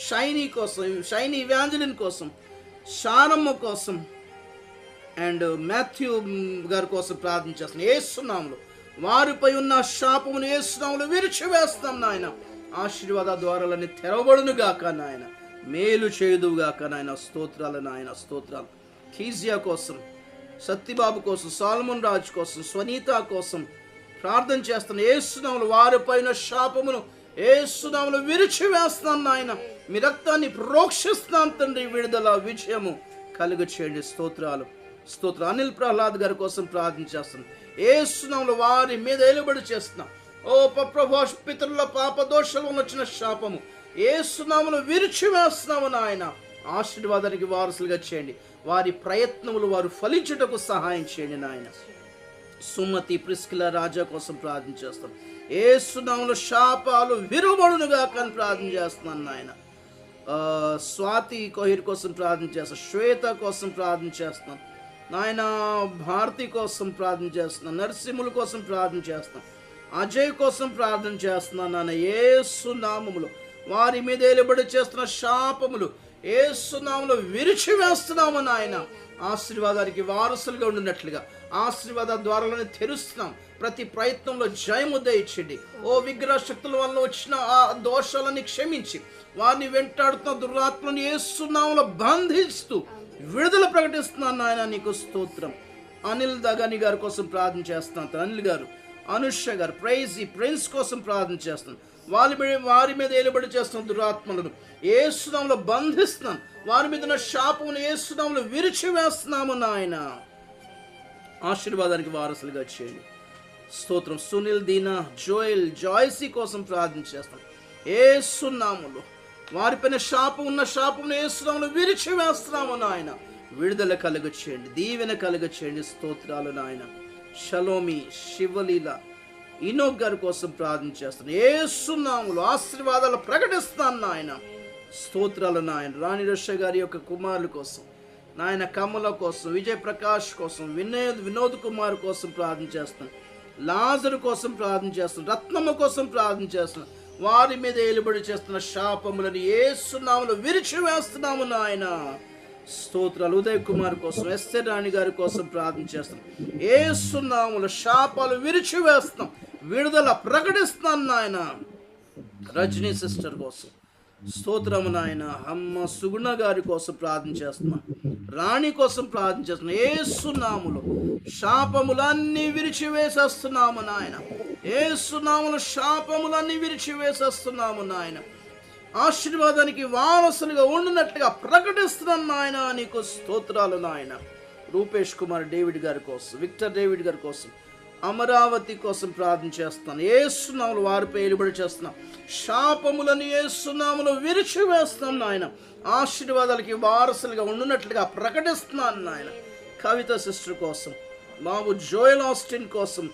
షైనీ కోసం, షైనీ వ్యాంజలిన్ కోసం, షారమ్మ కోసం అండ్ మాథ్యూ గారి కోసం ప్రార్థన చేస్తాం. యేసు నామములో వారిపై ఉన్న శాపమును యేసు నామములో విరిచివేస్తాం నాయన. ఆశీర్వాద ద్వారాలన్నీ తెరవబడును గాక నాయన. మేలు చేయుదువుగాక నాయన. స్తోత్రాలు నాయన. స్తోత్రాలు. కీజియా కోసం, సత్యబాబు కోసం, సాల్మన్ రాజు కోసం, స్వనీత కోసం ప్రార్థన చేస్తాను. యేసు నామములో వారిపైన శాపమును యేసు నామములో విరిచివేస్తాను నాయన. మీ రక్తాన్ని ప్రోక్షిస్తాను తండ్రి. విడుదల విజయము కలుగు చేయండి. స్తోత్రాలు. స్తోత్రం. అనిల్ ప్రహ్లాద్ గారి కోసం ప్రార్థన చేస్తాను. యేసు నామములో వారి మీద ఏలుబడి చేస్తున్నాం. ఓ ప్రభు, పితరుల పాప దోషాలు వచ్చిన శాపము యేసు నామములో విరిచివేస్తున్నాము నాయన. ఆశీర్వాదానికి వారసులుగా చేయండి. వారి ప్రయత్నములు వారు ఫలించుటకు సహాయం చేయండి నాయన. సుమతి, ప్రిస్కిల, రాజా కోసం ప్రార్థన చేస్తాం. యేసు నామములో శాపాలు విరుబడునుగా కానీ ప్రార్థన చేస్తున్నాను నాయన. స్వాతి కోహిర్ కోసం ప్రార్థన చేస్తాం. శ్వేత కోసం ప్రార్థన చేస్తున్నాం నాయన. భారతి కోసం ప్రార్థన చేస్తున్నాం. నరసింహుల కోసం ప్రార్థన చేస్తాం. అజయ్ కోసం ప్రార్థన చేస్తున్నాను నాయన. యేసు నామములో వారి మీద ఏలుబడి చేస్తున్న శాపములు యేసు నామములో విరిచివేస్తున్నాము నాయన. ఆశీర్వాదానికి వారసులుగా ఉండినట్లుగా ఆశీర్వాద ద్వారాలను తెరుస్తున్నాం. ప్రతి ప్రయత్నంలో జయము దయచేయండి. ఓ విగ్రహ శక్తుల వల్ల వచ్చిన ఆ దోషాలని క్షమించి వారిని వెంటాడుతున్న దురాత్మను యేసు నామములో బంధిస్తూ విడుదల ప్రకటిస్తున్నాను నాయన. నీకు స్తోత్రం. అనిల్ దగాని గారి కోసం ప్రార్థన చేస్తున్నాను. అనిల్ గారు, అనుష గారు, ప్రిన్స్ కోసం ప్రార్థన చేస్తున్నాను. వారి మీద ఏలుబడి చేస్తున్న దురాత్మలను యేసు నామములో బంధిస్తున్నాను. వారి మీద ఉన్న శాపమును యేసు నామములో విరిచివేస్తున్నాము నాయన. ఆశీర్వాదానికి వారసులుగా చేయండి. స్తోత్రం. సునీల్, దీనా, జోయల్, జాయ్సీ కోసం ప్రార్థన చేస్తాం. యేసు నామములో వారిపైన శాపం ఉన్న శాపమును యేసు నామములో విరిచివేస్తున్నాము నాయన. విడుదల కలుగ చేయండి. దీవెన కలుగ చేయండి. స్తోత్రాలు నాయన. షలోమి, శివలీల, ఇనోక్ గారి కోసం ప్రార్థన చేస్తాను. యేసు నామములో ఆశీర్వాదాలు ప్రకటిస్తాను నాయన. స్తోత్రాలు నాయన. రాణి రష గారి యొక్క కుమారుల కోసం నాయన, కమల కోసం, విజయ్ ప్రకాష్ కోసం, వినోద్ కుమార్ కోసం ప్రార్థన చేస్తాను. లాజరు కోసం ప్రార్థన చేస్తాను. రత్నమ్మ కోసం ప్రార్థన చేస్తున్నాను. వారి మీద ఏలుబడి చేస్తున్న శాపములను యేసు నామములో విరిచివేస్తున్నాము నాయన. స్తోత్రాలు. ఉదయ్ కుమార్ కోసం, ఎస్తర్ రాణి గారి కోసం ప్రార్థన చేస్తాం. యేసు నామములో శాపాలు విరిచివేస్తాం. విడుదల ప్రకటిస్తున్నాను నాయన. రజనీ సిస్టర్ కోసం స్తోత్రము నాయన. అమ్మ సుగుణ గారి కోసం ప్రార్థన చేస్తున్నాం. రాణి కోసం ప్రార్థన చేస్తున్నాం. యేసు నామములో శాపములన్నీ విరిచివేసేస్తున్నాము నాయన. యేసు నామములో శాపములన్నీ విరిచివేసేస్తున్నాము నాయన. ఆశీర్వాదానికి వారసులుగా ఉండినట్లుగా ప్రకటిస్తున్నాను నాయన. నీకు స్తోత్రాలు నాయన. రూపేష్ కుమార్ డేవిడ్ గారి కోసం, విక్టర్ డేవిడ్ గారి కోసం, అమరావతి కోసం ప్రార్థన చేస్తాను. యేసు నామములో వారిపై ఏలుబడి చేస్తున్నాం. శాపములను యేసు నామములో విరిచివేస్తున్నాం నాయన. ఆశీర్వాదాలకి వారసులుగా ఉండినట్లుగా ప్రకటిస్తున్నాను నాయన. కవిత సిస్టర్ కోసం, బాబు జోయల్ ఆస్టిన్ కోసం,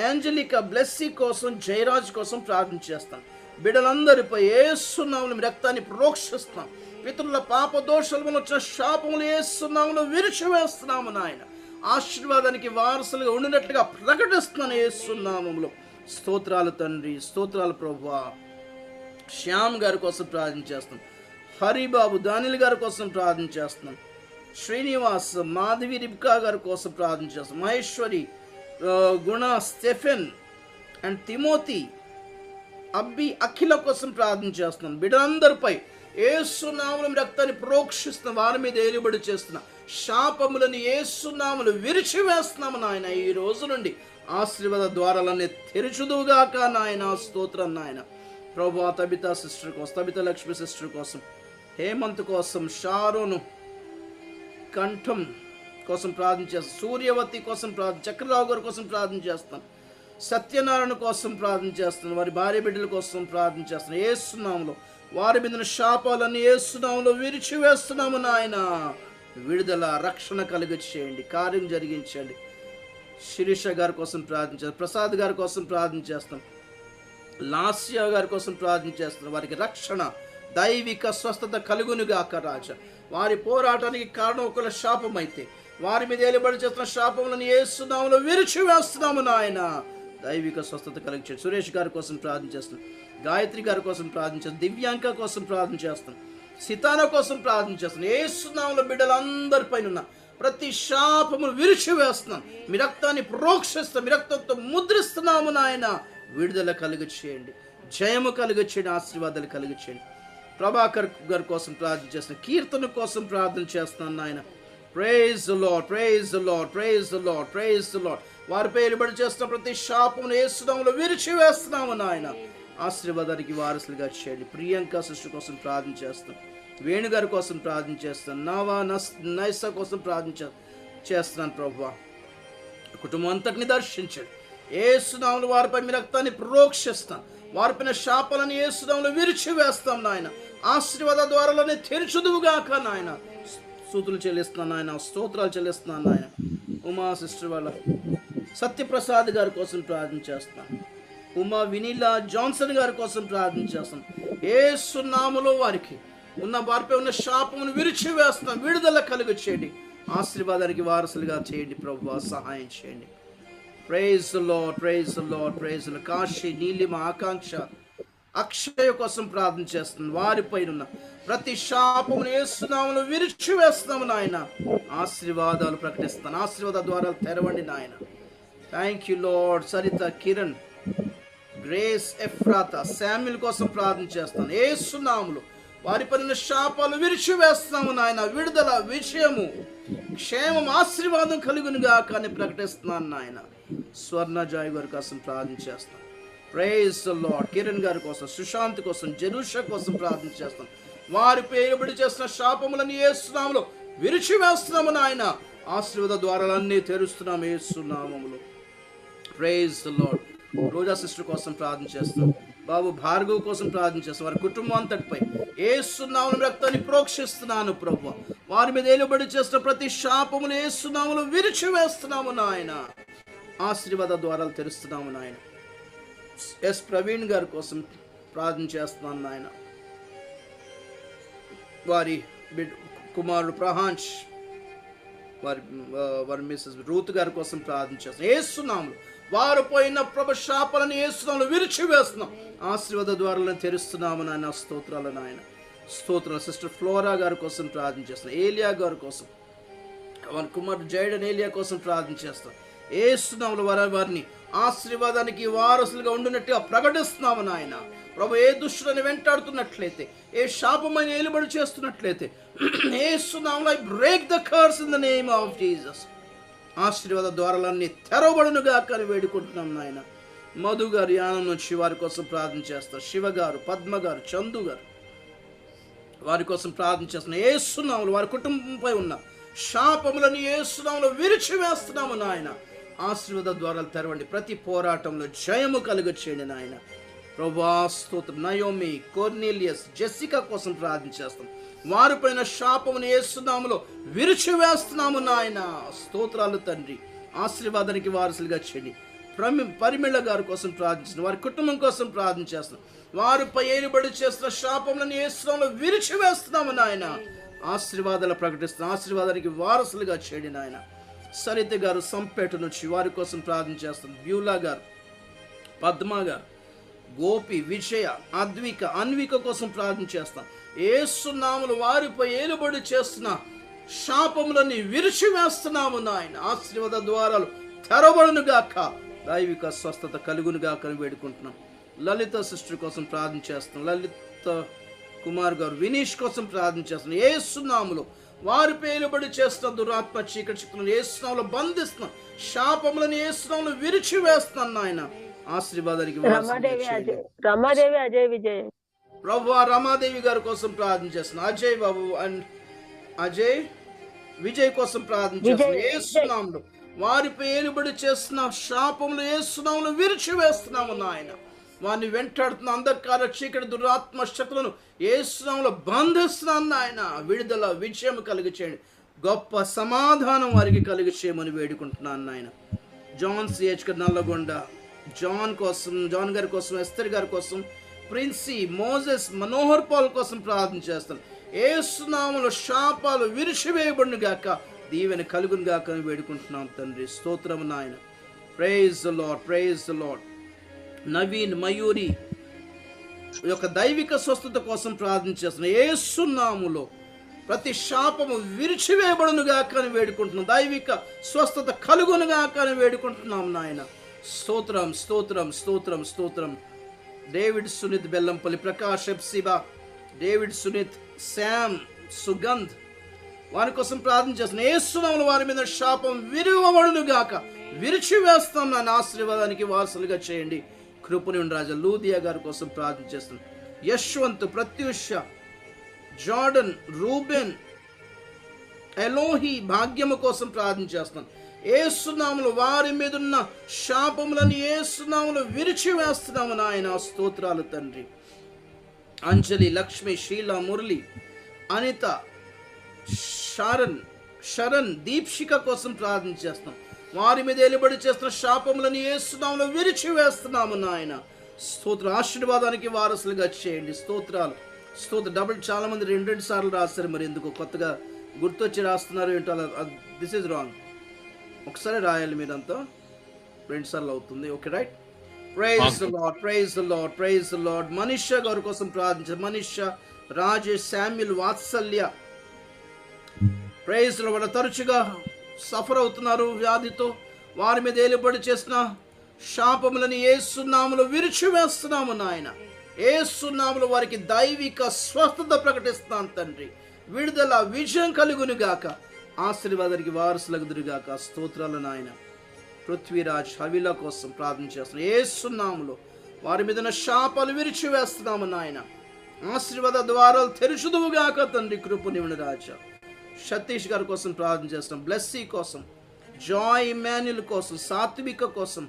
ఏంజలికా బ్లెస్సీ కోసం, జయరాజ్ కోసం ప్రార్థన చేస్తాను. బిడ్డలందరిపై యేసు నామములో మీ రక్తాన్ని ప్రోక్షిస్తాం. పితరుల పాప దోషాల వచ్చిన శాపములు యేసు నామములో విరిచివేస్తున్నాము నాయన. ఆశీర్వాదానికి వారసులుగా ఉండినట్లుగా ప్రకటిస్తున్నాను యేసు నామములో. స్తోత్రాలు తండ్రి, స్తోత్రాలు ప్రభువా. శ్యామ్ గారి కోసం ప్రార్థన చేస్తున్నాం. హరిబాబు దానిల్ గారి కోసం ప్రార్థన చేస్తున్నాం. శ్రీనివాస్, మాధవి, రిబ్కా గారి కోసం ప్రార్థన చేస్తాం. మహేశ్వరి, గుణ, స్టెఫెన్ అండ్ తిమోతి, అబ్బి, అఖిల కోసం ప్రార్థన చేస్తున్నాం. బిడ్డలందరిపై యేసు నామములో రక్తాన్ని ప్రోక్షిస్తున్న వారి మీద ఏలుబడి చేస్తున్న శాపములను యేసు నామములో విరిచివేస్తున్నాము నాయన. ఈ రోజు నుండి ఆశీర్వాద ద్వారాలన్నీ తెరుచుదువుగాక నాయన. స్తోత్రం నాయన. ప్రభువా, తబితా సిస్టర్ కోసం, తబితా లక్ష్మి సిస్టర్ కోసం, హేమంత్ కోసం, షారోను కంఠం కోసం ప్రార్థన చేస్తాం. సూర్యవతి కోసం ప్రార్థన, చక్రరావు గారి కోసం ప్రార్థన చేస్తాం. సత్యనారాయణ కోసం ప్రార్థన చేస్తున్నాను. వారి భార్య బిడ్డల కోసం ప్రార్థన చేస్తున్నాను. యేసు నామములో వారి మీద శాపాలన్నీ యేసు నామములో విరిచివేస్తున్నాము నాయన. విడుదల, రక్షణ కలుగ చేయండి, కార్యం జరిగించండి. శిరీష గారి కోసం ప్రార్థన చేస్తాం. ప్రసాద్ గారి కోసం ప్రార్థన చేస్తాం. లాస్య గారి కోసం ప్రార్థన చేస్తున్నాం. వారికి రక్షణ, దైవిక స్వస్థత కలుగునుగాక రాజా. వారి పోరాటానికి కారణం ఒకళ్ళ శాపం అయితే వారి మీద ఏలుబడి చేస్తున్న శాపములను యేసు నామములో విరిచివేస్తున్నాము నాయన. దైవిక స్వస్థత కలిగించండి. సురేష్ గారి కోసం ప్రార్థన చేస్తున్నాం. గాయత్రి గారి కోసం ప్రార్థన చేస్తాం. దివ్యాంక కోసం ప్రార్థన చేస్తాం. సితాన కోసం ప్రార్థన చేస్తున్నాం. యేసు నామములో బిడ్డలందరిపైన ఉన్న ప్రతి శాపమును విరిచివేస్తున్నాం. మీ రక్తాన్ని ప్రోక్షిస్తాం. మీ రక్తంతో ముద్రిస్తున్నాము నాయన. విడుదల కలుగ చేయండి, జయము కలుగ చేయండి, ఆశీర్వాదాలు కలుగ చేయండి. ప్రభాకర్ గారి కోసం ప్రార్థన చేస్తున్నాం. కీర్తన కోసం ప్రార్థన చేస్తున్నాను నాయన. Praise the lord, praise the lord, praise the lord, praise the Lord. వారిపై ఏలుబడి చేస్తున్న ప్రతి శాపమును యేసు నామములో విరిచివేస్తున్నాము నాయన. ఆశీర్వాదానికి వారసులుగా చేయండి. ప్రియాంక సిస్టర్ కోసం ప్రార్థన చేస్తాం. వేణుగారి కోసం ప్రార్థన చేస్తాను. నావా నైసా కోసం ప్రార్థన చేస్తున్నాను. ప్రభువా, కుటుంబం అంతటిని దర్శించండి. యేసు నామములో వారిపై మీ రక్తాన్ని ప్రోక్షిస్తాం. వారిపైన శాపాలను యేసు నామములో విరిచివేస్తాం నాయన. ఆశీర్వాద ద్వారాలనే తెరుచుదువుగాక నాయన. స్తుతులు చెల్లిస్తున్నాను నాయన, స్తోత్రాలు చెల్లిస్తున్నాను నాయన. ఉమా సిస్టర్ వాళ్ళ సత్యప్రసాద్ గారి కోసం ప్రార్థన చేస్తాను. ఉమా వినీలా జాన్సన్ గారి కోసం ప్రార్థన చేస్తాను. యేసు నామములో వారికి వారిపై ఉన్న శాపమును విరిచివేస్తాం. విడుదల కలుగ చేయండి, ఆశీర్వాదానికి వారసులుగా చేయండి. ప్రభువా, సహాయం చేయండి. Praise the lord, praise the lord, praise the Lord. Kashi, Neelima, Akanksha, Akshaya కోసం ప్రార్థన చేస్తున్నాను. వారిపైన ఉన్న ప్రతి శాపమును యేసు నామములో విరిచివేస్తాము నాయన. ఆశీర్వాదాలు ప్రకటిస్తాను. ఆశీర్వాద ద్వారాలు తెరవండి నాయన. Thank you lord. Saritha, Kiran, grace, Ephrathah, Samuel కోసం ప్రార్థన చేస్తాను. యేసు నామములో వారిపైన శాపాలు విరిచివేస్తాము నాయన. విడుదల, విజయము, క్షేమం, ఆశీర్వాదం కలుగునుగా కానీ ప్రకటిస్తున్నాను నాయన. స్వర్ణ జాయ్ గారి కోసం ప్రార్థన చేస్తాను. Praise the lord. కిరణ్ గారి కోసం, సుశాంత్ కోసం, జెరూష కోసం ప్రార్థన చేస్తాం. వారిపై ఏలుబడి చేస్తున్న శాపములను యేసు నామములో విరిచివేస్తున్నాము నాయన. ఆశీర్వాద ద్వారాలన్నీ తెరుస్తున్నాము యేసు నామములో. Praise the Lord. Roja sister కోసం ప్రార్థన చేస్తాం. బాబు భార్గవ్ కోసం ప్రార్థన చేస్తాం. వారి కుటుంబం అంతటిపై యేసు నామములో రక్తాన్ని ప్రోక్షిస్తున్నాను ప్రభువా. వారి మీద ఏలుబడి చేస్తున్న ప్రతి శాపమును యేసు నామములో విరిచివేస్తున్నాము నాయన. ఆశీర్వాద ద్వారాలు తెరుస్తున్నాము నాయన. ఎస్ ప్రవీణ్ గారి కోసం ప్రార్థన చేస్తున్నాను నాయన. వారి కుమారుడు ప్రహాంష్, వారి మిస్సెస్ రూత్ గారి కోసం ప్రార్థన చేస్తున్నాం. యేసు నామములో వారు పోయిన ప్రభు శాపాలను యేసు నామములో విరిచివేస్తున్నాం. ఆశీర్వాద ద్వారాలను తెరుస్తున్నాము నాయన. స్తోత్రాలు నాయన, స్తోత్రాలు. సిస్టర్ ఫ్లోరా గారి కోసం ప్రార్థన చేస్తున్నాం. ఏలియా గారి కోసం, వారి కుమారుడు జైడన్ ఏలియా కోసం ప్రార్థన చేస్తాం. యేసు నామములో వారిని ఆశీర్వాదానికి వారసులుగా ఉండినట్టుగా ప్రకటిస్తున్నాము నాయన. ప్రభు, ఏ దుష్టులను వెంటాడుతున్నట్లయితే, ఏ శాపమైన ఏలుబడి చేస్తున్నట్లయితే, యేసు నామములో I break the curse in the name of Jesus. ఆశీర్వాద ద్వారాలన్నీ తెరవబడునుగా కానీ వేడుకుంటున్నాం నాయన. మధు గారు యానం నుంచి వారి కోసం ప్రార్థన చేస్తారు. శివ గారు, పద్మ గారు, చందు గారు వారి కోసం ప్రార్థన చేస్తున్నాం. యేసునామములో వారి కుటుంబంపై ఉన్న శాపములను యేసునామములో విరిచివేస్తున్నాము నాయన. ఆశీర్వాద ద్వారాలు తెరవండి. ప్రతి పోరాటంలో జయము కలుగచేయండి నాయన. ప్రభువా స్తోత్రం. నయోమి, కొర్నేలియస్, జెసికా కోసం ప్రార్థన చేస్తాం. వారిపైన శాపమును యేసునామములో విరిచివేస్తున్నాము నాయన. స్తోత్రాలు తండ్రి. ఆశీర్వాదానికి వారసులుగా చేయండి. పరిమిళ గారి కోసం ప్రార్థించిన వారి కుటుంబం కోసం ప్రార్థన చేస్తున్నాం. వారిపై ఏలుబడి చేస్తున్న శాపములను యేసునామములో విరిచివేస్తున్నాము నాయన. ఆశీర్వాదాలు ప్రకటిస్తున్నాం. ఆశీర్వాదానికి వారసులుగా చేయండి నాయన. సరిత గారు సంపేట నుంచి వారి కోసం ప్రార్థన చేస్తాం. బ్యూలా గారు, పద్మ గారు, గోపి, విజయ, అద్విక, అన్విక కోసం ప్రార్థన చేస్తాం. యేసునామములో వారిపై ఏలుబడి చేస్తున్న శాపములని విరిచివేస్తున్నాము నాయన. ఆశీర్వాద ద్వారాలు తెరవబడును గాక. దైవిక స్వస్థత కలుగును గాక అని వేడుకుంటున్నాం. లలిత సిస్టర్ కోసం ప్రార్థన చేస్తున్నాం. లలిత కుమార్ గారు, వినీష్ కోసం ప్రార్థన చేస్తున్నాం. యేసునామములో వారి పేలుబడి చేస్తున్న దురాత్మ చీకటి శక్తులను యేసునామములో బంధిస్తున్నాం. శాపములను యేసునామములో విరిచివేస్తున్నాను నాయన. ఆశీర్వాదానికి రమాదేవి, అజయ్, విజయ్ ప్రభువా రమాదేవి గారి కోసం ప్రార్థన చేస్తున్నాం. అజయ్ బాబు అండ్ అజయ్ విజయ్ కోసం ప్రార్థన చేస్తున్నాం. యేసునామములో వారిపై ఏలుబడి చేస్తున్న శాపములు యేసునామములో విరిచివేస్తున్నాము నాయన. వారిని వెంటాడుతున్న అంధకార చీకటి దురాత్మ శక్తులను యేసునామములో బంధిస్తున్నాను నాయన. విడుదల, విజయం కలిగి చేయండి. గొప్ప సమాధానం వారికి కలిగి చేయమని వేడుకుంటున్నాను నాయన. జాన్ సిహెచ్ నల్లగొండ, జాన్ గారి కోసం, ఎస్తర్ గారి కోసం, ప్రిన్సీ, మోజెస్, మనోహర్ పాల్ కోసం ప్రార్థన చేస్తాను. యేసునామములో శాపాలు విరిచివేయబడును గాక. దీవెన కలుగును గాక అని వేడుకుంటున్నాం తండ్రి. స్తోత్రము నాయన. Praise the lord, praise the Lord. Naveen, Mayuri యొక్క దైవిక స్వస్థత కోసం ప్రార్థన చేస్తున్నాం. యేసునామములో ప్రతి శాపము విరిచివేయబడును గాక అని వేడుకుంటున్నాం. దైవిక స్వస్థత కలుగును గాక అని వేడుకుంటున్నాం నాయన. స్తోత్రం, స్తోత్రం, స్తోత్రం, స్తోత్రం. David Sunith, Bellampalli, Prakash, Epsiba, David Sunith, Sam, Sugandh వారి కోసం ప్రార్థన చేస్తున్నాం. యేసునామములో వారి మీద శాపం విరువబడును గాక. విరిచివేస్తాం నా ఆశీర్వాదానికి వారసులుగా చేయండి. కృపణుని రాజా లూదియా గారి కోసం ప్రార్థన చేస్తున్నాం. యశ్వంత్, ప్రత్యూష, జార్డన్, రూబెన్, ఎలోహి, భాగ్యము కోసం ప్రార్థన చేస్తున్నాం. యేసునామములో వారి మీద ఉన్న శాపములను యేసునామములో విరిచివేస్తున్నాము నాయన. స్తోత్రాలు తండ్రి. అంజలి, లక్ష్మి, శీల, మురళి, అనిత, శరణ్, దీప్షిక కోసం ప్రార్థన చేస్తున్నాం. వారి మీద ఏలుబడి చేస్తున్న శాపములను యేసునామములో విరిచివేస్తున్నాము నాయన. స్తోత్ర. ఆశీర్వాదానికి వారసులుగా చేయండి. స్తోత్రాలు, స్తోత్ర. డబుల్ చాలా మంది రెండు సార్లు రాస్తారు. మరి ఎందుకు కొత్తగా గుర్తొచ్చి రాస్తున్నారు ఏంటో? This is wrong. ఒకసారి రాయాలి మీరంతా. 2 సార్లు అవుతుంది. Okay, right. Praise the lord, praise the lord, praise the Lord. Manisha గారి కోసం ప్రార్థించారు. మనీషా, రాజేష్, శామ్యుల్, వాత్సల్య, ప్రైజ్ లో తరచుగా సఫర్ అవుతున్నారు వ్యాధితో. వారి మీద ఏలుబడి చేసిన శాపములను యేసునామములో విరిచివేస్తున్నాము నాయన. యేసునామములో వారికి దైవిక స్వస్థత ప్రకటిస్తాను తండ్రి. విడుదల, విజయం కలుగును గాక. ఆశీర్వాదానికి వారసులగుదురు గాక. స్తోత్రాలు నాయన. పృథ్వీరాజ్, హవిల కోసం ప్రార్థన చేస్తున్నాం. యేసునామములో వారి మీద శాపాలు విరిచివేస్తున్నాము నాయన. ఆశీర్వాద ద్వారాలు తెరుచుదువు గాక తండ్రి. కృపణుని రాజా. సతీష్ గారి కోసం ప్రార్థన చేస్తున్నాం. బ్లెస్సీ కోసం, జాయ్ ఇమాన్యుల్ కోసం, సాత్విక కోసం,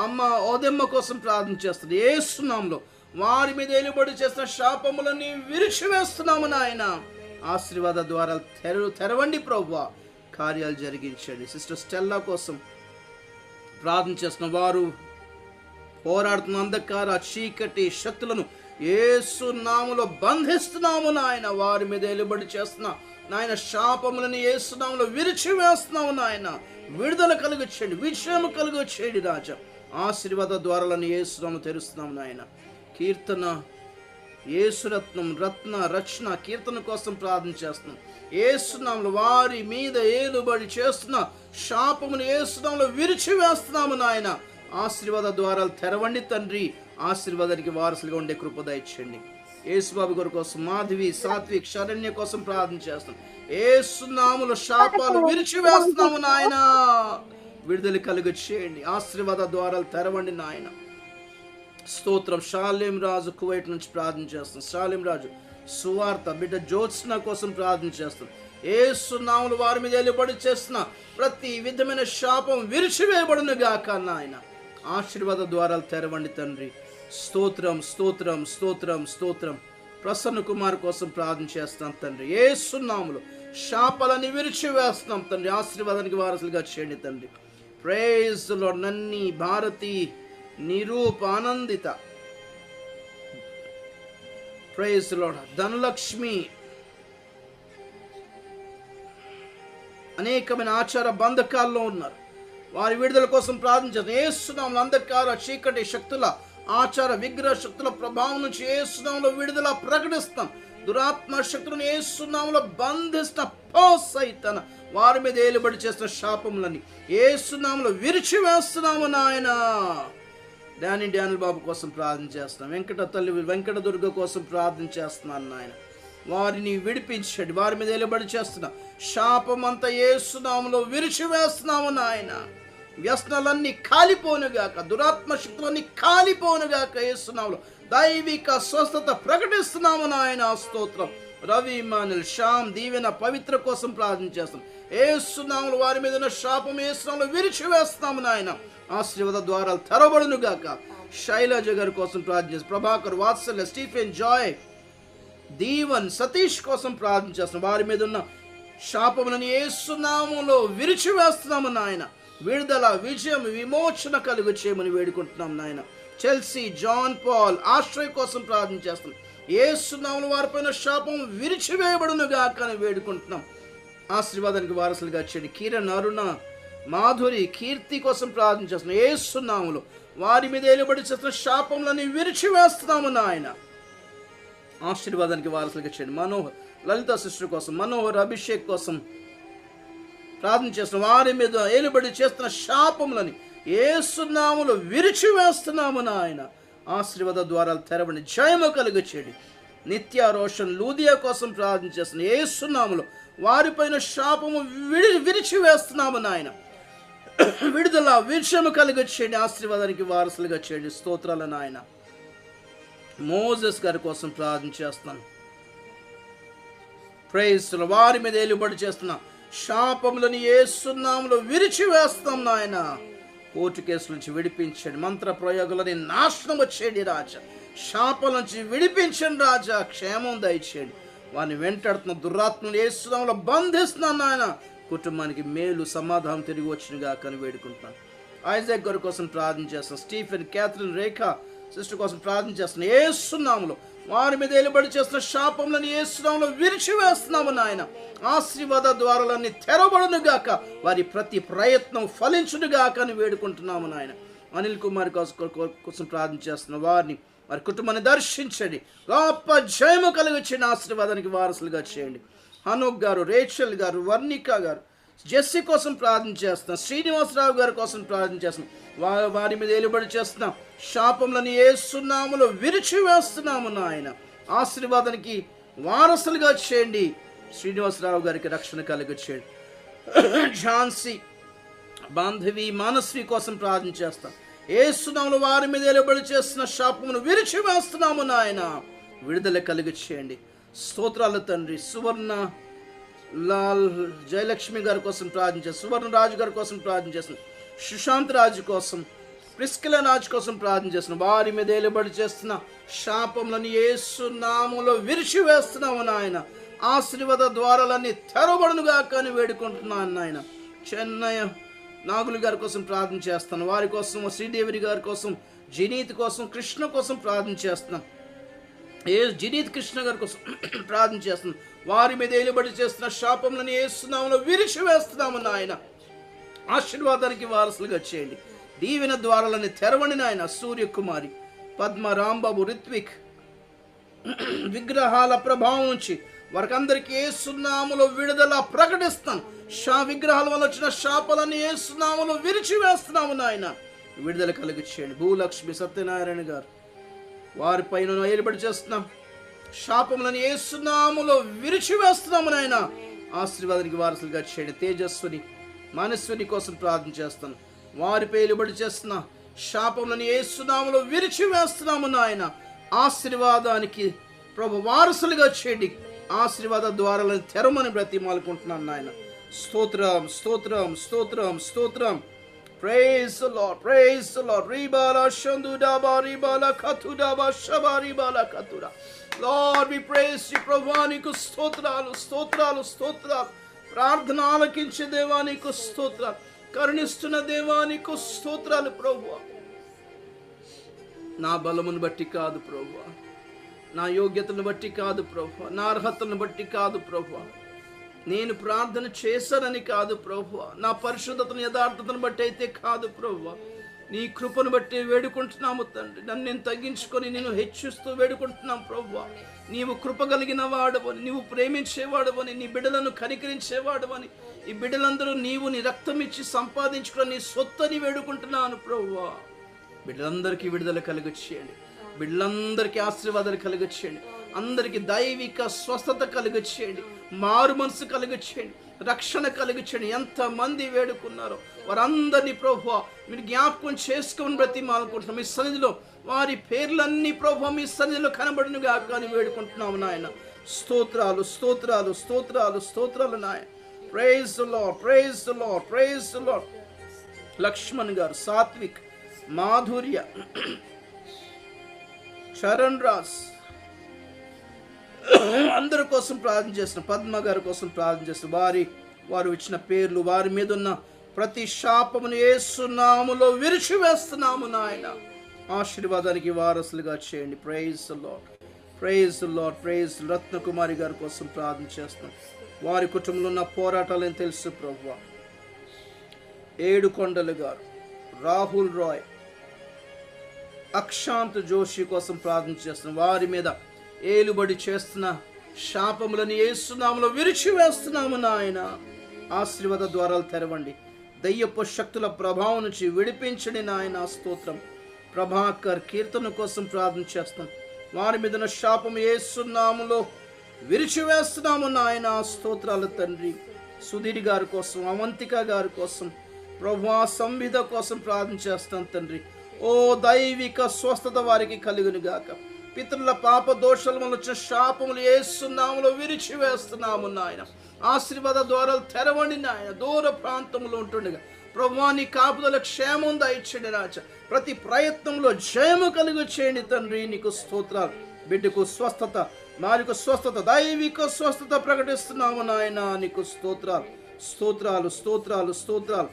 అమ్మ ఓదెమ్మ కోసం ప్రార్థన చేస్తున్నాం. యేసునామములో వారి మీద ఏలుబడి చేస్తున్న శాపములని విరిచివేస్తున్నాము నాయన. ఆశీర్వాద ద్వారాలు తెరవండి ప్రభువా. కార్యాలు జరిగించండి. సిస్టర్ స్టెల్లా కోసం ప్రార్థన చేస్తున్న వారు పోరాడుతున్న అంధకార చీకటి శక్తులను యేసునామములో బంధిస్తున్నాము నాయన. వారి మీద ఏలుబడి చేస్తున్న నాయన శాపములను యేసునామములో విరిచివేస్తున్నాము నాయన. విడుదల కలుగచేయండి, విజయం కలుగచేయండి రాజా. ఆశీర్వాద ద్వారాలను యేసునామములో తెరుస్తున్నాము నాయన. కీర్తన, యేసురత్నం, రచన కీర్తన కోసం ప్రార్థన చేస్తున్నాం. యేసునామములో వారి మీద ఏలుబడి చేస్తున్న శాపమును యేసునామములో విరిచివేస్తున్నాము నాయన. ఆశీర్వాద ద్వారాలు తెరవండి తండ్రి. ఆశీర్వాదానికి వారసులుగా ఉండే కృప దయచేయండి. యేసుబాబు గారి కోసం, మాధవి, సాత్విక్, శరణ్య కోసం ప్రార్థన చేస్తాం. యేసునామములో శాపాలు విరిచివేస్తున్నాము నాయన. విడుదల కలుగ చేయండి. ఆశీర్వాద ద్వారాలు తెరవండి నాయన. స్తోత్రం. షాలేం రాజు కువైట్ నుంచి ప్రార్థన చేస్తాం. షాలేం రాజు సువార్త బిడ్డ జ్యోత్స్న కోసం ప్రార్థన చేస్తాం. యేసు నామములో వారి మీద ఏలుబడి చేస్తున్న ప్రతి విధమైన శాపం విరిచివేయబడును గాక నాయన. ఆశీర్వాద ద్వారాలు తెరవండి తండ్రి. స్తోత్రం స్తోత్రం స్తోత్రం స్తోత్రం. ప్రసన్న కుమార్ కోసం ప్రార్థన చేస్తాం తండ్రి. యేసు నామములో శాపాలని విరిచివేస్తున్నాం తండ్రి. ఆశీర్వాదానికి వారసులుగా చేయండి తండ్రి. Praise the Lord. Nanni, Bharathi, Niroop, Anandita, praise the Lord. Dhanalakshmi, అనేకమైన ఆచార బంధకాల్లో ఉన్నారు. వారి విడుదల కోసం ప్రార్థించారు. యేసునామములో అంధకార చీకటి శక్తుల, ఆచార విగ్రహ శక్తుల ప్రభావం నుంచి యేసునామములో విడుదల ప్రకటిస్తాం. దురాత్మ శక్తులను యేసునామములో బంధిస్తున్న సైతాన వారి మీద ఏలుబడి చేస్తున్న శాపములని యేసునామములో విరిచివేస్తున్నాము నాయన. డానియల్ బాబు కోసం ప్రార్థన చేస్తున్నాం. వెంకట తల్లి వెంకట దుర్గ కోసం ప్రార్థన చేస్తున్నాను నాయన. వారిని విడిపించండి. వారి మీద ఏలుబడి చేస్తున్న శాపం అంతా యేసునామములో విరిచివేస్తున్నాము నాయన. వ్యసనాలన్నీ కాలిపోనుగాక, దురాత్మ శక్తులన్నీ కాలిపోనుగాక. యేసునామములో దైవిక స్వస్థత ప్రకటిస్తున్నాము నాయన. స్తోత్రం. రవి, మానిల్, శ్యామ్, దీవెన, పవిత్ర కోసం ప్రార్థన చేస్తున్నాం. యేసునామములో వారి మీద ఉన్న శాపం యేసునామములో విరిచివేస్తున్నాము నాయన. ఆశీర్వాద ద్వారాలు తెరబడునుగాక. శైలజ గారి కోసం ప్రార్థన చేస్తాం. ప్రభాకర్, వాత్సల్య, స్టీఫెన్, జాయ్, దీవన్, సతీష్ కోసం ప్రార్థన చేస్తున్నాం. వారి మీద ఉన్న శాపములను యేసునామములో విరిచివేస్తున్నాము నాయన. విడుదల, విజయం, విమోచన కలుగు చేయమని వేడుకుంటున్నాం నాయన. చెల్సీ, జాన్ పాల్, ఆశ్రయ్ కోసం ప్రార్థన చేస్తున్నాం. యేసునామములో వారిపైన శాపం విరిచివేయబడునుగాక అని వేడుకుంటున్నాం. ఆశీర్వాదానికి వారసులుగా చేయండి. కిరణ్, అరుణ, మాధురి, కీర్తి కోసం ప్రార్థన చేస్తున్నాం. యేసునామములో వారి మీద ఏలుబడి చేస్తున్న శాపములని విరిచివేస్తున్నాము నాయన. ఆశీర్వాదానికి వారసులుగా చేయండి. మనోహర్, లలిత సిస్టర్ కోసం, మనోహర్, అభిషేక్ కోసం ప్రార్థన చేస్తున్నాం. వారి మీద ఏలుబడి చేస్తున్న శాపములని యేసునామములో విరిచివేస్తున్నాము నాయన. ఆశీర్వాద ద్వారాలు తెరవండి. జయము కలుగు చేయండి. నిత్య, రోషన్, లూదియా కోసం ప్రార్థన చేస్తున్నాం. యేసునామములో వారిపైన శాపము విరిచివేస్తున్నాము నాయన. విడుదల, విజయము కలుగు చేయండి. ఆశీర్వాదానికి వారసులుగా చేయండి. స్తోత్రాల నాయన. మోజెస్ గారి కోసం ప్రార్థన చేస్తాను. ప్రైజ్. వారి మీద ఏలుబడి చేస్తున్న శాపములను యేసునామములో విరిచివేస్తాం నాయన. కోర్టు కేసుల నుంచి విడిపించండి. మంత్ర ప్రయోగాలని నాశనం చేయండి రాజా. శాపల నుంచి విడిపించండి రాజా. క్షేమం దయచేయండి. వారిని వెంటాడుతున్న దురాత్మలు యేసునామములో బంధిస్తున్నాను నాయన. కుటుంబానికి మేలు, సమాధానం తిరిగి వచ్చినగా కానీ వేడుకుంటున్నాను. ఐజాక్ గారి కోసం ప్రార్థన చేస్తాను. స్టీఫెన్, క్యాథరిన్, రేఖ సిస్టర్ కోసం ప్రార్థన చేస్తున్నాను. యేసునామములో వారి మీద ఏలుబడి చేస్తున్న శాపములను యేసునామములో విరిచివేస్తున్నాము నాయన. ఆశీర్వాద ద్వారాలన్నీ తెరబడునుగాక. వారి ప్రతి ప్రయత్నం ఫలించునుగాక అని వేడుకుంటున్నాము నాయన. అనిల్ కుమార్ కోసం ప్రార్థన చేస్తున్న వారిని, వారి కుటుంబాన్ని దర్శించండి. గొప్ప జయము కలిగించండి. ఆశీర్వాదానికి వారసులుగా చేయండి. హనోక్ గారు, రేచల్ గారు, వర్ణిక గారు, జెస్సీ కోసం ప్రార్థన చేస్తున్నాం. శ్రీనివాసరావు గారి కోసం ప్రార్థన చేస్తున్నాం. వారి మీద ఏలుబడి చేస్తున్నాం శాపములను యేసునామములో విరిచివేస్తున్నాము నాయన. ఆశీర్వాదానికి వారసులుగా చేయండి. శ్రీనివాసరావు గారికి రక్షణ కలుగ చేయండి. ఝాన్సీ, బాంధవి, మానస్వి కోసం ప్రార్థన చేస్తాం. యేసునామములో వారి మీద ఏలుబడి చేస్తున్న శాపమును విరిచివేస్తున్నాము నాయన. విడుదల కలుగ చేయండి. స్తోత్రాలు తండ్రి. సువర్ణ లాల్, జయలక్ష్మి గారి కోసం ప్రార్థన చేస్తాం. సువర్ణ రాజు గారి కోసం ప్రార్థన చేస్తున్నాం. సుశాంత్ రాజు కోసం, ప్రిస్కిల రాజు కోసం ప్రార్థన చేస్తున్నాం. వారి మీద ఏలుబడి చేస్తున్న శాపములను యేసునామములో విరిచివేస్తున్నాము నాయన. ఆశీర్వాద ద్వారాలన్నీ తెరబడునుగా కానీ వేడుకుంటున్నాను నాయన. చెన్నై నాగులు గారి కోసం ప్రార్థన చేస్తాను. వారి కోసం, శ్రీదేవి గారి కోసం, జినీత్ కోసం, కృష్ణ కోసం ప్రార్థన చేస్తున్నాం. జినీత్ కృష్ణ గారి కోసం ప్రార్థన చేస్తున్నాం. వారి మీద ఏలుబడి చేస్తున్న శాపములను యేసునామములో విరిచివేస్తున్నాము నాయన. ఆశీర్వాదానికి వారసులుగా చేయండి. దీవెన ద్వారాలని తెరవండి నాయన. సూర్యకుమారి, పద్మ, రాంబాబు, రిత్విక్ విగ్రహాల ప్రభావం నుంచి వారికందరికీ యేసునామములో విడుదల ప్రకటిస్తాను. విగ్రహాల వల్ల వచ్చిన శాపాలను యేసునామములో విరిచివేస్తున్నాము నాయన. విడుదల కలిగి చేయండి. భూలక్ష్మి, సత్యనారాయణ గారు, వారిపైన ఏలుబడి చేస్తున్నాం శాపములను యేసునామములో విరిచివేస్తున్నాము నాయన. ఆశీర్వాదానికి వారసులుగా చేయండి. తేజస్విని, మానస్విని కోసం ప్రార్థన చేస్తాను. వారిపై ఏలుబడి చేస్తున్న శాపములను యేసు నామములో విరిచివేస్తున్నాము నాయన. ఆశీర్వాదానికి ప్రభు వారసులుగా చేయండి. ఆశీర్వాద ద్వారాలను తెరమని బ్రతిమాలుకుంటున్నాను నాయన. స్తోత్రం స్తోత్రం స్తోత్రం స్తోత్రం. Praise the Lord, praise the Lord. Ribala shandudaba ribala katudaba shabaribala katura. Lord, we praise you. ప్రభువానికి స్తోత్రాలు స్తోత్రాలు స్తోత్రాలు. ప్రార్థన ఆలకించే దేవానికి స్తోత్రాలు. కరుణిస్తున్న దేవానికి స్తోత్రాలు ప్రభువా. నా బలమును బట్టి కాదు ప్రభువా, నా యోగ్యతను బట్టి కాదు ప్రభువా, నా అర్హతను బట్టి కాదు ప్రభువా, నేను ప్రార్థన చేశానని కాదు ప్రభువా, నా పరిశుద్ధతను యథార్థతను బట్టి అయితే కాదు ప్రభువా, నీ కృపను బట్టి వేడుకుంటున్నాము తండ్రి. నన్ను నేను తగ్గించుకొని నేను హెచ్చిస్తూ వేడుకుంటున్నాం ప్రభువా. నీవు కృప కలిగిన వాడవని, నీవు ప్రేమించేవాడవని, నీ బిడ్డలను కనికరించేవాడవని, ఈ బిడ్డలందరూ నీవు నీ రక్తం ఇచ్చి సంపాదించుకుని నీ సొత్తని వేడుకుంటున్నాను ప్రభువా. బిడ్డలందరికీ విడుదల కలుగచేయండి, బిడ్డలందరికీ ఆశీర్వాదాలు కలుగచేయండి, అందరికీ దైవిక స్వస్థత కలుగచేయండి, మారు మనసు కలుగచేయండి, రక్షణ కలుగచేయండి. ఎంతమంది వేడుకున్నారో వారందరినీ ప్రభువా మీరు జ్ఞాపకం చేసుకొని బ్రతిమాలుకుంటున్నాం. మీ సన్నిధిలో వారి పేర్లన్నీ ప్రభువా మీ సన్నిధిలో కనబడినగా కానీ వేడుకుంటున్నాము నాయన. స్తోత్రాలు స్తోత్రాలు స్తోత్రాలు స్తోత్రాలు నాయన. Praise the lord, praise the lord, praise the Lord. Lakshman garu, Sathvik, మాధుర్య, Charan Raj, అందరి కోసం ప్రార్థన చేస్తున్న, పద్మ గారి కోసం ప్రార్థన చేస్తున్న, వారు ఇచ్చిన పేర్లు, వారి మీద ఉన్న ప్రతి శాపమును యేసు నామములో విరిచివేస్తున్నాము నాయన. ఆశీర్వాదానికి వారసులుగా చేయండి. Praise the lord, praise the lord, praise. Ratnakumari గారి కోసం ప్రార్థన చేస్తున్నాం. వారి కుటుంబంలో ఉన్న పోరాటాలని తెలుసు ప్రభువా. ఏడుకొండలు గారు, రాహుల్ రాయ్, అక్షాంత్ జోషి కోసం ప్రార్థన చేస్తున్నాం. వారి మీద ఏలుబడి చేస్తున్న శాపములను యేసు నామములో విరిచివేస్తున్నాము నాయన. ఆశీర్వాద ద్వారాలు తెరవండి, దయ్యపు శక్తుల ప్రభావం నుంచి విడిపించండి నాయన. స్తోత్రం. ప్రభాకర్, కీర్తన కోసం ప్రార్థన చేస్తున్నాం. వారి మీద ఉన్న శాపం యేసు నామములో విరిచివేస్తున్నాము నాయన. స్తోత్రాలు తండ్రి. సుధీర్ గారి కోసం, అవంతిక గారి కోసం, ప్రభువా సంవిధ కోసం ప్రార్థన చేస్తాం తండ్రి. ఓ దైవిక స్వస్థత వారికి కలుగును గాక. పితరుల పాప దోషాల వల్ల వచ్చిన శాపములు యేసు నామములో విరిచివేస్తున్నాము నాయన. ఆశీర్వాద ద్వారాలు తెరవండి నాయన. దూర ప్రాంతంలో ఉంటుండగా ప్రభువా నీ కాపుదల క్షేమం దయచేయండి రాజా. ప్రతి ప్రయత్నంలో జయము కలుగు చేయండి తండ్రి. నీకు స్తోత్రాలు. బిడ్డకు స్వస్థత, మారికి స్వస్థత, దైవిక స్వస్థత ప్రకటిస్తున్నాము నాయన. నీకు స్తోత్రాలు స్తోత్రాలు స్తోత్రాలు స్తోత్రాలు.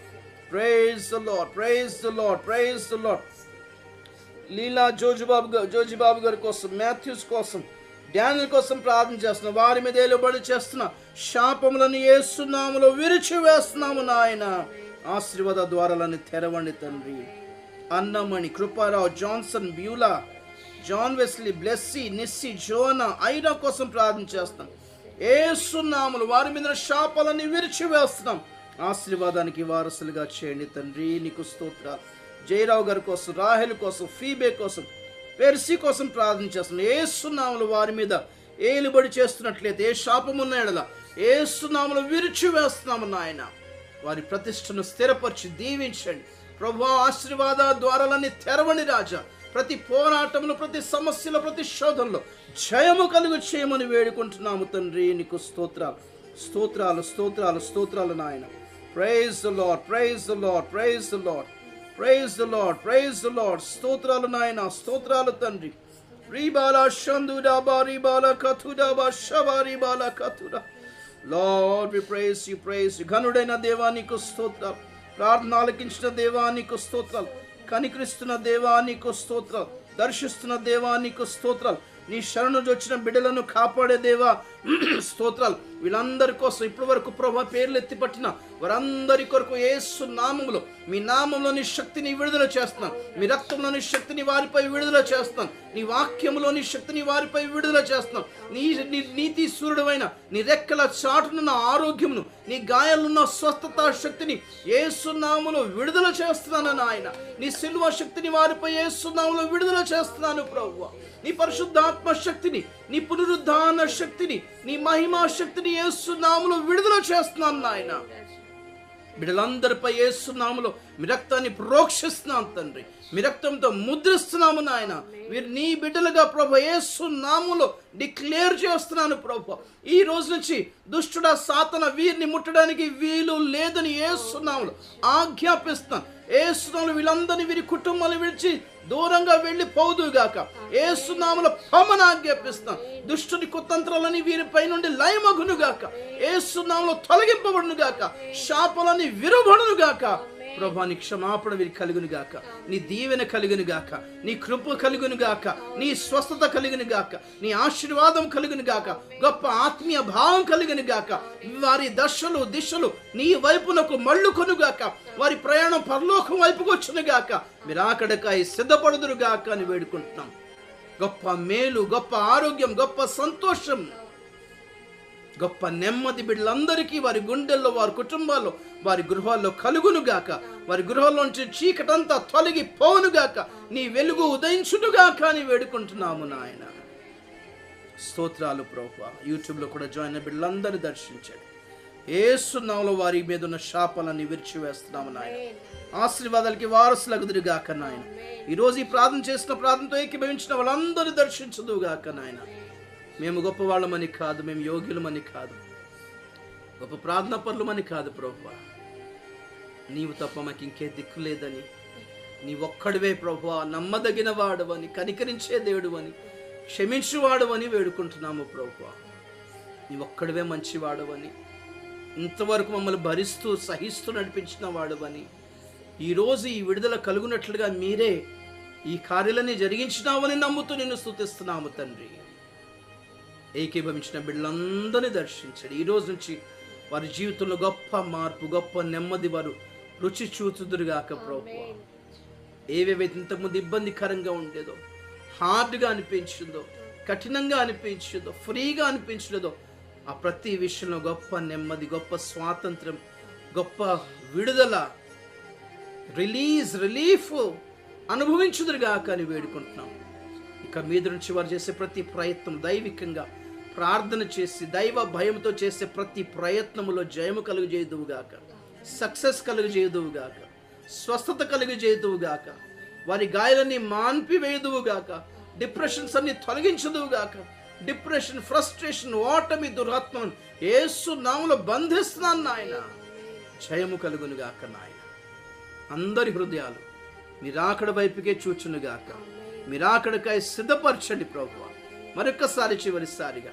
Praise the lord, praise the lord, praise the Lord. Leela Jojibabu గారి కోసం, మాథ్యూస్ కోసం, డానియల్ కోసం ప్రార్థన చేస్తున్నాం. వారి మీద ఏలుబడి చేస్తున్న శాపములను యేసు నామములో విరిచివేస్తున్నాము నాయన. ఆశీర్వాద ద్వారాలను తెరవండి తండ్రి. Annamani, Kruparao, Johnson, Beulah, John Wesley, Blessy, Nissi, Jonah, Ira కోసం ప్రార్థన చేస్తున్నాం. యేసు నామములో వారి మీద శాపాలని విరిచివేస్తున్నాం. ఆశీర్వాదానికి వారసులుగా చేయండి తండ్రి. నీకు స్తోత్రాలు. జయరావు గారి కోసం, రాహెల్ కోసం, ఫీబే కోసం, పెర్సీ కోసం ప్రార్థన చేస్తున్నాం. యేసు నామములో వారి మీద ఏలుబడి చేస్తున్నట్లయితే ఏ శాపమున్న ఎడల యేసు నామములో విరిచివేస్తున్నాము నాయన. వారి ప్రతిష్టను స్థిరపరిచి దీవించండి ప్రభువా. ఆశీర్వాద ద్వారాలన్నీ తెరవండి రాజా. ప్రతి పోరాటంలో, ప్రతి సమస్యలో, ప్రతి శోధనలో జయము కలుగు చేయమని వేడుకుంటున్నాము తండ్రి. నీకు స్తోత్రాలు స్తోత్రాలు స్తోత్రాలు స్తోత్రాలు నాయన. Praise the lord, praise the lord, praise the lord, praise the lord, praise the Lord. స్తోత్రాలు నాయన, స్తోత్రాలు తండ్రి. రీబాలా షందుడాబా రీబాలా కతుడాబా షబారీబాలా కతుడా. Lord we praise you, praise you. ఘనుడైన దేవానికి స్తోత్రాలు. ప్రార్థన ఆలకించిన దేవానికి స్తోత్రాలు. కనికరిస్తున్న దేవానికి స్తోత్రాలు. దర్శిస్తున్న దేవానికి స్తోత్రాలు. నీ శరణు వచ్చిన బిడ్డలను కాపాడే దేవా స్తోత్రాలు. వీళ్ళందరి కోసం ఇప్పటి వరకు ప్రభు పేర్లు ఎత్తిపట్టిన వారందరి కొరకు యేసు నామములో, మీ నామంలోని శక్తిని విడుదల చేస్తున్నాను. మీ రక్తంలోని శక్తిని వారిపై విడుదల చేస్తున్నాను. నీ వాక్యములోని శక్తిని వారిపై విడుదల చేస్తున్నాను. నీ నీతి సూర్యుడైన నీ రెక్కల చాటునున్న ఆరోగ్యమును, నీ గాయాలున్న స్వస్థత శక్తిని యేసు నామములో విడుదల చేస్తున్నాను నాయన. నీ సిలువ శక్తిని వారిపై యేసు నామములో విడుదల చేస్తున్నాను ప్రభువా. నీ పరిశుద్ధాత్మ శక్తిని, నీ పునరుద్ధాన శక్తిని, నీ మహిమా శక్తిని యేసు నామములో విడుదల చేస్తున్నాను నాయన. బిడ్డలందరిపై యేసు నామములో మీ రక్తాన్ని ప్రోక్షిస్తున్నాం తండ్రి, మీ రక్తంతో ముద్రిస్తున్నాము నాయన. వీరు నీ బిడ్డలుగా ప్రభు యేసు నామములో డిక్లేర్ చేస్తున్నాను ప్రభు. ఈ రోజు నుంచి దుష్టుడా సాతన వీరిని ముట్టడానికి వీలు లేదని యేసు నామములో ఆజ్ఞాపిస్తున్నాను. యేసు నామములో వీళ్ళందరినీ వీరి కుటుంబాలను విడిచి దూరంగా వెళ్ళిపోదుగాక. యేసు నామములో పొమ్మని ఆజ్ఞాపిస్తున్నాను. దుష్టుని కుతంత్రాలని వీరిపై నుండి లయమగునుగాక. యేసు నామములో తొలగింపబడునుగాక. శాపాలని విరుబడునుగాక. ప్రభా నీ క్షమాపణ వీరికి కలుగును గాక, నీ దీవెన కలుగును గాక, నీ కృప కలుగును గాక, నీ స్వస్థత కలుగును గాక, నీ ఆశీర్వాదం కలుగును గాక, గొప్ప ఆత్మీయ భావం కలుగును గాక. వారి దశలు దిశలు నీ వైపునకు మళ్ళుకొనుగాక. వారి ప్రయాణం పరలోకం వైపుకు వచ్చును గాక. మీరు అక్కడికాయ సిద్ధపడుదురు గాక అని వేడుకుంటున్నాం. గొప్ప మేలు, గొప్ప ఆరోగ్యం, గొప్ప సంతోషం, గొప్ప నెమ్మది బిడ్డలందరికీ వారి గుండెల్లో, వారి కుటుంబాల్లో, వారి గృహాల్లో కలుగునుగాక. వారి గృహాల్లోంచి చీకటంతా తొలగి పోవునుగాక. నీ వెలుగు ఉదయించునుగాక అని వేడుకుంటున్నాము నాయన. స్తోత్రాలు ప్రభువా. యూట్యూబ్లో కూడా జాయిన్ అయిన బిడ్డలందరూ దర్శించండి. యేసు నామములో వారి మీద ఉన్న శాపాలను విరిచివేస్తున్నాము నాయన. ఆశీర్వాదాలకి వారసులగుదురుగాక నాయన. ఈరోజు ఈ ప్రార్థన చేసిన ప్రార్థనతో ఏకీభవించిన వాళ్ళందరూ దర్శించదుగాక నాయన. మేము గొప్పవాళ్ళమని కాదు, మేము యోగ్యులమని కాదు, గొప్ప ప్రార్థనా పరులమని కాదు ప్రభువా. నీవు తప్ప మాకు ఇంకే దిక్కు లేదని, నీ ఒక్కడివే ప్రభువా నమ్మదగిన వాడవని, కనికరించే దేవుడువని, క్షమించువాడవని వేడుకుంటున్నాము ప్రభువా. నీ ఒక్కడివే మంచివాడవని, ఇంతవరకు మమ్మల్ని భరిస్తూ సహిస్తూ నడిపించిన వాడవని, ఈరోజు ఈ విడుదల కలుగునట్లుగా మీరే ఈ కార్యాలని జరిగించినావని నమ్ముతూ నిన్ను స్తుతిస్తున్నాము తండ్రి. ఏకీభవించిన బిడ్డలందరినీ దర్శించండి. ఈ రోజు నుంచి వారి జీవితంలో గొప్ప మార్పు, గొప్ప నెమ్మది వారు రుచి చూచుదురుగాక ప్రభువా. ఏవేవైతే ఇంతకుముందు ఇబ్బందికరంగా ఉండేదో, హార్డ్గా అనిపించిందో, కఠినంగా అనిపించిందో, ఫ్రీగా అనిపించలేదో, ఆ ప్రతి విషయంలో గొప్ప నెమ్మది, గొప్ప స్వాతంత్రం, గొప్ప విడుదల, రిలీఫ్ అనుభవించుదురుగాక అని వేడుకుంటున్నాం. ఇక మీద నుంచి వారు చేసే ప్రతి ప్రయత్నం దైవికంగా ప్రార్థన చేసి దైవ భయంతో చేసే ప్రతి ప్రయత్నములో జయము కలుగజేయుదువుగాక, సక్సెస్ కలుగజేయుదువుగాక, స్వస్థత కలుగజేయుదువుగాక, వారి గాయాలన్నీ మాన్పివేయుదువుగాక, డిప్రెషన్స్ అన్ని తొలగించుదువుగాక. డిప్రెషన్, ఫ్రస్ట్రేషన్, ఓటమి, దురాత్మను యేసు నామములో బంధిస్తున్నాను నాయన. జయము కలుగునుగాక నాయన. అందరి హృదయాలు మీరాకడ వైపుకే చూచునుగాక. మీరాకడకాయ సిద్ధపరచండి ప్రభువా. మరొక్కసారి చివరిసారిగా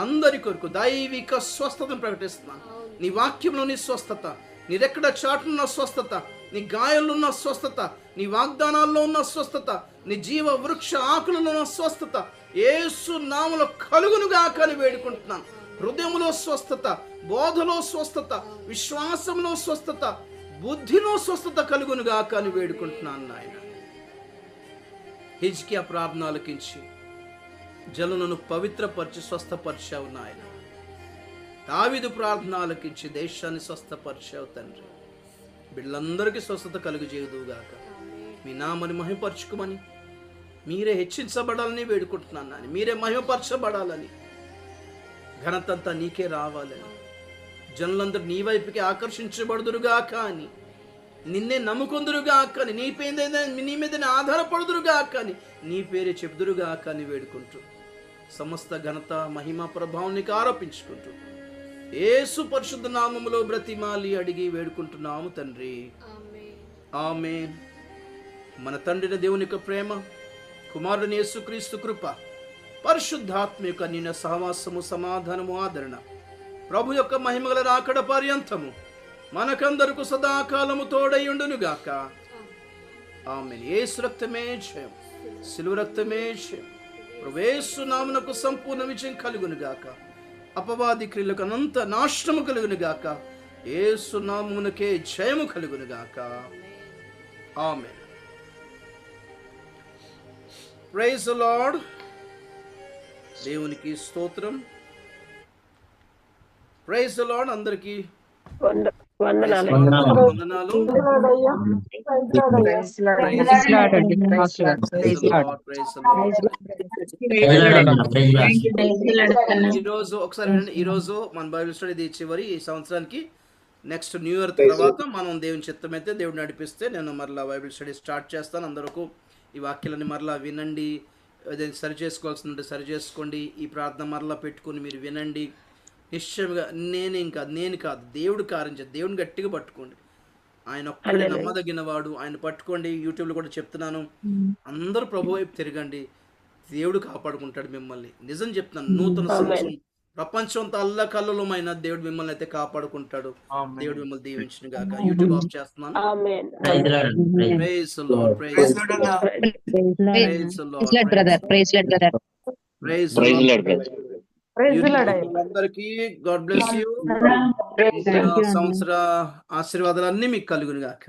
అందరి కొరకు దైవిక స్వస్థతను ప్రకటిస్తున్నాను. నీ వాక్యంలో నీ స్వస్థత, నీ రెక్కల చాటున్న స్వస్థత, నీ గాయాల్లో ఉన్న స్వస్థత, నీ వాగ్దానాల్లో ఉన్న స్వస్థత, నీ జీవ వృక్ష ఆకులలో ఉన్న స్వస్థత యేసు నామములో కలుగునుగాక అని వేడుకుంటున్నాను. హృదయంలో స్వస్థత, బోధలో స్వస్థత, విశ్వాసంలో స్వస్థత, బుద్ధిలో స్వస్థత కలుగునుగాక అని వేడుకుంటున్నాను నాయన. హిజ్కియా ప్రార్థన ఆలకించి జనులను పవిత్రపరిచి స్వస్థపరిచావు నాయన. దావీదు ప్రార్థన ఆలకించి దేశాన్ని స్వస్థపరిచావు తండ్రి. బిడ్డలందరికీ స్వస్థత కలుగజేయుదువుగాక. మీ నామని మహిమపరచుకోమని, మీరే హెచ్చించబడాలని వేడుకుంటున్నాను నాయన. మీరే మహిమపరచబడాలని, ఘనతంతా నీకే రావాలని, జనులందరూ నీ వైపుకి ఆకర్షించబడుదురుగాక అని, నిన్నే నమ్ముకుందురుగాక అని, నీ మీదనే ఆధారపడుదురుగాక అని, నీ పేరే చెబుదురుగాక అని వేడుకుంటూ సమస్త ఘనత, మహిమ, ప్రభావం నీకు ఆరోపించుకుంటూ యేసు పరిశుద్ధ నామములో బ్రతిమాలి అడిగి వేడుకుంటున్నాము తండ్రి. ఆమేన్. మన తండ్రిన దేవుని యొక్క ప్రేమ, కుమారుని యేసుక్రీస్తు కృప, పరిశుద్ధాత్మ యొక్క నిన్న సహవాసము, సమాధానము, ఆదరణ, ప్రభు యొక్క మహిమగల రాకడ పర్యంతము మనకందరకు సదాకాలము తోడయుండునుగాక. ఆమేన్. యేసు రక్తమే జయం, సిలువ రక్తమే జయం. ప్రభు యేసు నామమునకు సంపూర్ణ విజయం కలుగునుగాక. అపవాది క్రియలకు అనంత నాశనము కలుగునుగాక. యేసు నామమునకే జయము కలుగునుగాక. ఆమేన్. Praise the Lord. దేవునికి స్తోత్రం. Praise the Lord. అందరికీ వందనాలు. వందనాలు. ఈరోజు ఒకసారి, ఈరోజు మన బైబిల్ స్టడీ చివరి ఈ సంవత్సరానికి నెక్స్ట్ న్యూ ఇయర్ తర్వాత మనం దేవుని చిత్తమైతే దేవుడు నడిపిస్తే నేను మరలా బైబిల్ స్టడీ స్టార్ట్ చేస్తాను. అందరికీ ఈ వాక్యాలని మరలా వినండి, అదే సరి చేసుకోవాల్సిందంటే సరి చేసుకోండి, ఈ ప్రార్థన మరలా పెట్టుకుని మీరు వినండి. నిశ్చయంగా నేను కాదు దేవుడు కారించే దేవుని గట్టిగా పట్టుకోండి. ఆయన ఒక్కడే నమ్మదగిన వాడు, ఆయన పట్టుకోండి. యూట్యూబ్లో కూడా చెప్తున్నాను, అందరూ ప్రభు వైపు తిరగండి, దేవుడు కాపాడుకుంటాడు మిమ్మల్ని. నిజం చెప్తున్నాను, నూతన సంవత్సరం ప్రపంచంతో అల్లకల్లోలమైన దేవుడు మిమ్మల్ని అయితే కాపాడుకుంటాడు. దేవుడు మిమ్మల్ని దీవించిన గాక. యూట్యూబ్ ఆఫ్ చేస్తున్నాను. Praise the Lord, praise the Lord, praise the Lord, praise Lord brother. praise the Lord. అందరికీ గాడ్ బ్లెస్ యూ. సంవత్సర ఆశీర్వాదాలన్నీ మీకు కలుగును గాక.